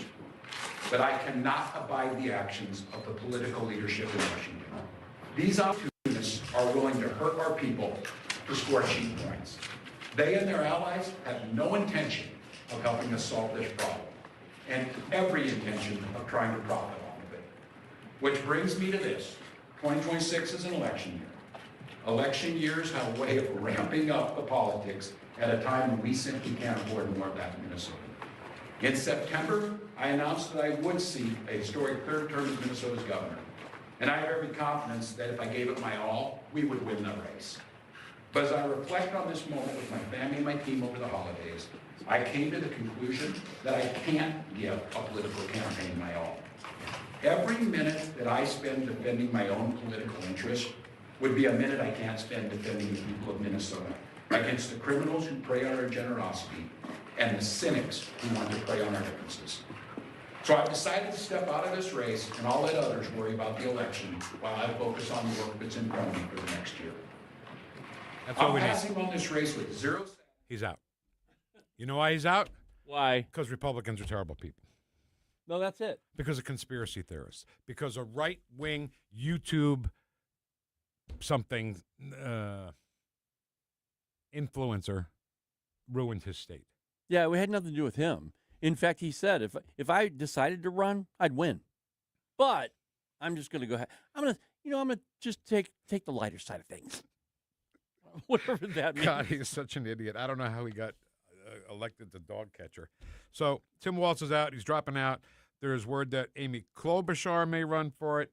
But I cannot abide the actions of the political leadership in Washington. These opportunists are willing to hurt our people to score cheap points. They and their allies have no intention of helping us solve this problem, and every intention of trying to profit off of it. Which brings me to this. 2026 is an election year. Election years have a way of ramping up the politics at a time when we simply can't afford more of that in Minnesota. In September, I announced that I would seek a historic third term as Minnesota's governor. And I have every confidence that if I gave it my all, we would win the race. But as I reflect on this moment with my family and my team over the holidays, I came to the conclusion that I can't give a political campaign my all. Every minute that I spend defending my own political interests would be a minute I can't spend defending the people of Minnesota against the criminals who prey on our generosity and the cynics who want to prey on our differences. So I've decided to step out of this race, and I'll let others worry about the election while I focus on the work that's in front of me for the next year. That's all I'm we need. passing on this race with zero. He's out. You know why he's out? Why? Because Republicans are terrible people. No, that's it. Because of conspiracy theorists. Because a right-wing YouTube something influencer ruined his state. Yeah, it had nothing to do with him. In fact, he said if I decided to run, I'd win. But I'm just going to go ahead. I'm going to just take the lighter side of things. Whatever that means. God, he's such an idiot. I don't know how he got elected to dog catcher. So Tim Walz is out. He's dropping out. There's word that Amy Klobuchar may run for it.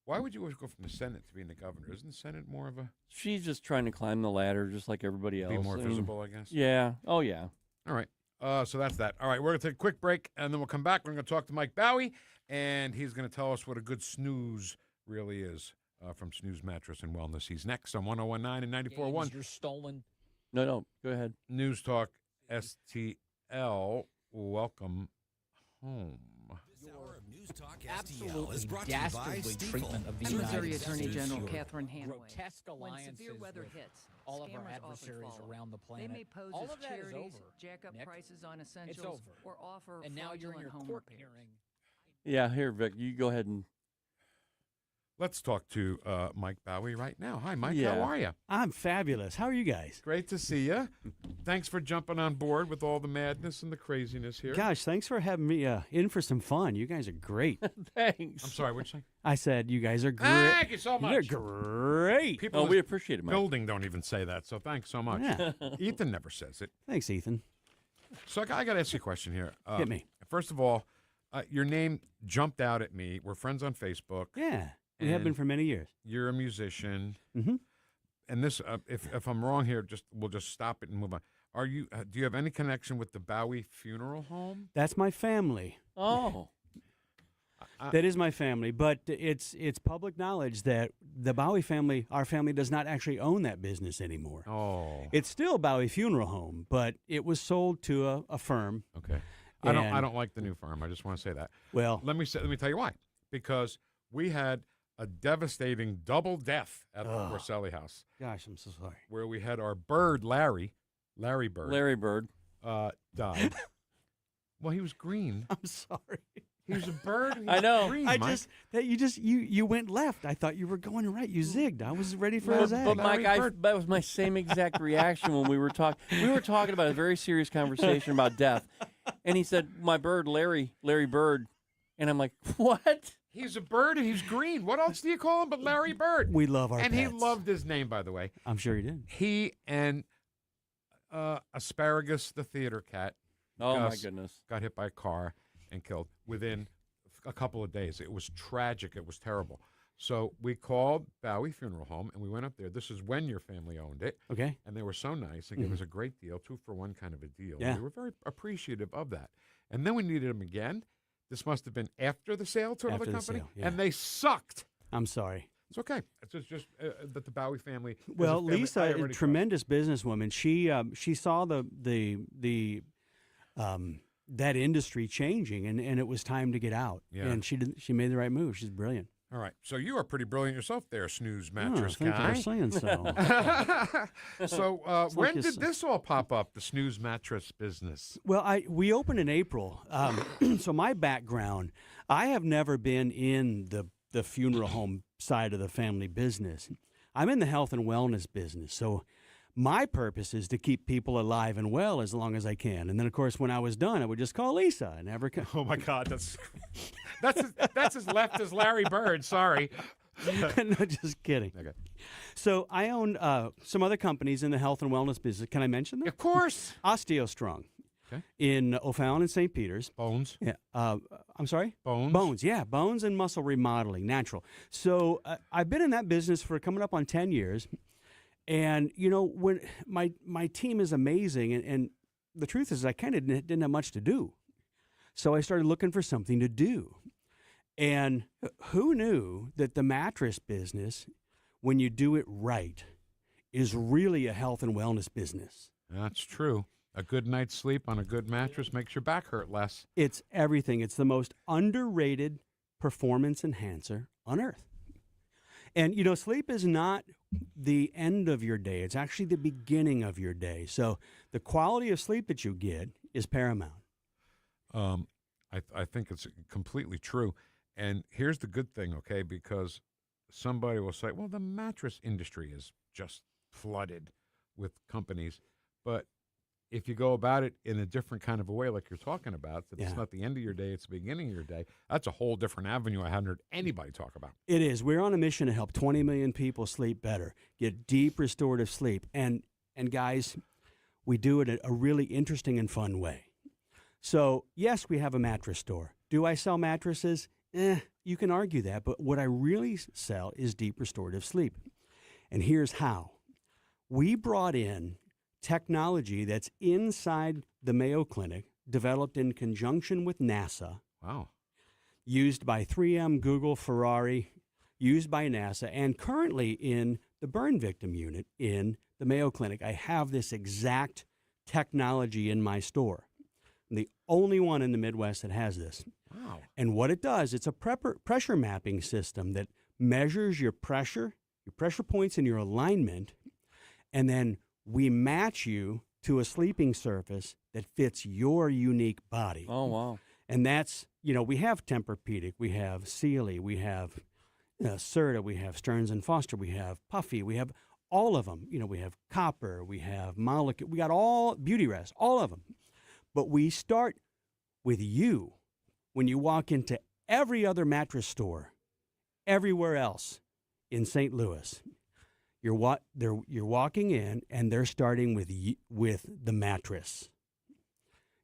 Why would you always go from the Senate to being the governor? Isn't the Senate more of a... She's just trying to climb the ladder just like everybody else. Be more visible, I guess? Yeah. Oh, yeah. All right. So that's that. All right, we're going to take a quick break, and then we'll come back. We're going to talk to Mike Baue, and he's going to tell us what a good snooze really is from Snooze Mattress and Wellness. He's next on 101.9 and 94.1. You're stolen. No, go ahead. News Talk STL. Welcome home. Absolutely is brought to you by dastardly Stiefel. treatment of the And United Missouri States. Attorney General Grotesque Catherine Hanway. alliances When severe weather with hits, all of our scammers often adversaries follow. around the planet. They may pose all as of that is charities, over. jack up Nick. prices on It's essentials, over. or offer And now you're in your fraudulent home court repairs. hearing. Yeah, here, Vic, you go ahead and... Let's talk to Mike Baue right now. Hi, Mike. Yeah. How are you? I'm fabulous. How are you guys? Great to see you. Thanks for jumping on board with all the madness and the craziness here. Gosh, thanks for having me in for some fun. You guys are great. Thanks. I'm sorry, what'd you say? I said you guys are great. Thank you so much. You're great. People Oh, in we this appreciate it, Mike. building don't even say that, so thanks so much. Yeah. Ethan never says it. Thanks, Ethan. So I got to ask you a question here. Hit me. First of all, your name jumped out at me. We're friends on Facebook. Yeah, we have been And for many years. You're a musician. Mm-hmm. And this, if I'm wrong here, we'll just stop it and move on. Are you? Do you have any connection with the Baue Funeral Home? That's my family. Oh. That is my family, but it's public knowledge that the Baue family, our family, does not actually own that business anymore. Oh. It's still Baue Funeral Home, but it was sold to a firm. Okay. I don't like the new firm. I just want to say that. Well, let me tell you why. Because we had a devastating double death at the Porcelli house. Gosh, I'm so sorry. Where we had our bird, Larry Bird, died. Well, he was green. I'm sorry. He was a bird. And he I was know. Green, I Mike. just that you went left. I thought you were going right. You zigged. I was ready for his But egg. Mike, that was my same exact reaction when we were talking. We were talking about a very serious conversation about death, and he said, "My bird, Larry Bird," and I'm like, "What?" He's a bird and he's green. What else do you call him but Larry Bird? We love our and pets. he loved his name, by the way. I'm sure he did. He and Asparagus, the theater cat. Oh, my Gus, goodness. got hit by a car and killed within a couple of days. It was tragic. It was terrible. So we called Baue Funeral Home, and we went up there. This is when your family owned it. Okay. And they were so nice and gave us a great deal, 2-for-1 kind of a deal. Yeah. We were very appreciative of that. And then we needed them again. This must have been after the sale to another After the company. sale, yeah. And they sucked. I'm sorry. It's okay. It's just that the Baue family. is a Well, family Lisa, I a already tremendous businesswoman. She saw the that industry changing, and it was time to get out. Yeah. And she made the right move. She's brilliant. All right. So you are pretty brilliant yourself there, Snooze Mattress thank guy. you for saying so. So It's when like did this all pop up, the Snooze Mattress business? Well, we opened in April. So my background, I have never been in the funeral home side of the family business. I'm in the health and wellness business. So my purpose is to keep people alive and well as long as I can. And then, of course, when I was done, I would just call Lisa and never come. Oh, my God. That's as left as Larry Bird. Sorry. No, just kidding. Okay. So I own some other companies in the health and wellness business. Can I mention them? Of course. OsteoStrong. Okay. In O'Fallon and St. Peter's. Bones. Yeah. I'm sorry? Bones. Bones, yeah. Bones and muscle remodeling, natural. So I've been in that business for coming up on 10 years. And, you know, when my team is amazing. And the truth is I kind of didn't have much to do. So I started looking for something to do. And who knew that the mattress business, when you do it right, is really a health and wellness business? That's true. A good night's sleep on a good mattress makes your back hurt less. It's everything. It's the most underrated performance enhancer on earth. And, you know, sleep is not the end of your day. It's actually the beginning of your day. So the quality of sleep that you get is paramount. I think it's completely true. And here's the good thing, okay, because somebody will say, well, the mattress industry is just flooded with companies. But if you go about it in a different kind of a way, like you're talking about, that it's not the end of your day, it's the beginning of your day, that's a whole different avenue I hadn't heard anybody talk about. It is. We're on a mission to help 20 million people sleep better, get deep restorative sleep. And guys, we do it in a really interesting and fun way. So, yes, we have a mattress store. Do I sell mattresses? You can argue that. But what I really sell is deep restorative sleep. And here's how. We brought in technology that's inside the Mayo Clinic, developed in conjunction with NASA. Wow. Used by 3M, Google, Ferrari, used by NASA, and currently in the burn victim unit in the Mayo Clinic. I have this exact technology in my store. I'm the only one in the Midwest that has this. Wow. And what it does, it's a pressure mapping system that measures your pressure points and your alignment, and then we match you to a sleeping surface that fits your unique body. Oh, wow. And that's, you know, we have Tempur-Pedic, we have Sealy, we have Serta, we have Stearns & Foster, we have Puffy, we have all of them. You know, we have Copper, we have Molecule, we got all Beauty Rest, all of them. But we start with you. When you walk into every other mattress store, everywhere else in St. Louis, you're walking in and they're starting with the mattress.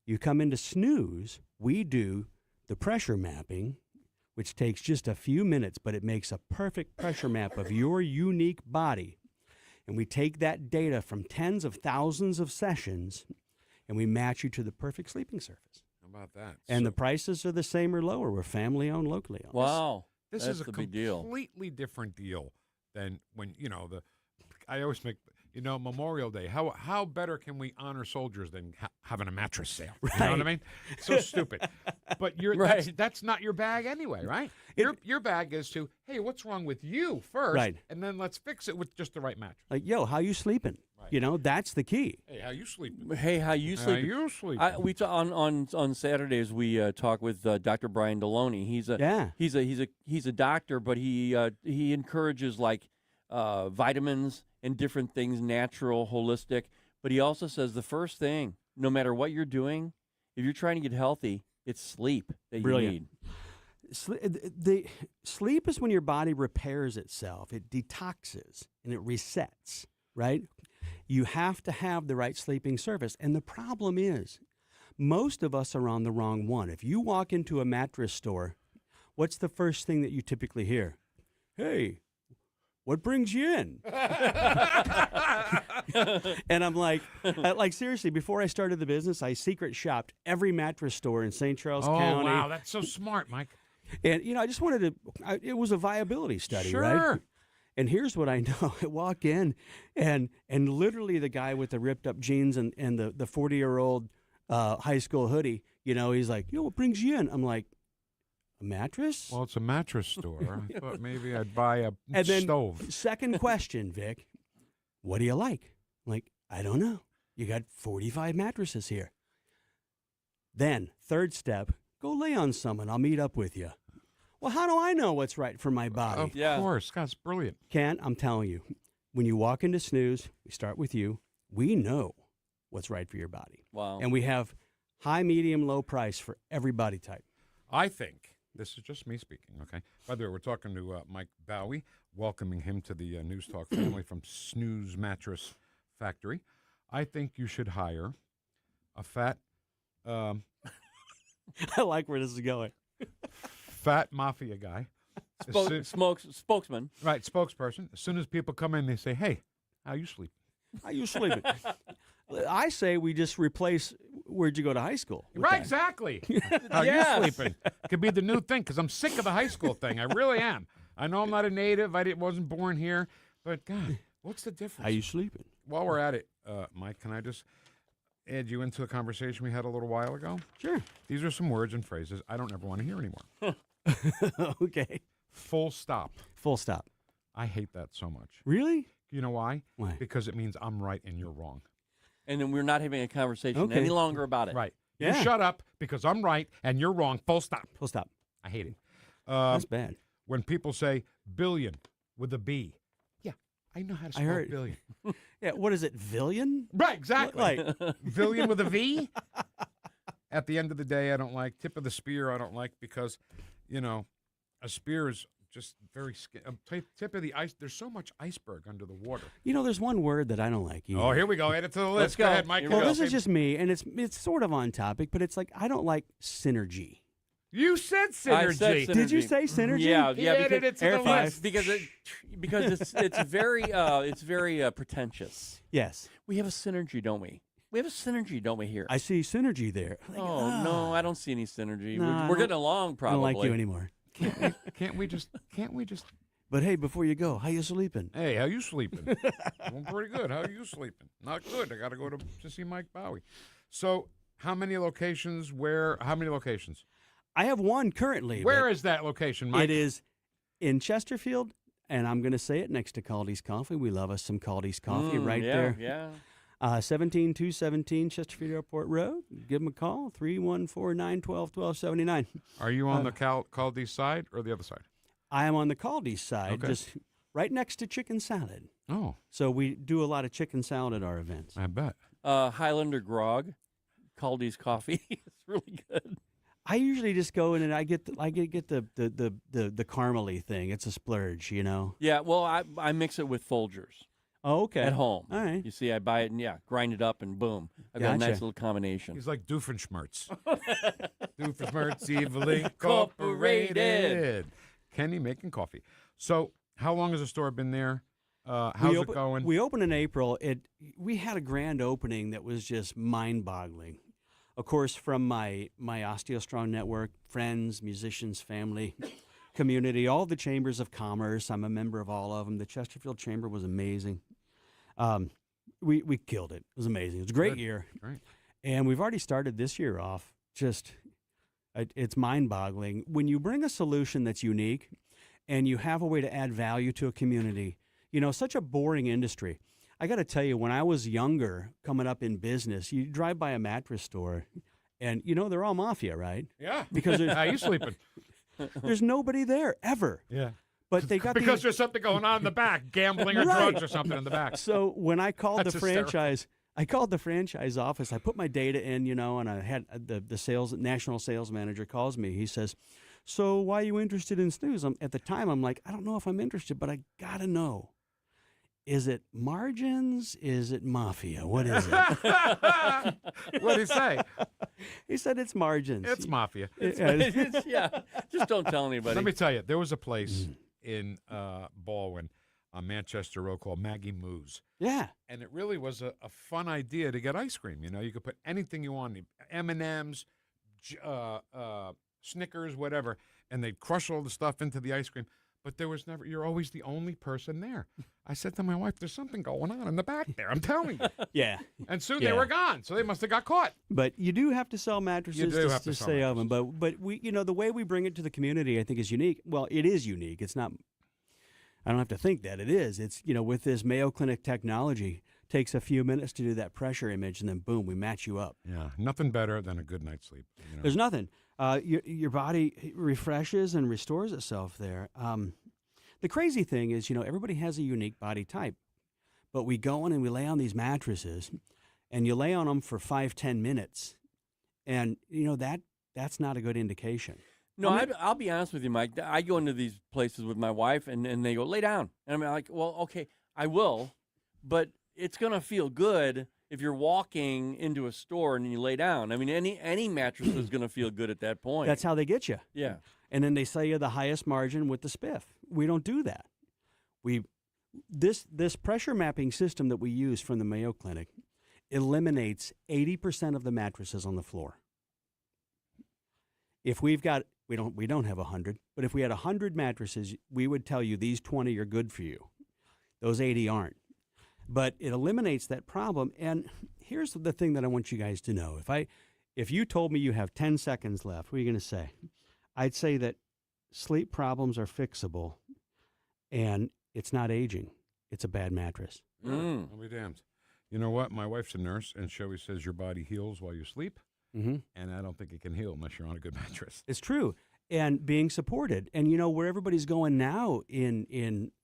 You come into Snooze, we do the pressure mapping, which takes just a few minutes, but it makes a perfect pressure map of your unique body. And we take that data from tens of thousands of sessions and we match you to the perfect sleeping surface. How about that? And the prices are the same or lower. We're family owned, locally owned. Wow. This That's is a the big deal. completely different deal than when, you know, I always make, you know, Memorial Day. How better can we honor soldiers than having a mattress sale? Right. You know what I mean? So stupid. But Right. that's not your bag anyway, right? Your bag is to, hey, what's wrong with you first? Right. And then let's fix it with just the right mattress. Like, yo, how you sleeping? Right. You know, that's the key. Hey, how you sleeping? Hey, how you sleeping? How you sleeping? On Saturdays we talk with Dr. Brian Deloney. He's a doctor, but he encourages like vitamins and different things, natural, holistic. But he also says the first thing, no matter what you're doing, if you're trying to get healthy, it's sleep that you Brilliant. need. Sleep is when your body repairs itself. It detoxes and it resets, right? You have to have the right sleeping surface. And the problem is, most of us are on the wrong one. If you walk into a mattress store, what's the first thing that you typically hear? Hey, what brings you in? And I'm like seriously, before I started the business, I secret shopped every mattress store in St. Charles County. Oh, wow, that's so smart, Mike. And, you know, I just wanted to, it was a viability study, right? Sure. And here's what I know. I walk in, and literally the guy with the ripped up jeans and the 40-year-old high school hoodie, he's like, what brings you in? I'm like, a mattress? Well, it's a mattress store. I thought maybe I'd buy a and then, stove. Second question, Vic, what do you like? I'm like, I don't know. You got 45 mattresses here. Then, third step, go lay on someone. I'll meet up with you. Well, how do I know what's right for my body? Of course. That's brilliant. Ken, I'm telling you, when you walk into Snooze, we start with you. We know what's right for your body. Wow. And we have high, medium, low price for every body type. I think, this is just me speaking, okay? By the way, we're talking to Mike Baue, welcoming him to the News Talk family from Snooze Mattress Factory. I think you should hire a fat... I like where this is going. Fat mafia guy. Spokesman. Right, spokesperson. As soon as people come in, they say, hey, how you sleep? How you sleeping? I say we just replace where'd you go to high school? Right, exactly. How you sleeping? Could be the new thing, because I'm sick of the high school thing. I really am. I know I'm not a native. I wasn't born here. But, God, what's the difference? How you sleeping? While we're at it, Mike, can I just add you into a conversation we had a little while ago? Sure. These are some words and phrases I don't ever want to hear anymore. Okay. Full stop. Full stop. I hate that so much. Really? You know why? Why? Because it means I'm right and you're wrong. And then we're not having a conversation any longer about it. Right. Yeah. You shut up because I'm right and you're wrong. Full stop. Full stop. I hate it. That's bad. When people say billion with a B. Yeah, I know how to spell billion. Yeah, what is it, villion? Right, exactly. Like Villion with a V? At the end of the day, I don't like. Tip of the spear, I don't like because, a spear is just very tip of the ice. There's so much iceberg under the water. There's one word that I don't like either. Oh, here we go. Add it to the list. Let's go. Go ahead, Mike. Well, this is just me, and it's sort of on topic, but it's like I don't like synergy. You said synergy. I said synergy. Did you say synergy? Yeah, He added it to the list. because it's very pretentious. Yes. We have a synergy, don't we? We have a synergy, don't we, here? I see synergy there. Oh, no, I don't see any synergy. No, we're getting along, probably. I don't like you anymore. Can't we just? But hey, before you go, how you sleeping? Hey, how you sleeping? Doing pretty good. How you sleeping? Not good. I got to go to see Mike Baue. So, how many locations? How many locations? I have one currently. Where is that location, Mike? It is in Chesterfield, and I'm going to say it next to Caldy's Coffee. We love us some Caldy's Coffee there. Yeah. 17217 Chesterfield Airport Road. Give them a call, 314-912-1279. Are you on the Caldy's side or the other side? I am on the Caldy's side, Okay. just right next to chicken salad. Oh. So we do a lot of chicken salad at our events. I bet. Highlander Grog, Caldy's Coffee. It's really good. I usually just go in and I get the caramely thing. It's a splurge, Yeah, well, I mix it with Folgers. Oh, okay. At home. All right. You see, I buy it and, grind it up and boom. I've got a nice little combination. He's like Doofenshmirtz. Doofenshmirtz Evil Incorporated. Kenny making coffee. So how long has the store been there? How's it going? We opened in April. We had a grand opening that was just mind-boggling. Of course, from my OsteoStrong network, friends, musicians, family, community, all the chambers of commerce. I'm a member of all of them. The Chesterfield Chamber was amazing. We killed it. It was amazing. It was a great year. Right. And we've already started this year off. It's mind-boggling. When you bring a solution that's unique and you have a way to add value to a community, such a boring industry. I got to tell you, when I was younger, coming up in business, you drive by a mattress store and, they're all mafia, right? Yeah. Because how you sleeping? There's nobody there ever. Yeah. But they got because there's something going on in the back, gambling or drugs or something in the back. So when I called That's the franchise, I called the franchise office. I put my data in, and I had the national sales manager calls me. He says, "So why are you interested in Snooze?" At the time, I'm like, I don't know if I'm interested, but I gotta know. Is it margins? Is it mafia? What is it? What did he say? He said it's margins. It's mafia. Just don't tell anybody. Let me tell you, there was a place in Baue on Manchester Road called Maggie Moo's. Yeah. And it really was a fun idea to get ice cream. You could put anything you want, M&Ms, Snickers, whatever, and they'd crush all the stuff into the ice cream. but there was never. You're always the only person there. I said to my wife, "There's something going on in the back there. I'm telling you." Yeah. And soon they were gone, so they must have got caught. But you do have to sell mattresses You do have to sell stay open. But we, the way we bring it to the community, I think, is unique. Well, it is unique. It's not. I don't have to think that it is. It's with this Mayo Clinic technology. Takes a few minutes to do that pressure image, and then boom, we match you up. Yeah, nothing better than a good night's sleep. There's nothing. Your body refreshes and restores itself there. The crazy thing is, everybody has a unique body type, but we go in and we lay on these mattresses, and you lay on them for 5-10 minutes, and that's not a good indication. No, I'll be honest with you, Mike. I go into these places with my wife, and they go, lay down. And I'm like, well, okay, I will, but it's going to feel good if you're walking into a store and you lay down. I mean, any mattress is going to feel good at that point. That's how they get you. Yeah. And then they sell you the highest margin with the spiff. We don't do that. This pressure mapping system that we use from the Mayo Clinic eliminates 80% of the mattresses on the floor. If we don't have 100, but if we had 100 mattresses, we would tell you these 20 are good for you. Those 80 aren't. But it eliminates that problem. And here's the thing that I want you guys to know. If you told me you have 10 seconds left, what are you going to say? I'd say that sleep problems are fixable, and it's not aging. It's a bad mattress. I'll be damned. You know what? My wife's a nurse, and she always says your body heals while you sleep. Mm-hmm. And I don't think it can heal unless you're on a good mattress. It's true. And being supported. And, where everybody's going now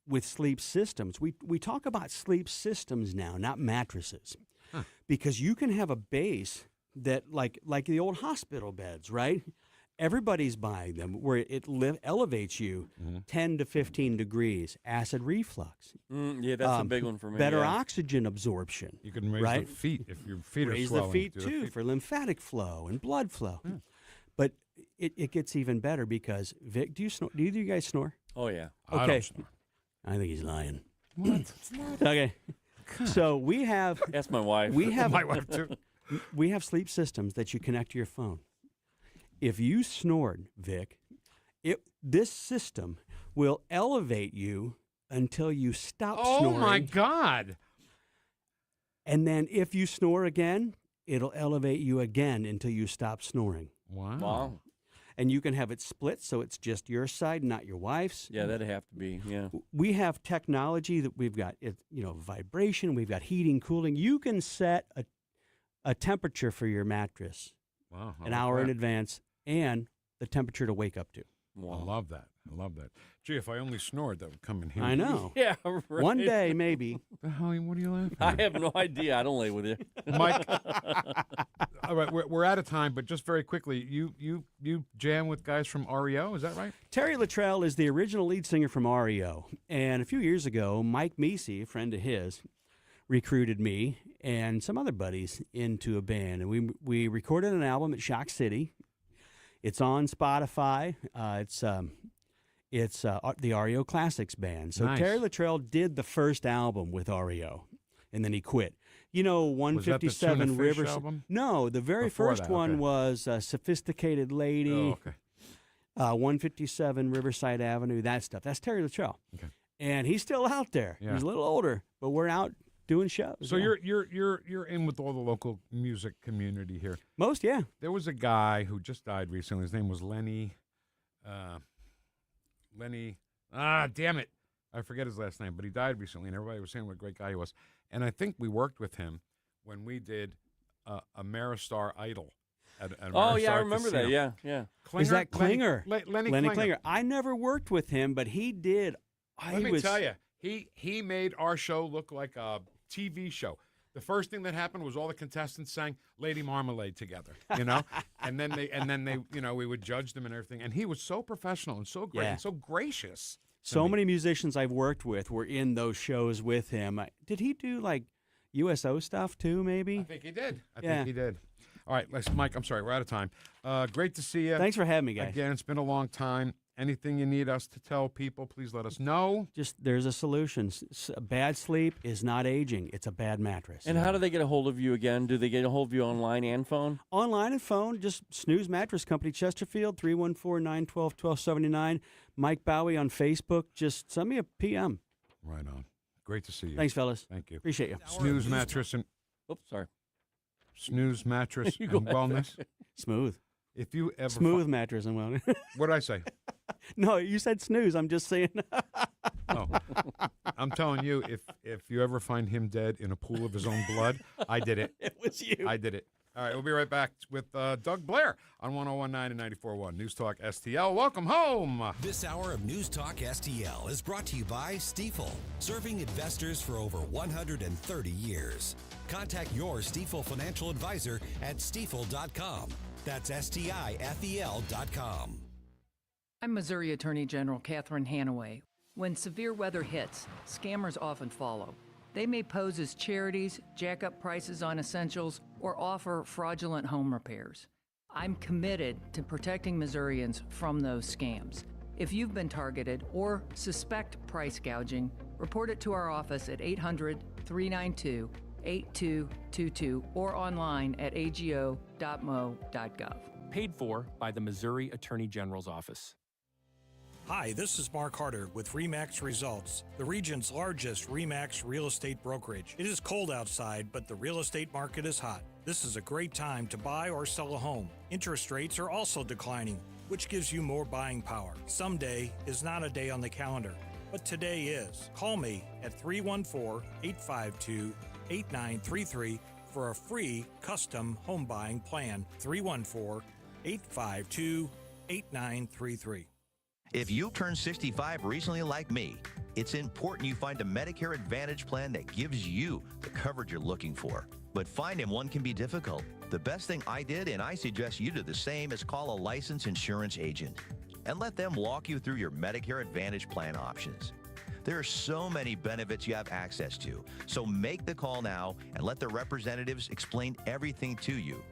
with sleep systems, we talk about sleep systems now, not mattresses. Huh. Because you can have a base that, like the old hospital beds, right? Everybody's buying them where it elevates you 10 to 15 degrees, acid reflux. Yeah, that's a big one for me. Better oxygen absorption. You can raise the feet if your feet raise are swelling. Raise the feet, too, for lymphatic flow and blood flow. Yeah. But it gets even better because, Vic, do either of you guys snore? Oh, yeah. Okay. I don't snore. I think he's lying. What? Okay. So we have... That's my wife. We have my wife, too. We have sleep systems that you connect to your phone. If you snored, Vic, this system will elevate you until you stop snoring. Oh, my God. And then if you snore again, it'll elevate you again until you stop snoring. Wow. And you can have it split so it's just your side, not your wife's. Yeah, that'd have to be, yeah. We have technology that we've got, vibration, we've got heating, cooling. You can set a temperature for your mattress an hour in advance and the temperature to wake up to. Wow. I love that. Gee, if I only snored, that would come in here. I know. Yeah, right. One day, maybe. The hell? What are you laughing I at? have no idea. I don't lay with you. Mike. All right, we're out of time, but just very quickly, you jam with guys from REO, is that right? Terry Luttrell is the original lead singer from REO. And a few years ago, Mike Meese, a friend of his, recruited me and some other buddies into a band. And we recorded an album at Shock City. It's on Spotify. It's the REO Classics band. So nice. Terry Luttrell did the first album with REO, and then he quit. 157 was that the Tuna Fish Rivers. album? No, the very Before first that, one okay. was Sophisticated Lady. Oh, okay. 157 Riverside Avenue, that stuff. That's Terry Luttrell. Okay. And he's still out there. Yeah. He's a little older, but we're out doing shows. So you're in with all the local music community here. Most, yeah. There was a guy who just died recently. His name was Lenny. Damn it. I forget his last name, but he died recently, and everybody was saying what a great guy he was. And I think we worked with him when we did Ameristar Idol. At Oh, yeah, I Ameristar remember Casino. that, yeah. Klinger? Is that Klinger? Lenny Lenny Klinger. Klinger. I never worked with him, but he did. Let me tell you, he made our show look like a TV show. The first thing that happened was all the contestants sang Lady Marmalade together, and then they, we would judge them and everything. And he was so professional and so great and so gracious. So many musicians I've worked with were in those shows with him. Did he do like USO stuff too, maybe? I think he did. I think he did. All right, Mike, I'm sorry, we're out of time. Great to see you. Thanks for having me, guys. Again, it's been a long time. Anything you need us to tell people, please let us know. Just there's a solution. Bad sleep is not aging. It's a bad mattress. And how do they get a hold of you again? Do they get a hold of you online and phone? Online and phone, just Snooze Mattress Company, Chesterfield, 314-912-1279. Mike Baue on Facebook. Just send me a PM. Right on. Great to see you. Thanks, fellas. Thank you. Appreciate you. Snooze Mattress and... Oops, sorry. Snooze Mattress You and go ahead. Wellness. Smooth. If you ever... Smooth mattress and wellness. What did I say? No, you said snooze. I'm just saying. Oh, I'm telling you, if you ever find him dead in a pool of his own blood, I did it. It was you. I did it. All right, we'll be right back with Doug Blair on 101.9 and 94.1 News Talk STL. Welcome home. This hour of News Talk STL is brought to you by Stifel, serving investors for over 130 years. Contact your Stifel financial advisor at stifel.com. That's STIFEL.com. I'm Missouri Attorney General Catherine Hanaway. When severe weather hits, scammers often follow. They may pose as charities, jack up prices on essentials, or offer fraudulent home repairs. I'm committed to protecting Missourians from those scams. If you've been targeted or suspect price gouging, report it to our office at 800-392-8222 or online at ago.mo.gov. Paid for by the Missouri Attorney General's Office. Hi, this is Mark Harder with RE/MAX Results, the region's largest RE/MAX real estate brokerage. It is cold outside, but the real estate market is hot. This is a great time to buy or sell a home. Interest rates are also declining, which gives you more buying power. Someday is not a day on the calendar, but today is. Call me at 314-852-8933 for a free custom home buying plan. 314-852-8933. If you turned 65 recently like me, it's important you find a Medicare Advantage plan that gives you the coverage you're looking for. But finding one can be difficult. The best thing I did, and I suggest you do the same, is call a licensed insurance agent and let them walk you through your Medicare Advantage plan options. There are so many benefits you have access to, so make the call now and let the representatives explain everything to you.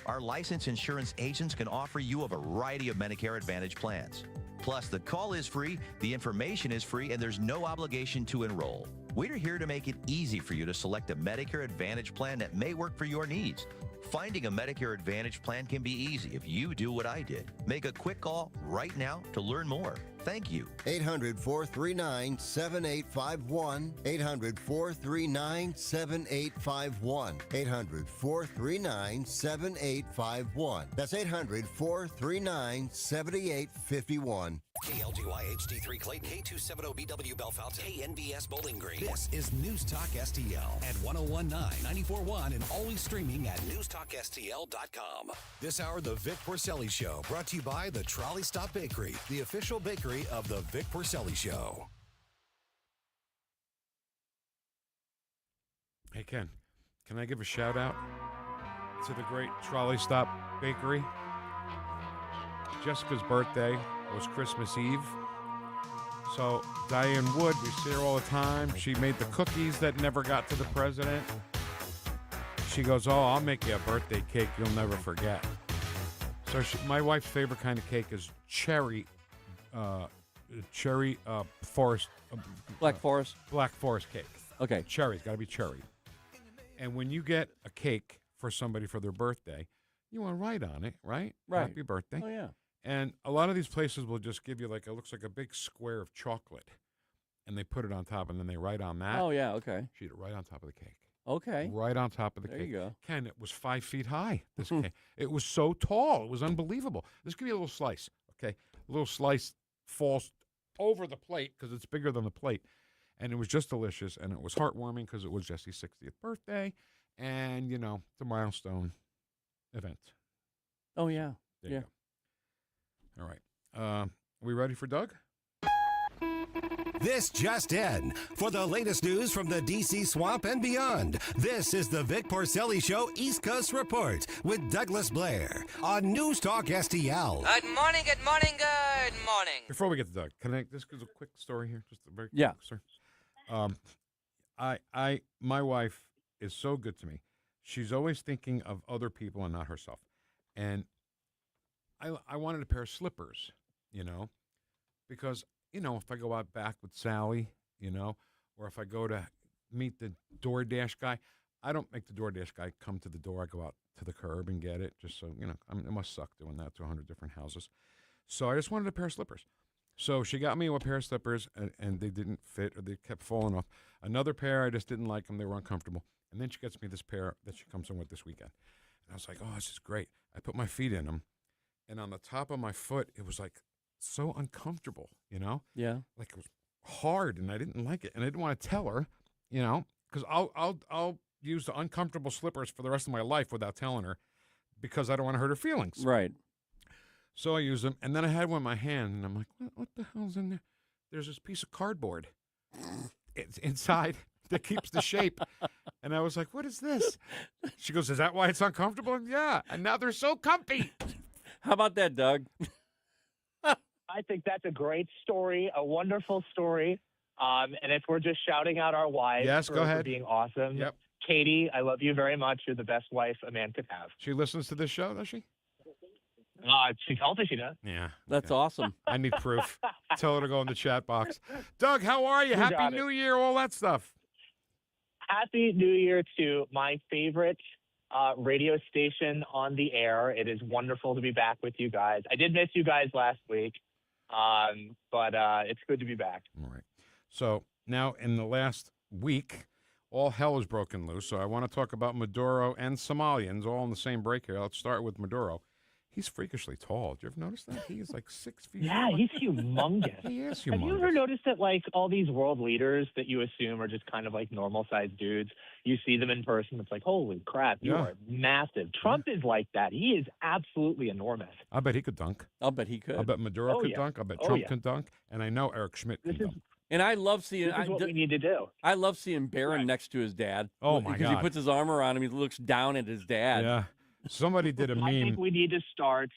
Our licensed insurance agents can offer you a variety of Medicare Advantage plans. Plus, the call is free, the information is free, and there's no obligation to enroll. We're here to make it easy for you to select a Medicare Advantage plan that may work for your needs. Finding a Medicare Advantage plan can be easy if you do what I did. Make a quick call right now to learn more. Thank you. 800-439-7851. 800-439-7851. 800-439-7851. That's 800-439-7851. KLGY HD3 Clayton, K270BW Bellefonte, KNBS Bowling Green. This is News Talk STL at 101.9, 94.1, and always streaming at NewstalkSTL.com. This hour, the Vic Porcelli Show, brought to you by the Trolley Stop Bakery, the official bakery of the Vic Porcelli Show. Hey, Ken, can I give a shout out to the great Trolley Stop Bakery? Jessica's birthday was Christmas Eve. So Diane Wood, we see her all the time. She made the cookies that never got to the president. She goes, "Oh, I'll make you a birthday cake you'll never forget." So my wife's favorite kind of cake is cherry forest. Black Forest? Black Forest cake. Okay. Cherry's got to be cherry. And when you get a cake for somebody for their birthday, you want to write on it, right? Right. Happy birthday. Oh, yeah. And a lot of these places will just give you it looks like a big square of chocolate. And they put it on top and then they write on that. Oh, yeah, okay. She did it right on top of the cake. Okay. Right on top of the There cake. you go. Ken, it was 5 feet high, this cake. It was so tall. It was unbelievable. Let's give you a little slice, okay? A little slice falls over the plate because it's bigger than the plate. And it was just delicious, and it was heartwarming because it was Jesse's 60th birthday. And, it's a milestone event. Oh, yeah. There you go. All right. Are we ready for Doug? This just in. For the latest news from the DC swamp and beyond, this is the Vic Porcelli Show East Coast Report with Douglas Blair on News Talk STL. Good morning, good morning, good morning. Before we get to Doug, can I just give a quick story here? Just a very quick story. My wife is so good to me. She's always thinking of other people and not herself. And I wanted a pair of slippers, because, if I go out back with Sally, or if I go to meet the DoorDash guy, I don't make the DoorDash guy come to the door. I go out to the curb and get it, just so, it must suck doing that to 100 different houses. So I just wanted a pair of slippers. So she got me a pair of slippers, and they didn't fit, or they kept falling off. Another pair, I just didn't like them. They were uncomfortable. And then she gets me this pair that she comes in with this weekend. And I was like, oh, this is great. I put my feet in them, and on the top of my foot, it was like so uncomfortable, Yeah. Like it was hard, and I didn't like it. And I didn't want to tell her, because I'll use the uncomfortable slippers for the rest of my life without telling her, because I don't want to hurt her feelings. Right. So I used them, and then I had one in my hand, and I'm like, what the hell's in there? There's this piece of cardboard. It's inside that keeps the shape. And I was like, what is this? She goes, is that why it's uncomfortable? And yeah, and now they're so comfy. How about that, Doug? I think that's a great story, a wonderful story. And if we're just shouting out our wives go ahead. for being awesome, Yep. Katie, I love you very much. You're the best wife a man could have. She listens to this show, does she? She tells me she does. Yeah. That's awesome. I need proof. Tell her to go in the chat box. Doug, how are you? You Happy got it. New Year, all that stuff. Happy New Year to my favorite radio station on the air. It is wonderful to be back with you guys. I did miss you guys last week, but it's good to be back. All right. So now in the last week, all hell has broken loose. So I want to talk about Maduro and Somalians all in the same break here. Let's start with Maduro. He's freakishly tall. Did you ever notice that? He is like 6 feet. Yeah, tall. he's humongous. He is humongous. Have you ever noticed that, like, all these world leaders that you assume are just kind of like normal-sized dudes, you see them in person, it's like, holy crap, you are massive. Trump is like that. He is absolutely enormous. I bet he could dunk. I'll bet he could. I bet Maduro could dunk. I bet Trump can dunk. And I know Eric Schmidt can dunk. And I love seeing. This is what we need to do. I love seeing Barron next to his dad. Oh, my Because God. he puts his arm around him. He looks down at his dad. Yeah. Somebody did a meme. I think we need to start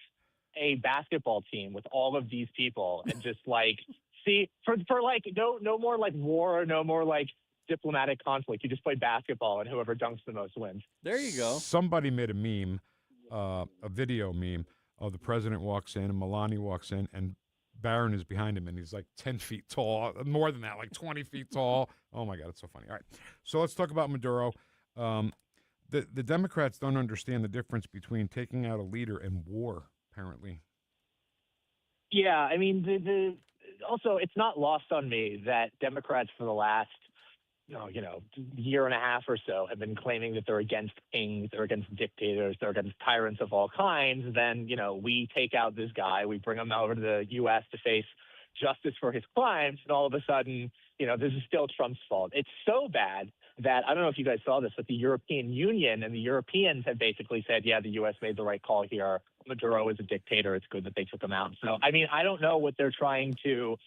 a basketball team with all of these people and just like see for like no more like war, no more like diplomatic conflict. You just play basketball and whoever dunks the most wins. There you go. Somebody made a meme, a video meme of the president walks in and Melania walks in and Barron is behind him and he's like 10 feet tall, more than that, like 20 feet tall. Oh my God, it's so funny. All right, so let's talk about Maduro. The Democrats don't understand the difference between taking out a leader and war. Apparently. Yeah, I mean, also it's not lost on me that Democrats for the last, year and a half or so have been claiming that they're against kings, they're against dictators, they're against tyrants of all kinds. Then, we take out this guy, we bring him over to the U.S. to face justice for his crimes, and all of a sudden, this is still Trump's fault. It's so bad that, I don't know if you guys saw this, but the European Union and the Europeans have basically said, yeah, the U.S. made the right call here. Maduro is a dictator. It's good that they took him out. So, I mean, I don't know what they're trying to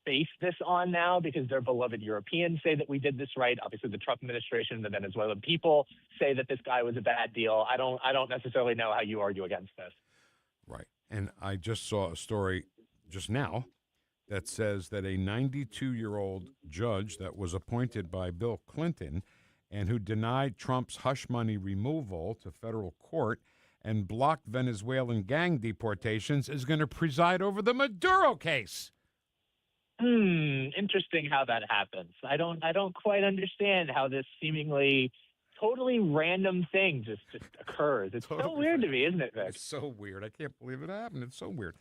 base this on now, because their beloved Europeans say that we did this right. Obviously, the Trump administration, the Venezuelan people say that this guy was a bad deal. I don't necessarily know how you argue against this. Right. And I just saw a story just now that says that a 92-year-old judge that was appointed by Bill Clinton and who denied Trump's hush money removal to federal court and blocked Venezuelan gang deportations is going to preside over the Maduro case. Interesting how that happens. I don't quite understand how this seemingly totally random thing just occurs. It's so weird to me, isn't it, Vic? It's so weird. I can't believe it happened. It's so weird.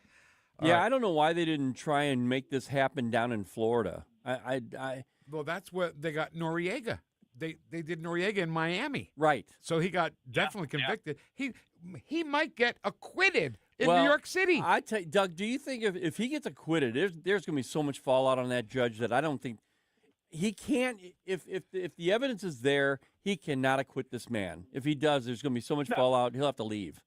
Yeah, I don't know why they didn't try and make this happen down in Florida. Well, that's what they got Noriega. They did Noriega in Miami. Right. So he got definitely convicted. He might get acquitted in Well, New York City. I tell you, Doug, do you think if he gets acquitted, there's going to be so much fallout on that judge that I don't think he can't. If the evidence is there, he cannot acquit this man. If he does, there's going to be so much fallout. He'll have to leave.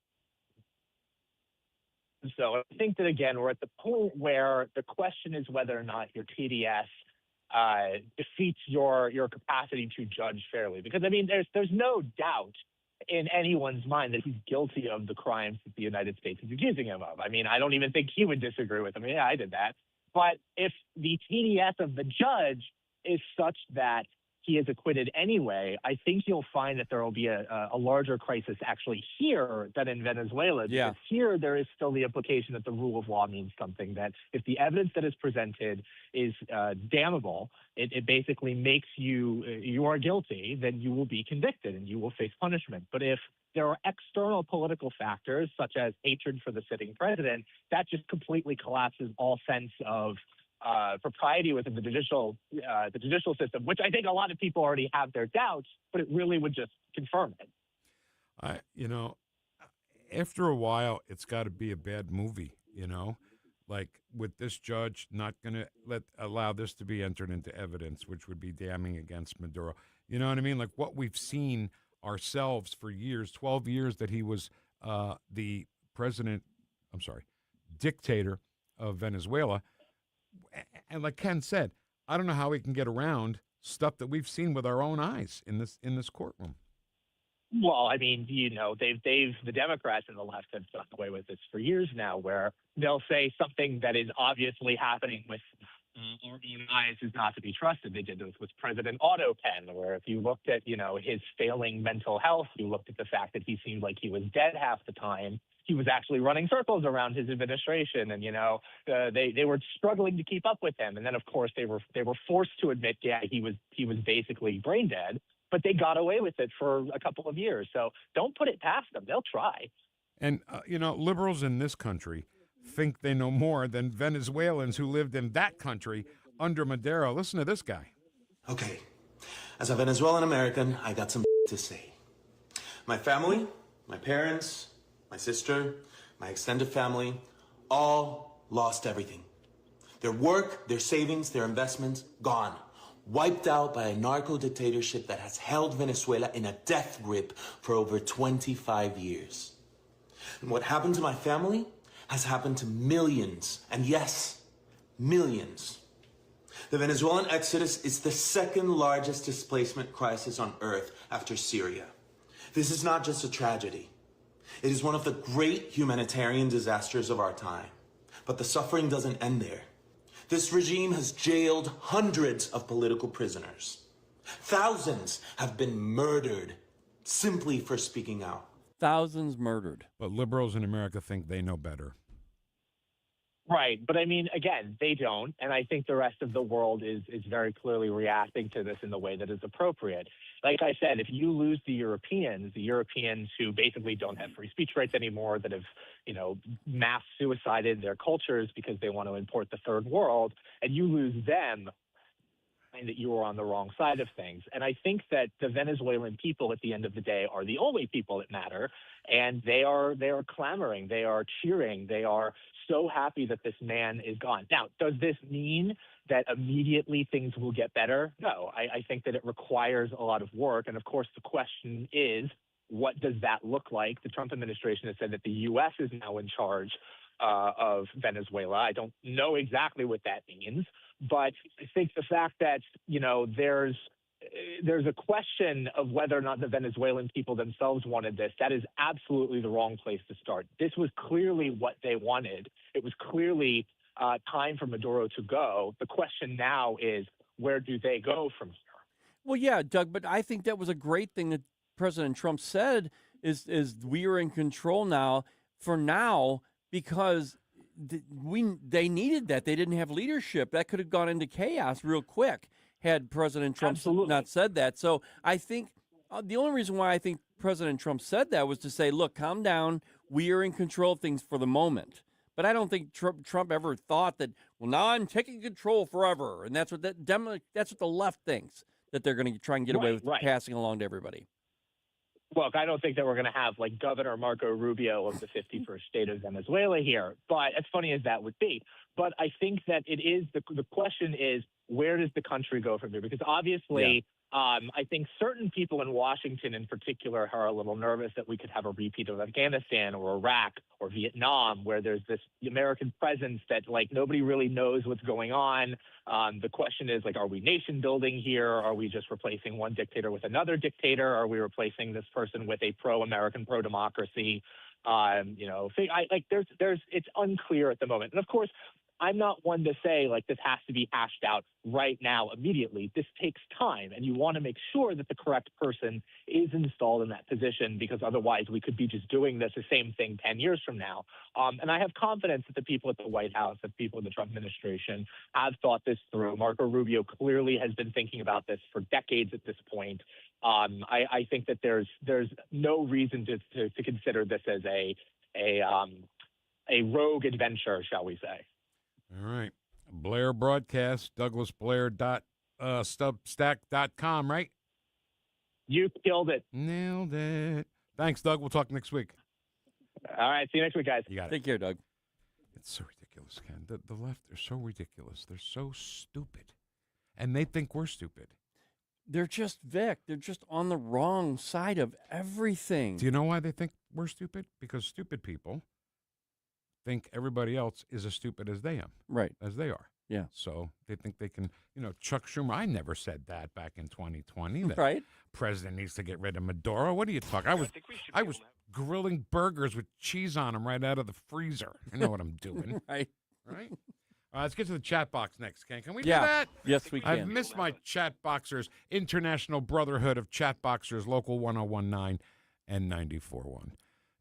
So I think that, again, we're at the point where the question is whether or not your TDS defeats your capacity to judge fairly. Because, I mean, there's no doubt in anyone's mind that he's guilty of the crimes that the United States is accusing him of. I mean, I don't even think he would disagree with him. Yeah, I did that. But if the TDS of the judge is such that he is acquitted anyway, I think you'll find that there will be a larger crisis actually here than in Venezuela. Because here there is still the implication that the rule of law means something, that if the evidence that is presented is damnable, it basically makes you are guilty, then you will be convicted and you will face punishment. But if there are external political factors, such as hatred for the sitting president, that just completely collapses all sense of propriety within the judicial system, which I think a lot of people already have their doubts, but it really would just confirm it. After a while, it's got to be a bad movie, like with this judge not going to allow this to be entered into evidence, which would be damning against Maduro. You know what I mean? Like what we've seen ourselves for years, 12 years that he was the dictator of Venezuela. And like Ken said, I don't know how we can get around stuff that we've seen with our own eyes in this courtroom. Well, I mean, the Democrats and the left have gotten away with this for years now, where they'll say something that is obviously happening with our own eyes is not to be trusted. They did this with President Autopen, where if you looked at, his failing mental health, you looked at the fact that he seemed like he was dead half the time. He was actually running circles around his administration, and they were struggling to keep up with him. And then, of course, they were forced to admit, he was basically brain dead. But they got away with it for a couple of years. So don't put it past them. They'll try. And liberals in this country think they know more than Venezuelans who lived in that country under Maduro. Listen to this guy. Okay, as a Venezuelan American, I got some to say. My family, my parents, my sister, my extended family, all lost everything. Their work, their savings, their investments, gone. Wiped out by a narco-dictatorship that has held Venezuela in a death grip for over 25 years. And what happened to my family has happened to millions, and yes, millions. The Venezuelan exodus is the second largest displacement crisis on earth after Syria. This is not just a tragedy. It is one of the great humanitarian disasters of our time. But the suffering doesn't end there. This regime has jailed hundreds of political prisoners. Thousands have been murdered simply for speaking out. Thousands murdered. But liberals in America think they know better. Right. But I mean, again, they don't. And I think the rest of the world is very clearly reacting to this in the way that is appropriate. Like I said, if you lose the Europeans who basically don't have free speech rights anymore, that have, mass suicided their cultures because they want to import the third world, and you lose them, find that you are on the wrong side of things. And I think that the Venezuelan people at the end of the day are the only people that matter. And they are clamoring, they are cheering, they are so happy that this man is gone. Now, does this mean that immediately things will get better? No, I think that it requires a lot of work. And of course, the question is, what does that look like? The Trump administration has said that the U.S. is now in charge of Venezuela. I don't know exactly what that means, but I think the fact that, there's a question of whether or not the Venezuelan people themselves wanted this. That is absolutely the wrong place to start. This was clearly what they wanted. It was clearly time for Maduro to go. The question now is, where do they go from here? Well, yeah, Doug, but I think that was a great thing that President Trump said is we are in control now for now, because they needed that. They didn't have leadership. That could have gone into chaos real quick had President Trump not said that. So I think the only reason why I think President Trump said that was to say, look, calm down. We are in control of things for the moment. But I don't think Trump ever thought that, well, now I'm taking control forever. And that's what that's what the left thinks, that they're going to try and get away with passing along to everybody. Look, I don't think that we're going to have like Governor Marco Rubio of the 51st state of Venezuela here, but as funny as that would be. But I think that it is the question is, where does the country go from here? Because obviously, I think certain people in Washington in particular are a little nervous that we could have a repeat of Afghanistan or Iraq or Vietnam, where there's this American presence that like nobody really knows what's going on. The question is like, are we nation building here? Are we just replacing one dictator with another dictator? Are we replacing this person with a pro-American, pro-democracy? It's unclear at the moment. And of course, I'm not one to say, like, this has to be hashed out right now, immediately. This takes time, and you want to make sure that the correct person is installed in that position, because otherwise we could be just doing the same thing 10 years from now. And I have confidence that the people at the White House, the people in the Trump administration have thought this through. Marco Rubio clearly has been thinking about this for decades at this point. I think that there's no reason to consider this as a rogue adventure, shall we say. All right. Blair Broadcast, DouglasBlair.substack.com, right? You killed it. Nailed it. Thanks, Doug. We'll talk next week. All right. See you next week, guys. You got it. Take care, Doug. It's so ridiculous, Ken. The left are so ridiculous. They're so stupid. And they think we're stupid. They're just, Vic, they're just on the wrong side of everything. Do you know why they think we're stupid? Because stupid people think everybody else is as stupid as they am. Right. As they are. Yeah. So they think they can, Chuck Schumer, I never said that back in 2020. That Right. President needs to get rid of Maduro. What are you talking? I was grilling burgers with cheese on them right out of the freezer. I know what I'm doing. Right. Right? Let's get to the chat box next, Ken. Can we do Yeah. that? Yes, we can. I've missed my chat boxers, International Brotherhood of Chat Boxers, Local 1019 and 94.1.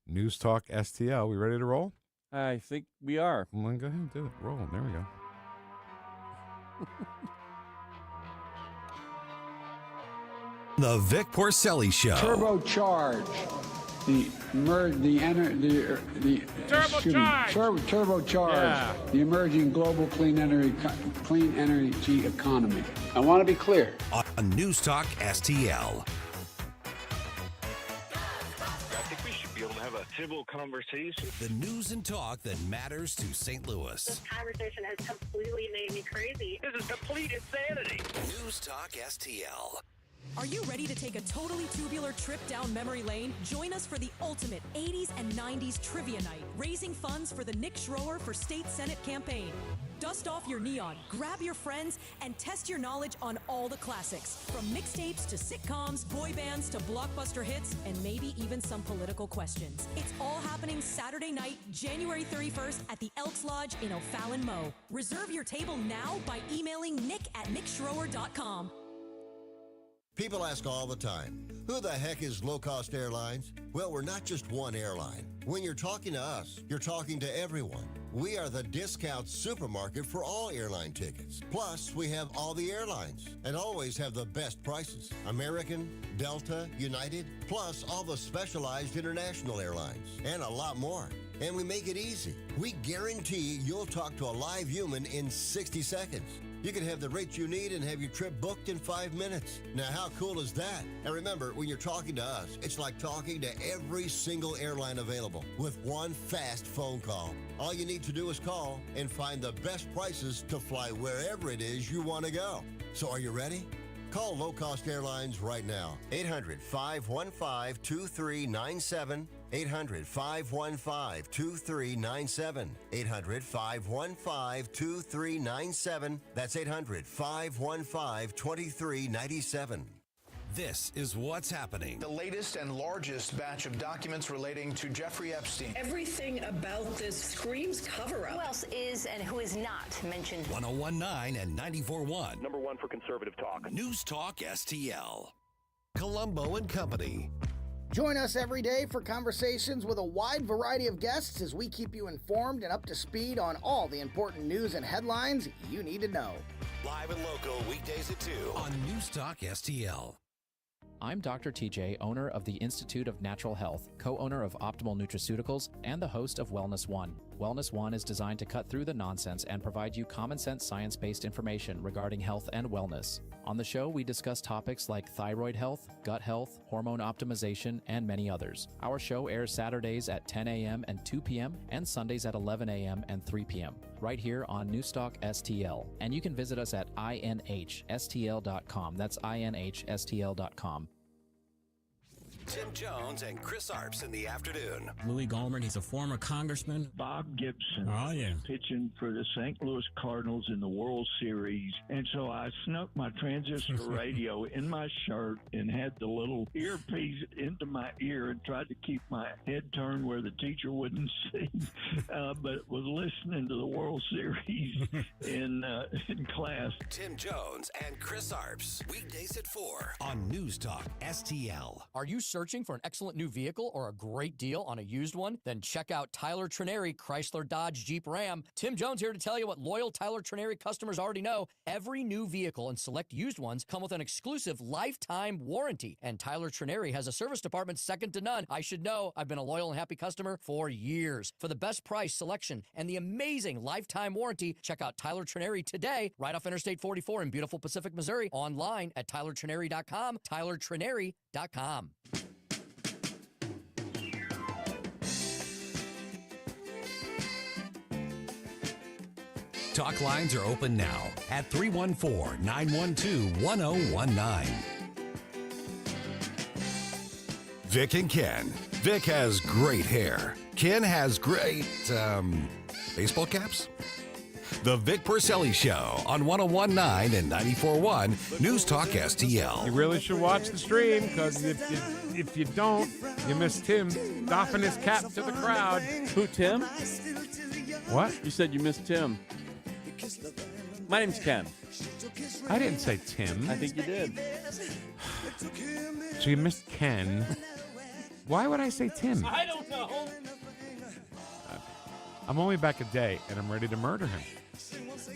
News Talk STL. We ready to roll? I think we are. Well, go ahead and do it. Roll. There we go. The Vic Porcelli Show. Turbocharge turbocharge the emerging global clean energy economy. I want to be clear. On News Talk STL. Have a civil conversation. The news and talk that matters to St. Louis. This conversation has completely made me crazy. This is complete insanity. News Talk STL. Are you ready to take a totally tubular trip down memory lane? Join us for the ultimate 80s and 90s trivia night, raising funds for the Nick Schroer for State Senate campaign. Dust off your neon, grab your friends, and test your knowledge on all the classics, from mixtapes to sitcoms, boy bands to blockbuster hits, and maybe even some political questions. It's all happening Saturday night, January 31st at the Elks Lodge in O'Fallon, Mo. Reserve your table now by emailing nick@nickschroer.com. People ask all the time, who the heck is Low Cost Airlines? Well, we're not just one airline. When you're talking to us, you're talking to everyone. We are the discount supermarket for all airline tickets. Plus, we have all the airlines and always have the best prices. American, Delta, United, plus all the specialized international airlines and a lot more. And we make it easy. We guarantee you'll talk to a live human in 60 seconds. You can have the rates you need and have your trip booked in 5 minutes. Now, how cool is that? And remember, when you're talking to us, it's like talking to every single airline available with one fast phone call. All you need to do is call and find the best prices to fly wherever it is you want to go. So are you ready? Call Low Cost Airlines right now. 800-515-2397. 800-515-2397. 800-515-2397. That's 800-515-2397. This is what's happening. The latest and largest batch of documents relating to Jeffrey Epstein. Everything about this screams cover-up. Who else is and who is not mentioned? 1019 and 94.1. Number one for conservative talk. News Talk STL. Colombo and Company. Join us every day for conversations with a wide variety of guests as we keep you informed and up to speed on all the important news and headlines you need to know. Live and local weekdays at 2 on News Talk STL. I'm Dr. TJ, owner of the Institute of Natural Health, co-owner of Optimal Nutraceuticals, and the host of Wellness One. Wellness One is designed to cut through the nonsense and provide you common-sense science-based information regarding health and wellness. On the show, we discuss topics like thyroid health, gut health, hormone optimization, and many others. Our show airs Saturdays at 10 a.m. and 2 p.m. and Sundays at 11 a.m. and 3 p.m. right here on Newstalk STL. And you can visit us at inhstl.com. That's inhstl.com. Tim Jones and Chris Arps in the afternoon. Louis Gohmert, he's a former congressman. Bob Gibson. Oh, yeah. Pitching for the St. Louis Cardinals in the World Series. And so I snuck my transistor radio in my shirt and had the little earpiece into my ear and tried to keep my head turned where the teacher wouldn't see, but was listening to the World Series in class. Tim Jones and Chris Arps, weekdays at 4 on News Talk STL. Are you searching for an excellent new vehicle or a great deal on a used one? Then check out Tyler Trineri, Chrysler, Dodge, Jeep, Ram. Tim Jones here to tell you what loyal Tyler Trineri customers already know. Every new vehicle and select used ones come with an exclusive lifetime warranty. And Tyler Trineri has a service department second to none. I should know. I've been a loyal and happy customer for years. For the best price, selection, and the amazing lifetime warranty, check out Tyler Trineri today, right off Interstate 44 in beautiful Pacific, Missouri. Online at TylerTrineri.com, TylerTrineri.com. Talk lines are open now at 314-912-1019. Vic and Ken. Vic has great hair. Ken has great, baseball caps? The Vic Porcelli Show on 101.9 and 94.1 News Talk STL. You really should watch the stream, because if you don't, you miss Tim doffing his cap to the crowd. Who, Tim? What? You said you missed Tim. My name's Ken. I didn't say Tim. I think you did. So you missed Ken. Why would I say Tim? I don't know. I'm only back a day, and I'm ready to murder him.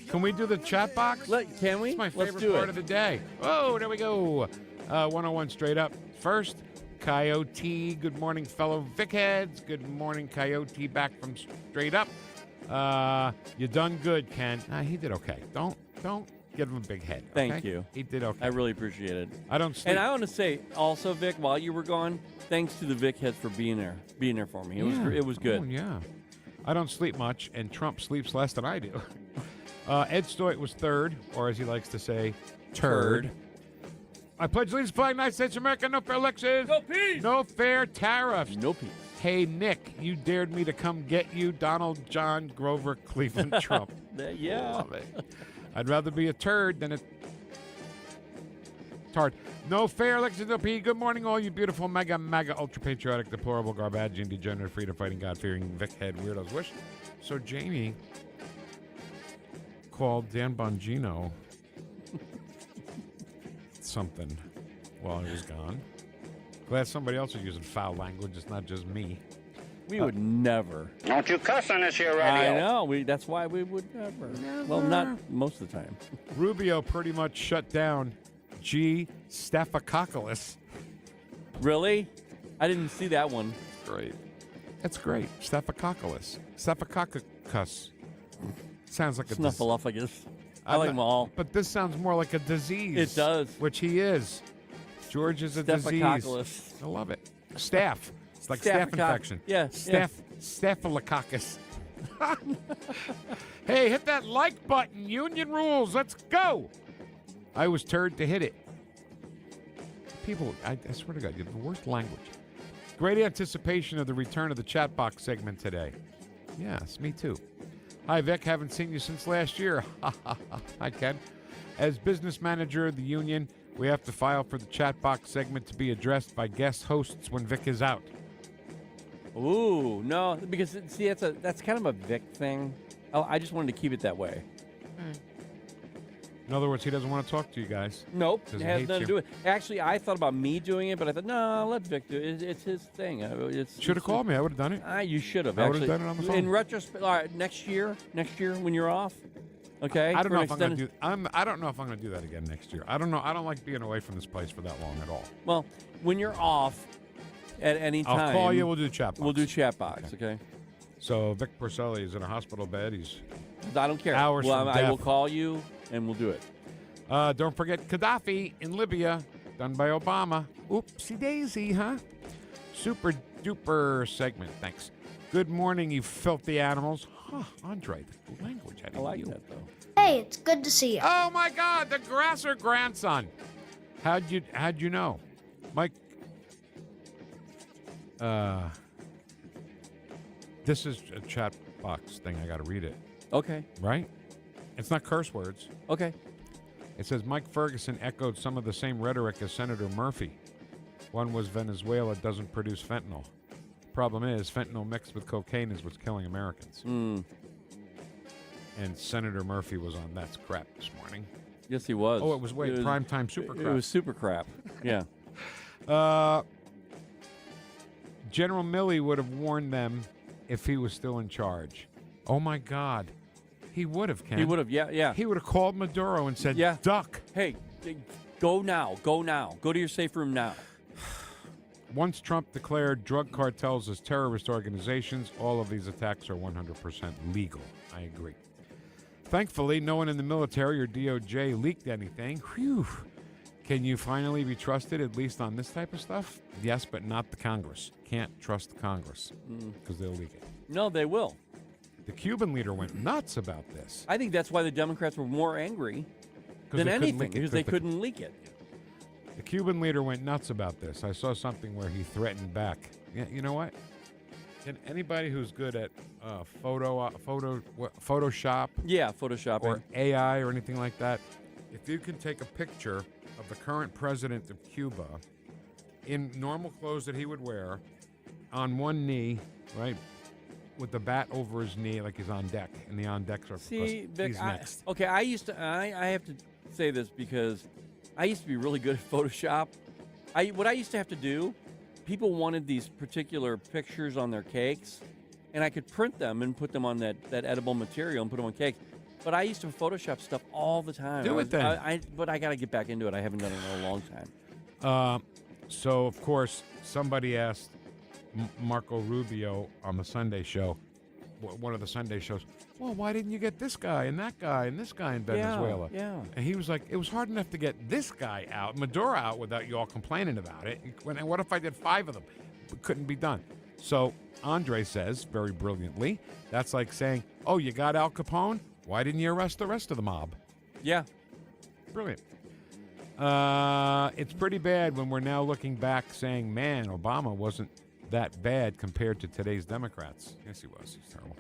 Can we do the chat box? Can we? It's my Let's favorite do part it. of the day. Oh, there we go. 101 straight up. First, Coyote. Good morning, fellow Vic heads. Good morning, Coyote, back from straight up. You done good, Ken. He did okay. Don't give him a big head. Okay? Thank you. He did okay. I really appreciate it. I don't sleep. And I want to say also, Vic, while you were gone, thanks to the Vic heads for being there for me. It was good. Oh, yeah. I don't sleep much, and Trump sleeps less than I do. Ed Stoit was third, or as he likes to say, turd. I pledge allegiance to the flag of the United States of America. No fair elections. No peace. No fair tariffs. No peace. Hey, Nick, you dared me to come get you, Donald John Grover Cleveland Trump. Yeah. Love it. I'd rather be a turd than a tard. No fair elections, no P. Good morning, all you beautiful, mega, ultra-patriotic, deplorable, garbage, and degenerate, freedom-fighting, God-fearing, Vic-head weirdos. Wish. So Jamie called Dan Bongino something while he was gone. Glad somebody else is using foul language. It's not just me. We would never. Don't you cuss on this here radio. I know. That's why we would never. Well, not most of the time. Rubio pretty much shut down G. Staphylococcus. Really? I didn't see that one. Great. That's great. Staphylococcus. Staphylococcus. Sounds like a Snuffleupagus. I like them all. But this sounds more like a disease. It does. Which he is. George is a disease. I love it. Staph. It's like staph infection. Yeah. Staphylococcus. Hey, hit that like button. Union rules. Let's go. I was turd to hit it. People, I swear to God, you have the worst language. Great anticipation of the return of the chat box segment today. Yes, me too. Hi, Vic. Haven't seen you since last year. Hi, Ken. As business manager of the union, we have to file for the chat box segment to be addressed by guest hosts when Vic is out. Ooh, no, because see, that's kind of a Vic thing. Oh, I just wanted to keep it that way. In other words, he doesn't want to talk to you guys. Nope, it has nothing to do with it. Actually, I thought about me doing it, but I thought, no, let Vic do it. It's his thing. Should have called me. I would have done it. You should have. I would have done it on the phone. In retrospect, all right, next year when you're off, okay. I don't know if I'm going to do. I don't know if I'm going to do that again next year. I don't know. I don't like being away from this place for that long at all. Well, when you're off, at any time, I'll call you. We'll do chat box. We'll do chat box. Okay. So Vic Porcelli is in a hospital bed. He's. I don't care. Hours from I death. will call you and we'll do it. Don't forget Gaddafi in Libya, done by Obama. Oopsie daisy, huh? Super duper segment. Thanks. Good morning, you filthy animals. Huh, Andre, the language. I like that though. Hey, it's good to see you. Oh my God, the Grasser grandson. How'd you know, Mike? This is a chat box thing. I got to read it. Okay. Right? It's not curse words. Okay. It says Mike Ferguson echoed some of the same rhetoric as Senator Murphy. One was Venezuela doesn't produce fentanyl. Problem is, fentanyl mixed with cocaine is what's killing Americans. And Senator Murphy was on That's Crap this morning. Yes, he was. Oh, it was primetime super crap. It was super crap. Yeah. General Milley would have warned them if he was still in charge. Oh, my God. He would have, Ken. He would have, yeah. He would have called Maduro and said, duck. Hey, go now. Go now. Go to your safe room now. Once Trump declared drug cartels as terrorist organizations, all of these attacks are 100% legal. I agree. Thankfully, no one in the military or DOJ leaked anything. Whew. Can you finally be trusted, at least on this type of stuff? Yes, but not the Congress. Can't trust the Congress because they'll leak it. No, they will. The Cuban leader went nuts about this. I think that's why the Democrats were more angry than anything, because they couldn't leak it. The Cuban leader went nuts about this. I saw something where he threatened back. Yeah, you know what? Can anybody who's good at Photoshop? Yeah, Photoshopping. Or AI or anything like that, if you can take a picture of the current president of Cuba in normal clothes that he would wear, on one knee, right, with the bat over his knee like he's on deck, and the on decks are Vic, he's next. I have to say this because I used to be really good at Photoshop. What I used to have to do, people wanted these particular pictures on their cakes, and I could print them and put them on that edible material and put them on cakes. But I used to Photoshop stuff all the time. Do it then. But I got to get back into it. I haven't done it in a long time. So, of course, somebody asked Marco Rubio on the Sunday show, one of the Sunday shows, well, why didn't you get this guy and that guy and this guy in Venezuela? Yeah. And he was like, it was hard enough to get this guy out, Maduro out, without you all complaining about it. And what if I did 5 of them? It couldn't be done. So Andre says, very brilliantly, that's like saying, oh, you got Al Capone? Why didn't you arrest the rest of the mob? Yeah. Brilliant. It's pretty bad when we're now looking back saying, man, Obama wasn't that bad compared to today's Democrats. Yes, he was. He's terrible.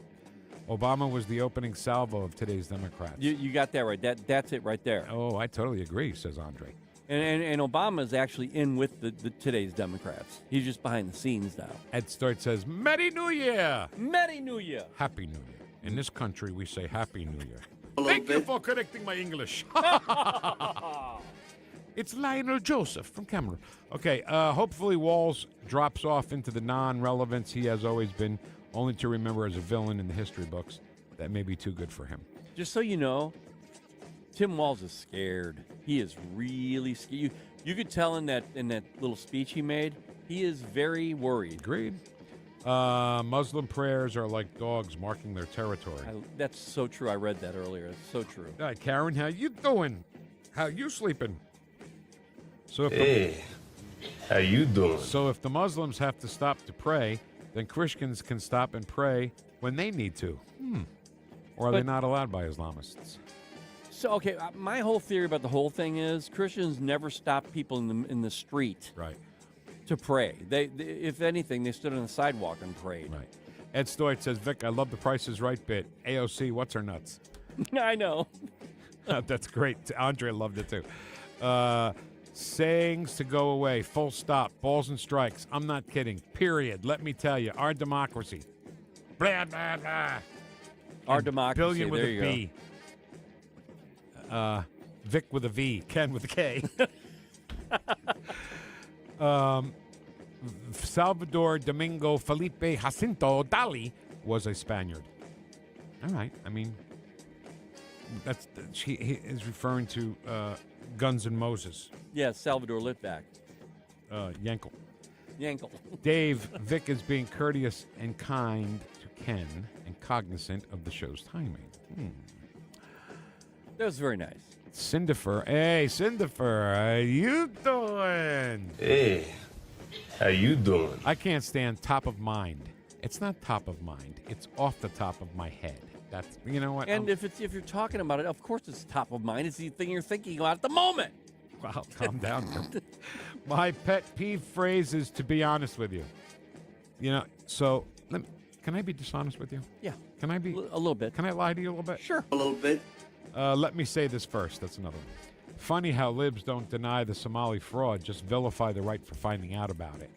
Obama was the opening salvo of today's Democrats. You got that right. That's it right there. Oh, I totally agree, says Andre. And Obama's actually in with the today's Democrats. He's just behind the scenes now. Ed Start says, Merry New Year! Merry New Year! Happy New Year. In this country, we say Happy New Year. Thank you for correcting my English. It's Lionel Joseph from Cameroon. Okay, hopefully Walls drops off into the non-relevance he has always been, only to remember as a villain in the history books. That may be too good for him. Just so you know, Tim Walz is scared. He is really scared. You could tell in that little speech he made, he is very worried. Agreed. Muslim prayers are like dogs marking their territory. That's so true. I read that earlier. It's so true. All right, Karen, how you doing? How you sleeping? So how you doing? So if the Muslims have to stop to pray, then Christians can stop and pray when they need to. Or are they not allowed by Islamists? So, okay, my whole theory about the whole thing is Christians never stop people in the street to pray. They, if anything, they stood on the sidewalk and prayed. Right. Ed Stoit says, Vic, I love the Price is Right bit. AOC, what's her nuts? I know. That's great. Andre loved it, too. Sayings to go away. Full stop. Balls and strikes. I'm not kidding. Period. Let me tell you. Our democracy. Blah, blah, blah. Our democracy. Billion with there a you B. Vic with a V. Ken with a K. Salvador Domingo Felipe Jacinto Dali was a Spaniard. All right. I mean, he is referring to Guns N' Moses. Yeah, Salvador Litvack. Yankel. Dave, Vic is being courteous and kind to Ken and cognizant of the show's timing. That was very nice. Cinderfer. Hey, Cinderfer, how you doing? Hey, how you doing? I can't stand top of mind. It's not top of mind. It's off the top of my head. That's, you know what? And if you're talking about it, of course it's top of mind. It's the thing you're thinking about at the moment. Wow, calm down. My pet peeve phrase is to be honest with you. So can I be dishonest with you? Yeah. Can I be? A little bit. Can I lie to you a little bit? Sure. A little bit. Let me say this first. That's another one. Funny how libs don't deny the Somali fraud, just vilify the right for finding out about it.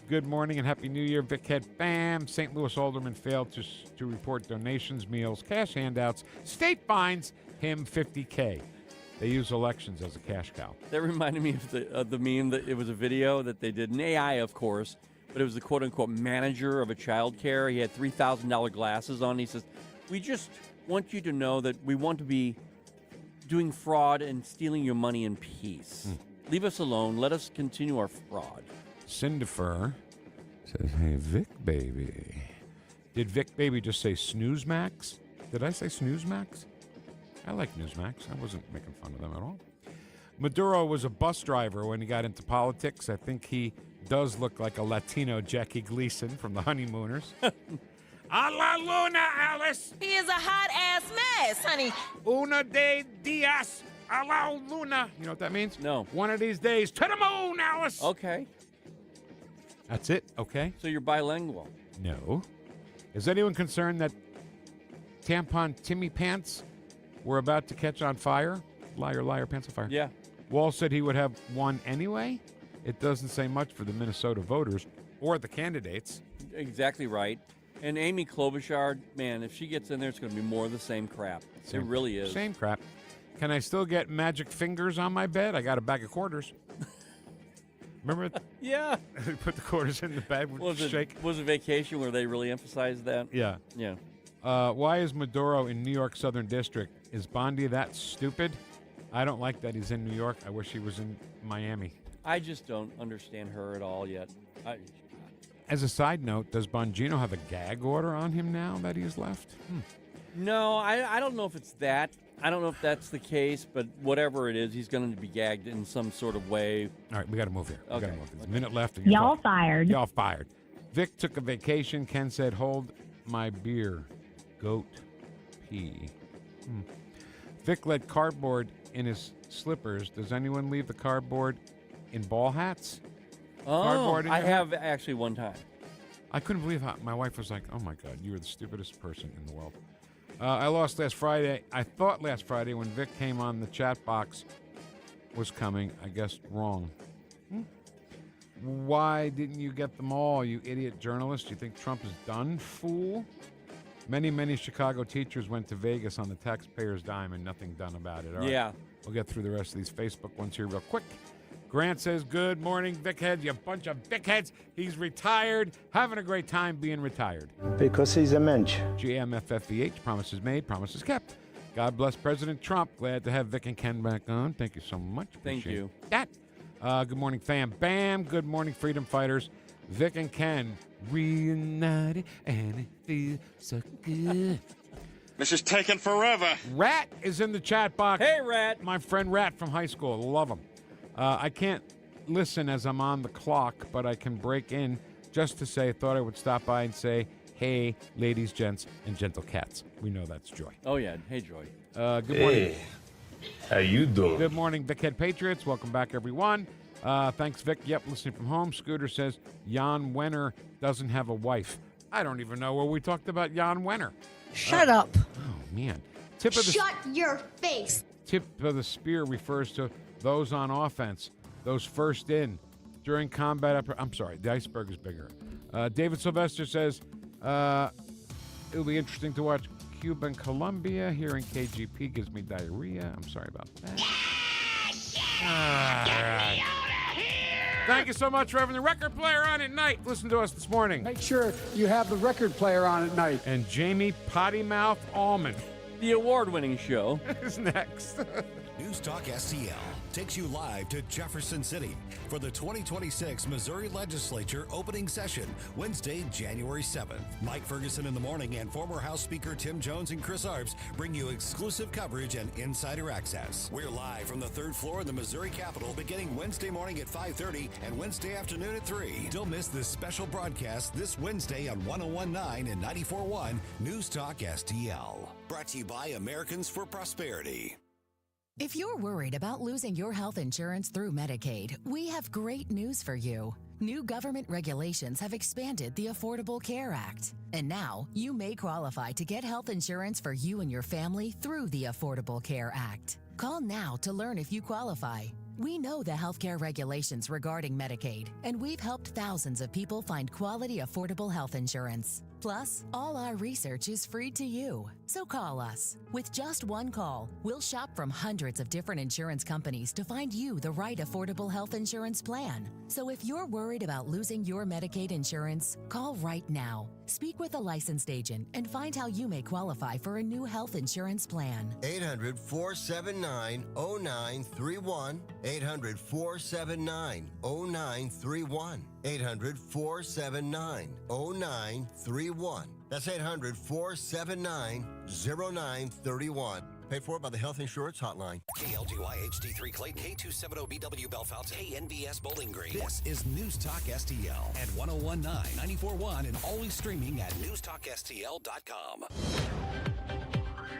Good morning and Happy New Year, Vic Head. Bam! St. Louis alderman failed to report donations, meals, cash handouts. State fines him $50K. They use elections as a cash cow. That reminded me of the meme that it was a video that they did in AI, of course, but it was the quote-unquote manager of a child care. He had $3,000 glasses on. He says, "We just want you to know that we want to be doing fraud and stealing your money in peace. Leave us alone. Let us continue our fraud." Cinderfer says, "Hey, Vic Baby." Did Vic Baby just say Snooze Max? Did I say Snooze Max? I like Newsmax. I wasn't making fun of them at all. Maduro was a bus driver when he got into politics. I think he does look like a Latino Jackie Gleason from The Honeymooners. A la luna, Alice. He is a hot-ass mess, honey. Una de dias a la luna. You know what that means? No. One of these days to the moon, Alice. Okay. That's it? Okay. So you're bilingual. No. Is anyone concerned that tampon Timmy pants were about to catch on fire? Liar, liar, pants on fire. Yeah. Wall said he would have one anyway. It doesn't say much for the Minnesota voters or the candidates. Exactly right. And Amy Klobuchar, man, if she gets in there, it's going to be more of the same crap. It really is. Same crap. Can I still get magic fingers on my bed? I got a bag of quarters. Remember? Yeah. Put the quarters in the bed. Shake. Was it Vacation where they really emphasized that? Yeah. Yeah. Why is Maduro in New York Southern District? Is Bondi that stupid? I don't like that he's in New York. I wish he was in Miami. I just don't understand her at all yet. As a side note, does Bongino have a gag order on him now that he's left? No, I don't know if it's that. I don't know if that's the case, but whatever it is, he's going to be gagged in some sort of way. All right, we got to move here. Okay. We got to move. There's a minute left. And Y'all fired. Y'all fired. Vic took a vacation. Ken said, "Hold my beer." Goat pee. Vic led cardboard in his slippers. Does anyone leave the cardboard in ball hats? Oh, I have actually one time. I couldn't believe how my wife was like, "Oh my God, you are the stupidest person in the world." I lost last Friday. I thought last Friday when Vic came on the chat box was coming. I guessed wrong. Why didn't you get them all, you idiot journalist? You think Trump is done, fool? Many Chicago teachers went to Vegas on the taxpayers' dime and nothing done about it. All right. Yeah. We'll get through the rest of these Facebook ones here real quick. Grant says, "Good morning, Vic Heads, you bunch of Vic Heads. He's retired. Having a great time being retired." Because he's a mensch. GMFFVH, promises made, promises kept. God bless President Trump. Glad to have Vic and Ken back on. Thank you so much. Thank you. That. Good morning, fam. Bam. Good morning, freedom fighters. Vic and Ken reunited, and it feels so good. This is taking forever. Rat is in the chat box. Hey, Rat. My friend Rat from high school. Love him. I can't listen as I'm on the clock, but I can break in just to say, thought I would stop by and say, hey, ladies, gents, and gentle cats. We know that's Joy. Oh, yeah. Hey, Joy. Good morning. Hey, how you doing? Good morning, Vic Head Patriots. Welcome back, everyone. Thanks, Vic. Yep, listening from home. Scooter says, Jan Wenner doesn't have a wife. I don't even know where we talked about Jan Wenner. Shut up. Oh, man. Shut your face. Tip of the spear refers to those on offense, those first in during combat. I'm sorry, the iceberg is bigger. David Sylvester says, it'll be interesting to watch Cuba and Colombia. Hearing KGP gives me diarrhea. I'm sorry about that. All right. Thank you so much, Reverend. The record player on at night. Listen to us this morning. Make sure you have the record player on at night. And Jamie Pottymouth Allman. The award-winning show is next. NewstalkSTL takes you live to Jefferson City for the 2026 Missouri Legislature opening session, Wednesday, January 7th. Mike Ferguson in the morning and former House Speaker Tim Jones and Chris Arps bring you exclusive coverage and insider access. We're live from the third floor of the Missouri Capitol beginning Wednesday morning at 5:30 and Wednesday afternoon at 3. Don't miss this special broadcast this Wednesday on 101.9 and 94.1 NewstalkSTL. Brought to you by Americans for Prosperity. If you're worried about losing your health insurance through Medicaid, we have great news for you. New government regulations have expanded the Affordable Care Act. And now you may qualify to get health insurance for you and your family through the Affordable Care Act. Call now to learn if you qualify. We know the healthcare regulations regarding Medicaid, and we've helped thousands of people find quality, affordable health insurance. Plus, all our research is free to you. So call us. With just one call, we'll shop from hundreds of different insurance companies to find you the right affordable health insurance plan. So if you're worried about losing your Medicaid insurance, call right now. Speak with a licensed agent and find how you may qualify for a new health insurance plan. 800-479-0931. 800-479-0931. 800-479-0931. That's 800-479-0931. Paid for by the Health Insurance Hotline. KLGY HD3 Clayton, K270BW Bellefonte, KNBS Bowling Green. This is News Talk STL at 1019, 94.1, and always streaming at NewstalkSTL.com.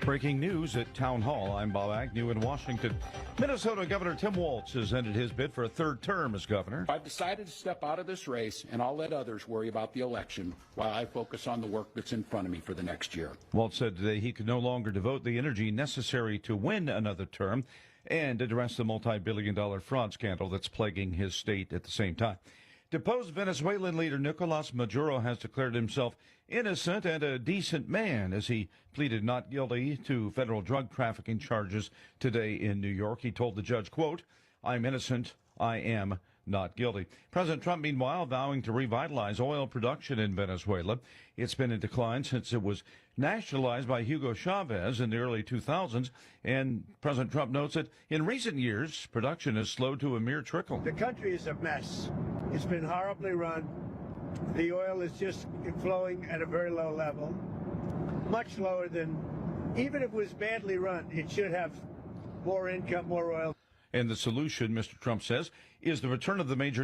Breaking news at Town Hall. I'm Bob Agnew in Washington. Minnesota Governor Tim Walz has ended his bid for a third term as governor. I've decided to step out of this race, and I'll let others worry about the election while I focus on the work that's in front of me for the next year. Walz said today he could no longer devote the energy necessary to win another term and address the multi-billion-dollar fraud scandal that's plaguing his state at the same time. Deposed Venezuelan leader Nicolas Maduro has declared himself innocent and a decent man as he pleaded not guilty to federal drug trafficking charges today in New York. He told the judge, quote, "I'm innocent. I am not guilty." President Trump, meanwhile, vowing to revitalize oil production in Venezuela. It's been in decline since it was nationalized by Hugo Chavez in the early 2000s. And President Trump notes that in recent years, production has slowed to a mere trickle. The country is a mess. It's been horribly run. The oil is just flowing at a very low level, much lower than, even if it was badly run, it should have more income, more oil. And the solution, Mr. Trump says, is the return of the major